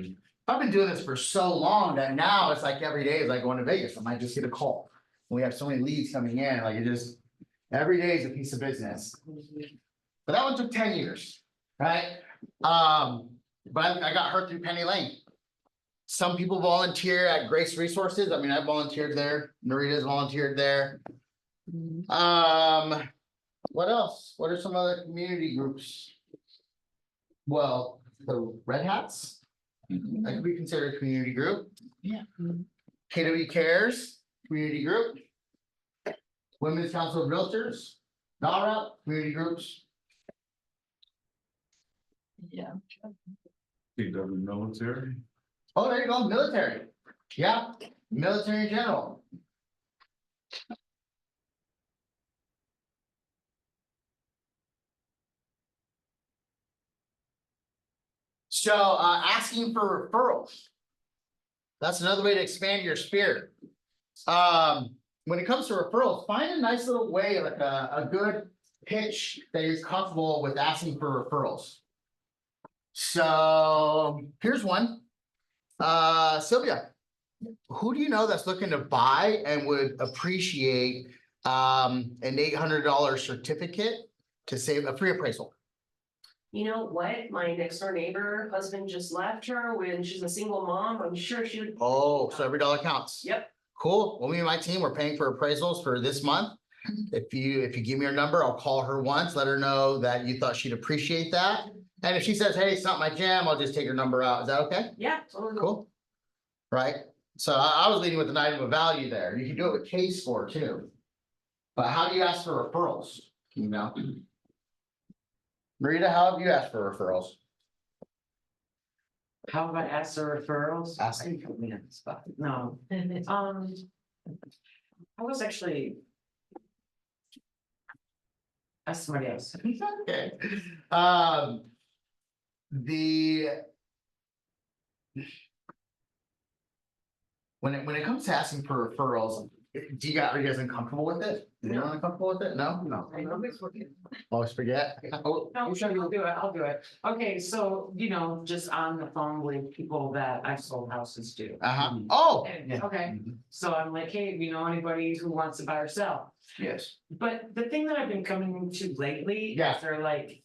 I've been doing this for so long that now it's like every day is like going to Vegas. I might just get a call. We have so many leads coming in, like it just, every day is a piece of business. But that one took 10 years, right? But I got her through Penny Lane. Some people volunteer at Grace Resources. I mean, I volunteered there. Narita's volunteered there. What else? What are some other community groups? Well, the Red Hats. That could be considered a community group. Yeah. KW Cares, community group. Women's Council of Realtors, NARA, community groups. Yeah. KW military. Oh, there you go, military. Yeah, military in general. So asking for referrals. That's another way to expand your spirit. When it comes to referrals, find a nice little way, like a good pitch that you're comfortable with asking for referrals. So here's one. Sylvia, who do you know that's looking to buy and would appreciate an $800 certificate to save a free appraisal? You know what? My next door neighbor husband just left her when she's a single mom. I'm sure she would. Oh, so every dollar counts. Yep. Cool. Well, me and my team, we're paying for appraisals for this month. If you give me her number, I'll call her once, let her know that you thought she'd appreciate that. And if she says, hey, it's not my jam, I'll just take her number out. Is that okay? Yeah, totally. Cool. Right. So I was leading with an item of value there. You can do it with case score too. But how do you ask for referrals? You know? Marita, how have you asked for referrals? How have I asked for referrals? Ask. You put me on the spot. No, I was actually. Ask somebody else. Okay. When it comes to asking for referrals, are you guys uncomfortable with it? Is anyone uncomfortable with it? No? No. I always forget. Always forget? No, I'll do it, I'll do it. Okay, so, just on the phone with people that I've sold houses to. Oh. Okay, so I'm like, hey, anybody who wants to buy or sell? Yes. But the thing that I've been coming to lately. Yeah. Is they're like,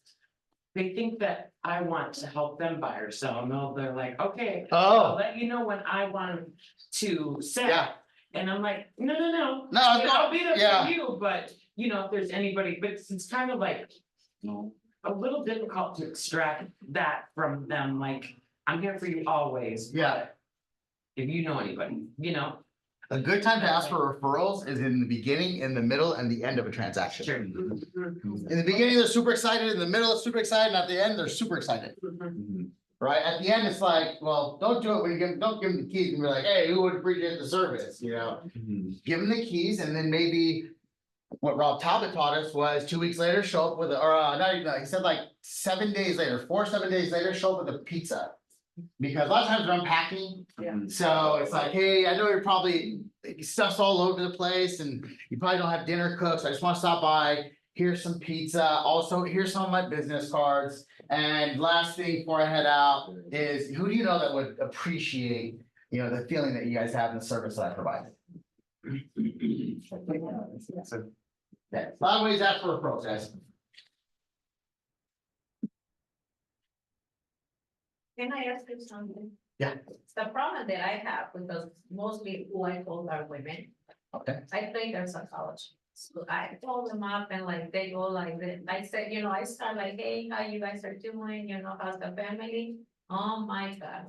they think that I want to help them buy or sell. No, they're like, okay. Oh. I'll let you know when I want to sell. Yeah. And I'm like, no, No, I'll be there yeah. for you, but if there's anybody, but it's kind of like. A little difficult to extract that from them, like, I'm here for you always. Yeah. If you know anybody, A good time to ask for referrals is in the beginning, in the middle, and the end of a transaction. Sure. In the beginning, they're super excited, in the middle, they're super excited, and at the end, they're super excited. Right? At the end, it's like, well, don't do it when don't give them the keys and be like, hey, who would appreciate the service, Give them the keys and then maybe what Rob Talbot taught us was 2 weeks later, show up with not even, he said like 7 days later, 7 days later, show up with a pizza. Because a lot of times they're unpacking. Yeah. So it's like, hey, I know you're probably, stuff's all over the place and you probably don't have dinner cooked, so I just want to stop by. Here's some pizza. Also, here's some of my business cards. And last thing before I head out is, who do you know that would appreciate, the feeling that you guys have in the service that I provide? Yeah, a lot of ways out for referrals, guys. Can I ask you something? Yeah. The problem that I have, because mostly who I call are women, Okay. I play their psychology. So I call them up and like, they go like this. I said, I start like, hey, how you guys are doing? How's the family? Oh my God,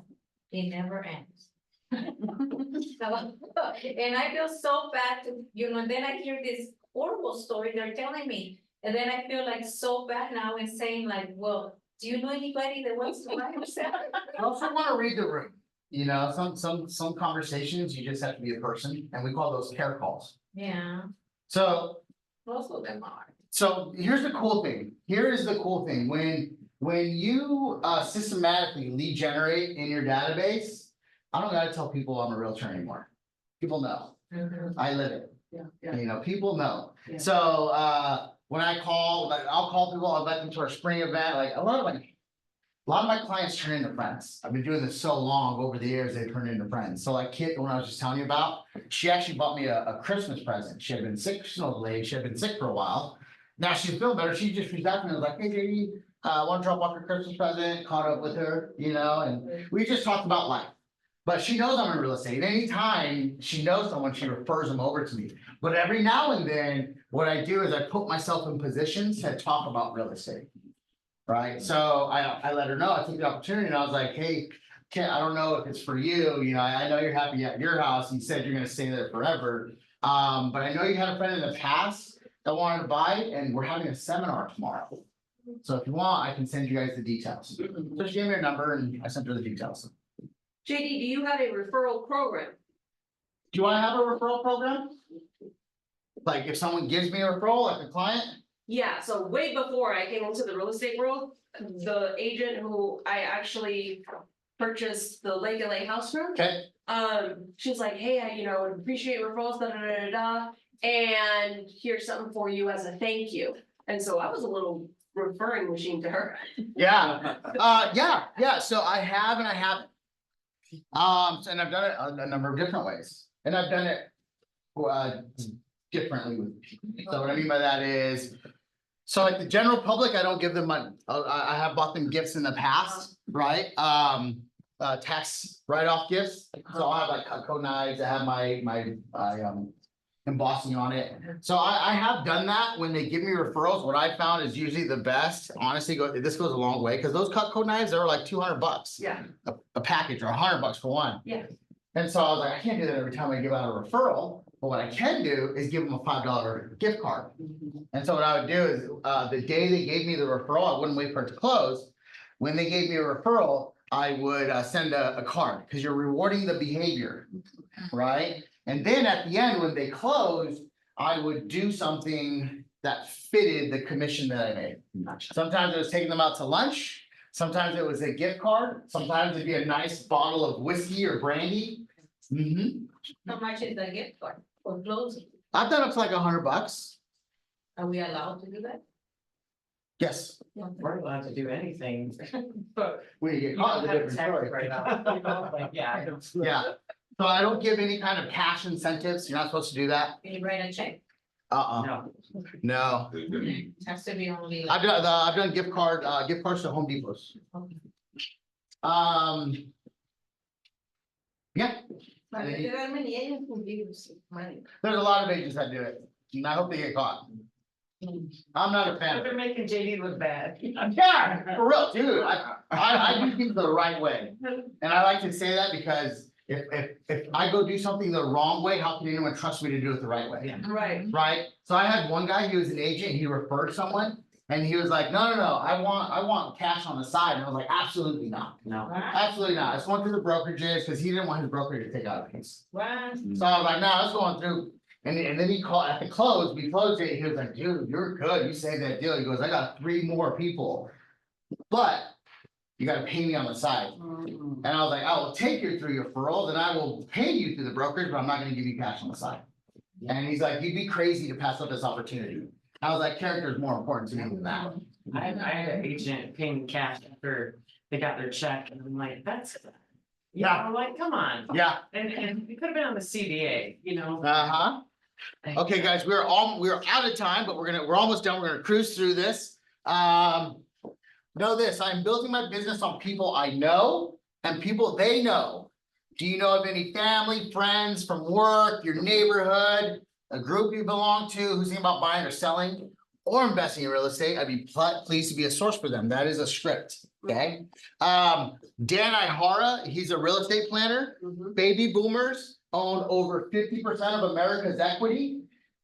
it never ends. So, and I feel so bad to, and then I hear this horrible story they're telling me. And then I feel like so bad now and saying like, well, do you know anybody that wants to buy himself? I also want to read the room. Some conversations, you just have to be a person, and we call those care calls. Yeah, So, most of them are. so here's the cool thing. Here is the cool thing. When you systematically lead generate in your database, I don't gotta tell people I'm a realtor anymore. People know. I live it. People know. Yeah. So when I call, I'll call people, I'll invite them to our spring event, like a lot of my clients turn into friends. I've been doing this so long, over the years, they turn into friends. So like Kit, the one I was just telling you about, she actually bought me a Christmas present. She had been sick, she's an old lady, she had been sick for a while. Now she's feeling better. She just reached out to me and was like, hey, JD, want to drop off your Christmas present, caught up with her, and we just talked about life. But she knows I'm in real estate. Anytime she knows someone, she refers them over to me. But every now and then, what I do is I put myself in positions to talk about real estate. Right? So I let her know, I took the opportunity and I was like, hey, Kent, I don't know if it's for you. I know you're happy at your house. You said you're going to stay there forever. But I know you had a friend in the past that wanted to buy, and we're having a seminar tomorrow. So if you want, I can send you guys the details. So she gave me her number and I sent her the details. JD, do you have a referral program? Do I have a referral program? Like if someone gives me a referral, like a client? Yeah, so way before I came into the real estate world, the agent who I actually purchased the Lake LA house from. Okay. She was like, hey, I would appreciate referrals, da, da, da, da, da, and here's something for you as a thank you. And so I was a little referring machine to her. Yeah, yeah, so I have and I haven't. And I've done it a number of different ways, and I've done it differently with people. So what I mean by that is, so like the general public, I don't give them money. I have bought them gifts in the past, right? Tax write-off gifts. So I'll have like Cutco knives. I have my embossing on it. So I have done that. When they give me referrals, what I found is usually the best. Honestly, this goes a long way, because those Cutco knives, they're like $200. Yeah. A package, or $100 for one. Yeah. And so I was like, I can't do that every time I give out a referral. But what I can do is give them a $5 gift card. And so what I would do is the day they gave me the referral, I wouldn't wait for it to close. When they gave me a referral, I would send a card, because you're rewarding the behavior, right? And then at the end, when they closed, I would do something that fitted the commission that I made. Sometimes it was taking them out to lunch. Sometimes it was a gift card. Sometimes it'd be a nice bottle of whiskey or brandy. How much is the gift card for closing? I've done up to like $100. Are we allowed to do that? Yes. We're allowed to do anything, but. When you get You caught, don't it's a have different tax story. write-off, like, yeah. Yeah. So I don't give any kind of cash incentives. You're not supposed to do that. Can you write a check? No. Has to be only. I've done gift cards to Home Depots. Okay. Yeah. But there are many agents who use money. There's a lot of agents that do it, and I hope they get caught. I'm not a fan But of they're it. making JD look bad. Yeah, for real, dude, I do things the right way, and I like to say that because if I go do something the wrong way, how can anyone trust me to do it the right way? Right. Right? So I had one guy, he was an agent, he referred someone, and he was like, no, I want cash on the side, and I was like, absolutely not. No. Absolutely not, I just went through the brokerages, because he didn't want his broker to take out a piece. Wow. So I was like, no, I was going through, and then he called, at the close, we closed it, he was like, dude, you're good, you saved that deal, he goes, I got 3 more people. But you gotta pay me on the side. And I was like, I will take you through your referral, then I will pay you through the brokerage, but I'm not gonna give you cash on the side. And he's like, you'd be crazy to pass up this opportunity. I was like, character is more important to me than that. I had an agent paying cash after they got their check, and I'm like, that's. Yeah. I'm like, come on. Yeah, And it could have been on the CDA, you know? uh-huh. Okay, guys, we're out of time, but we're almost done. We're gonna cruise through this. Know this, I'm building my business on people I know and people they know. Do you know of any family, friends from work, your neighborhood, a group you belong to who's thinking about buying or selling or investing in real estate? I'd be pleased to be a source for them. That is a script, okay? Dan Ihara, he's a real estate planner. Baby boomers own over 50% of America's equity.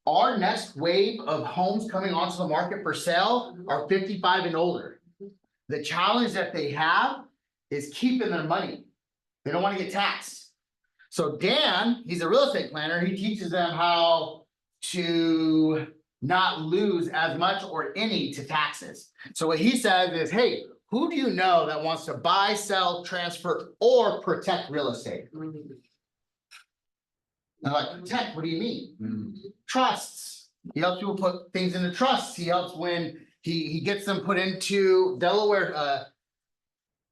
Our next wave of homes coming onto the market for sale are 55 and older. The challenge that they have is keeping their money. They don't want to get taxed. So Dan, he's a real estate planner. He teaches them how to not lose as much or any to taxes. So what he says is, hey, who do you know that wants to buy, sell, transfer, or protect real estate? They're like, protect, what do you mean? Trusts. He helps people put things into trusts. He helps when he gets them put into Delaware,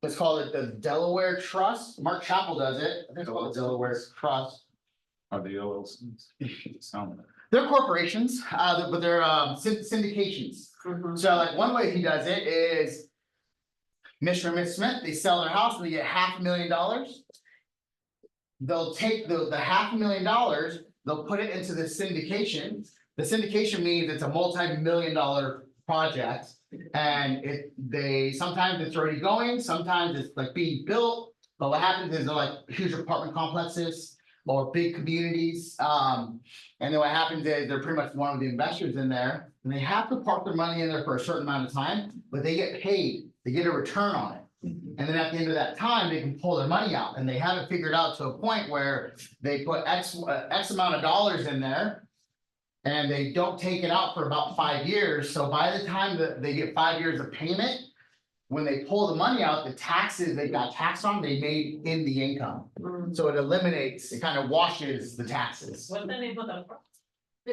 let's call it the Delaware Trust. Mark Chappell does it. I think it's called the Delaware Trust. Are the LLCs? Sound like. They're corporations, but they're syndications. So like one way he does it is Mr. and Miss Smith, they sell their house and they get $500,000. They'll take the $500,000, they'll put it into the syndication. The syndication means it's a multi-million-dollar project, and sometimes it's already going, sometimes it's like being built, but what happens is they're like huge apartment complexes or big communities, and then what happens is they're pretty much one of the investors in there, and they have to park their money in there for a certain amount of time, but they get paid, they get a return on it. And then at the end of that time, they can pull their money out, and they have it figured out to a point where they put X amount of dollars in there, and they don't take it out for about 5 years. So by the time that they get 5 years of payment, when they pull the money out, the taxes they got taxed on, they made in the income. So it eliminates, it kind of washes the taxes. What's the name of the product?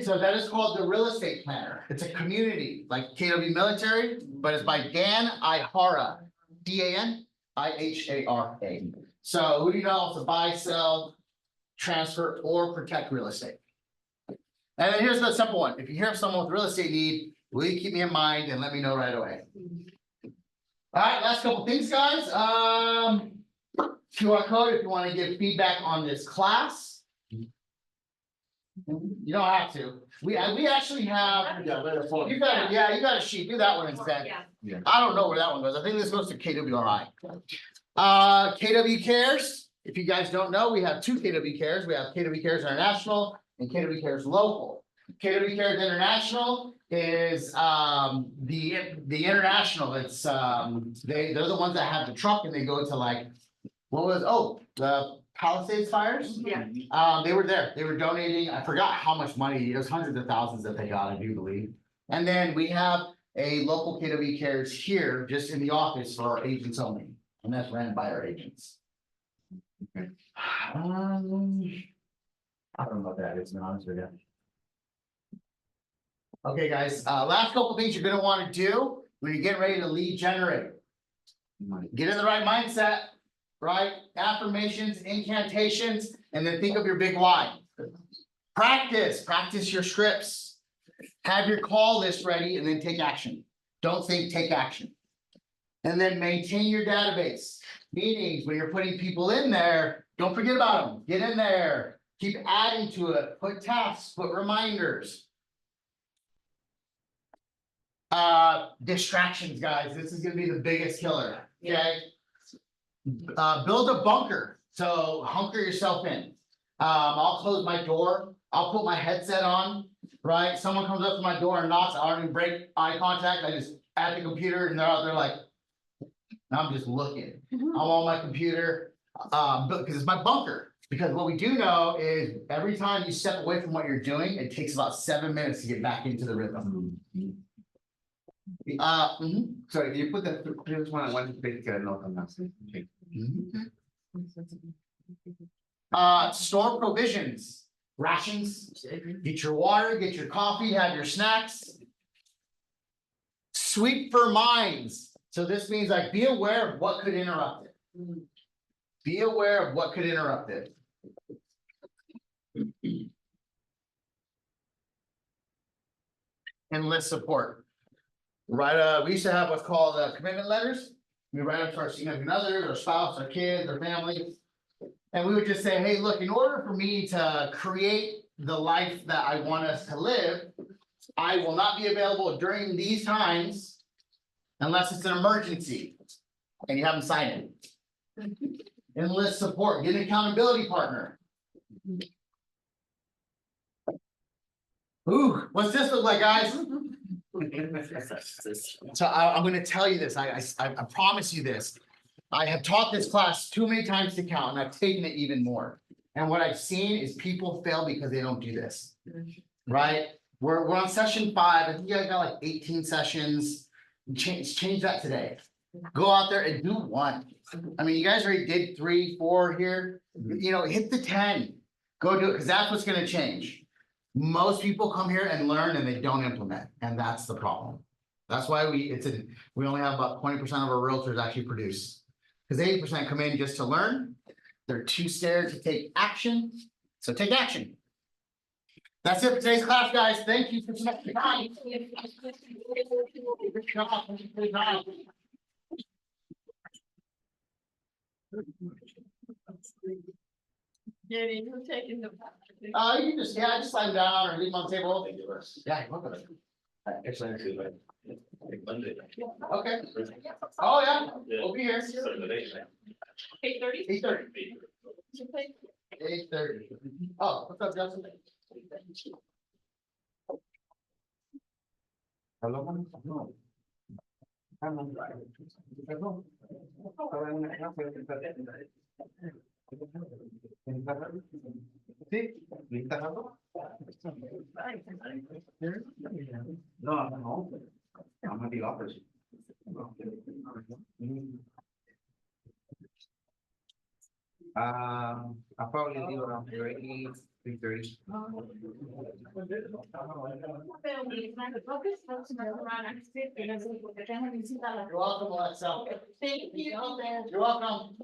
So that is called the Real Estate Planner. It's a community like KW Military, but it's by Dan Ihara, DANIHARA. So who do you know wants to buy, sell, transfer, or protect real estate? And then here's the simple one. If you hear of someone with real estate need, will you keep me in mind and let me know right away? All right, last couple things, guys. QR code if you want to give feedback on this class. You don't have to. We actually have. You got a sheet. Do that one instead. Yeah. I don't know where that one goes. I think this goes to KWRI. KW Cares. If you guys don't know, we have 2 KW Cares. We have KW Cares International and KW Cares Local. KW Cares International is the international. It's they're the ones that have the truck and they go to like the Palisades fires. Yeah. They were there. They were donating. I forgot how much money. It was hundreds of thousands that they got, I do believe. And then we have a local KW Cares here, just in the office for our agents only, and that's ran by our agents. Okay. I don't know what that is, to be honest with you. Okay, guys, last couple things you're gonna want to do when you get ready to lead generate. Get in the right mindset, right? Affirmations, incantations, and then think of your big why. Practice your scripts. Have your call list ready and then take action. Don't think, take action. And then maintain your database. Meetings, when you're putting people in there, Don't forget about them. Get in there. Keep adding to it. Put tasks, put reminders. Distractions, guys. This is gonna be the biggest killer, okay? Build a bunker. So hunker yourself in. I'll close my door. I'll put my headset on, right? Someone comes up to my door and knocks. I don't even break eye contact. I just at the computer and they're out there like, I'm just looking. I'm on my computer, because it's my bunker. Because what we do know is every time you step away from what you're doing, it takes about 7 minutes to get back into the rhythm. Sorry, you put the previous one, I want to take a note on that. Store provisions, rations, get your water, get your coffee, have your snacks. Sweep for minds. So this means like be aware of what could interrupt it. Be aware of what could interrupt it. Enlist support. Right, we used to have what's called commitment letters. We write them to our significant others, our spouse, our kids, our family. And we would just say, hey, look, in order for me to create the life that I want us to live, I will not be available during these times unless it's an emergency and you haven't signed it. Enlist support, get an accountability partner. Ooh, what's this look like, guys? So I'm going to tell you this. I promise you this. I have taught this class too many times to count, and I've taken it even more. And what I've seen is people fail because they don't do this. Right? We're on session 5. I think you guys got like 18 sessions. Change that today. Go out there and do one. I mean, you guys already did 3, 4 here. You know, hit the 10. Go do it because that's what's going to change. Most people come here and learn and they don't implement, and that's the problem. That's why we only have about 20% of our realtors actually produce, because 80% come in just to learn. They're too scared to take action. So take action. That's it for today's class, guys. Thank you for today's time. JD, you're taking the. You can just slide them down or leave them on the table. Yeah, you're welcome. Actually, like Monday. Okay. Oh, yeah. We'll be here. 8:30? 8:30. 8:30. Oh, what's up, Justin? Hello? Sí, ¿listas algo? No. I'm gonna be office. I'll probably leave around 3:30. You're welcome, Alexa. Thank you. You're welcome.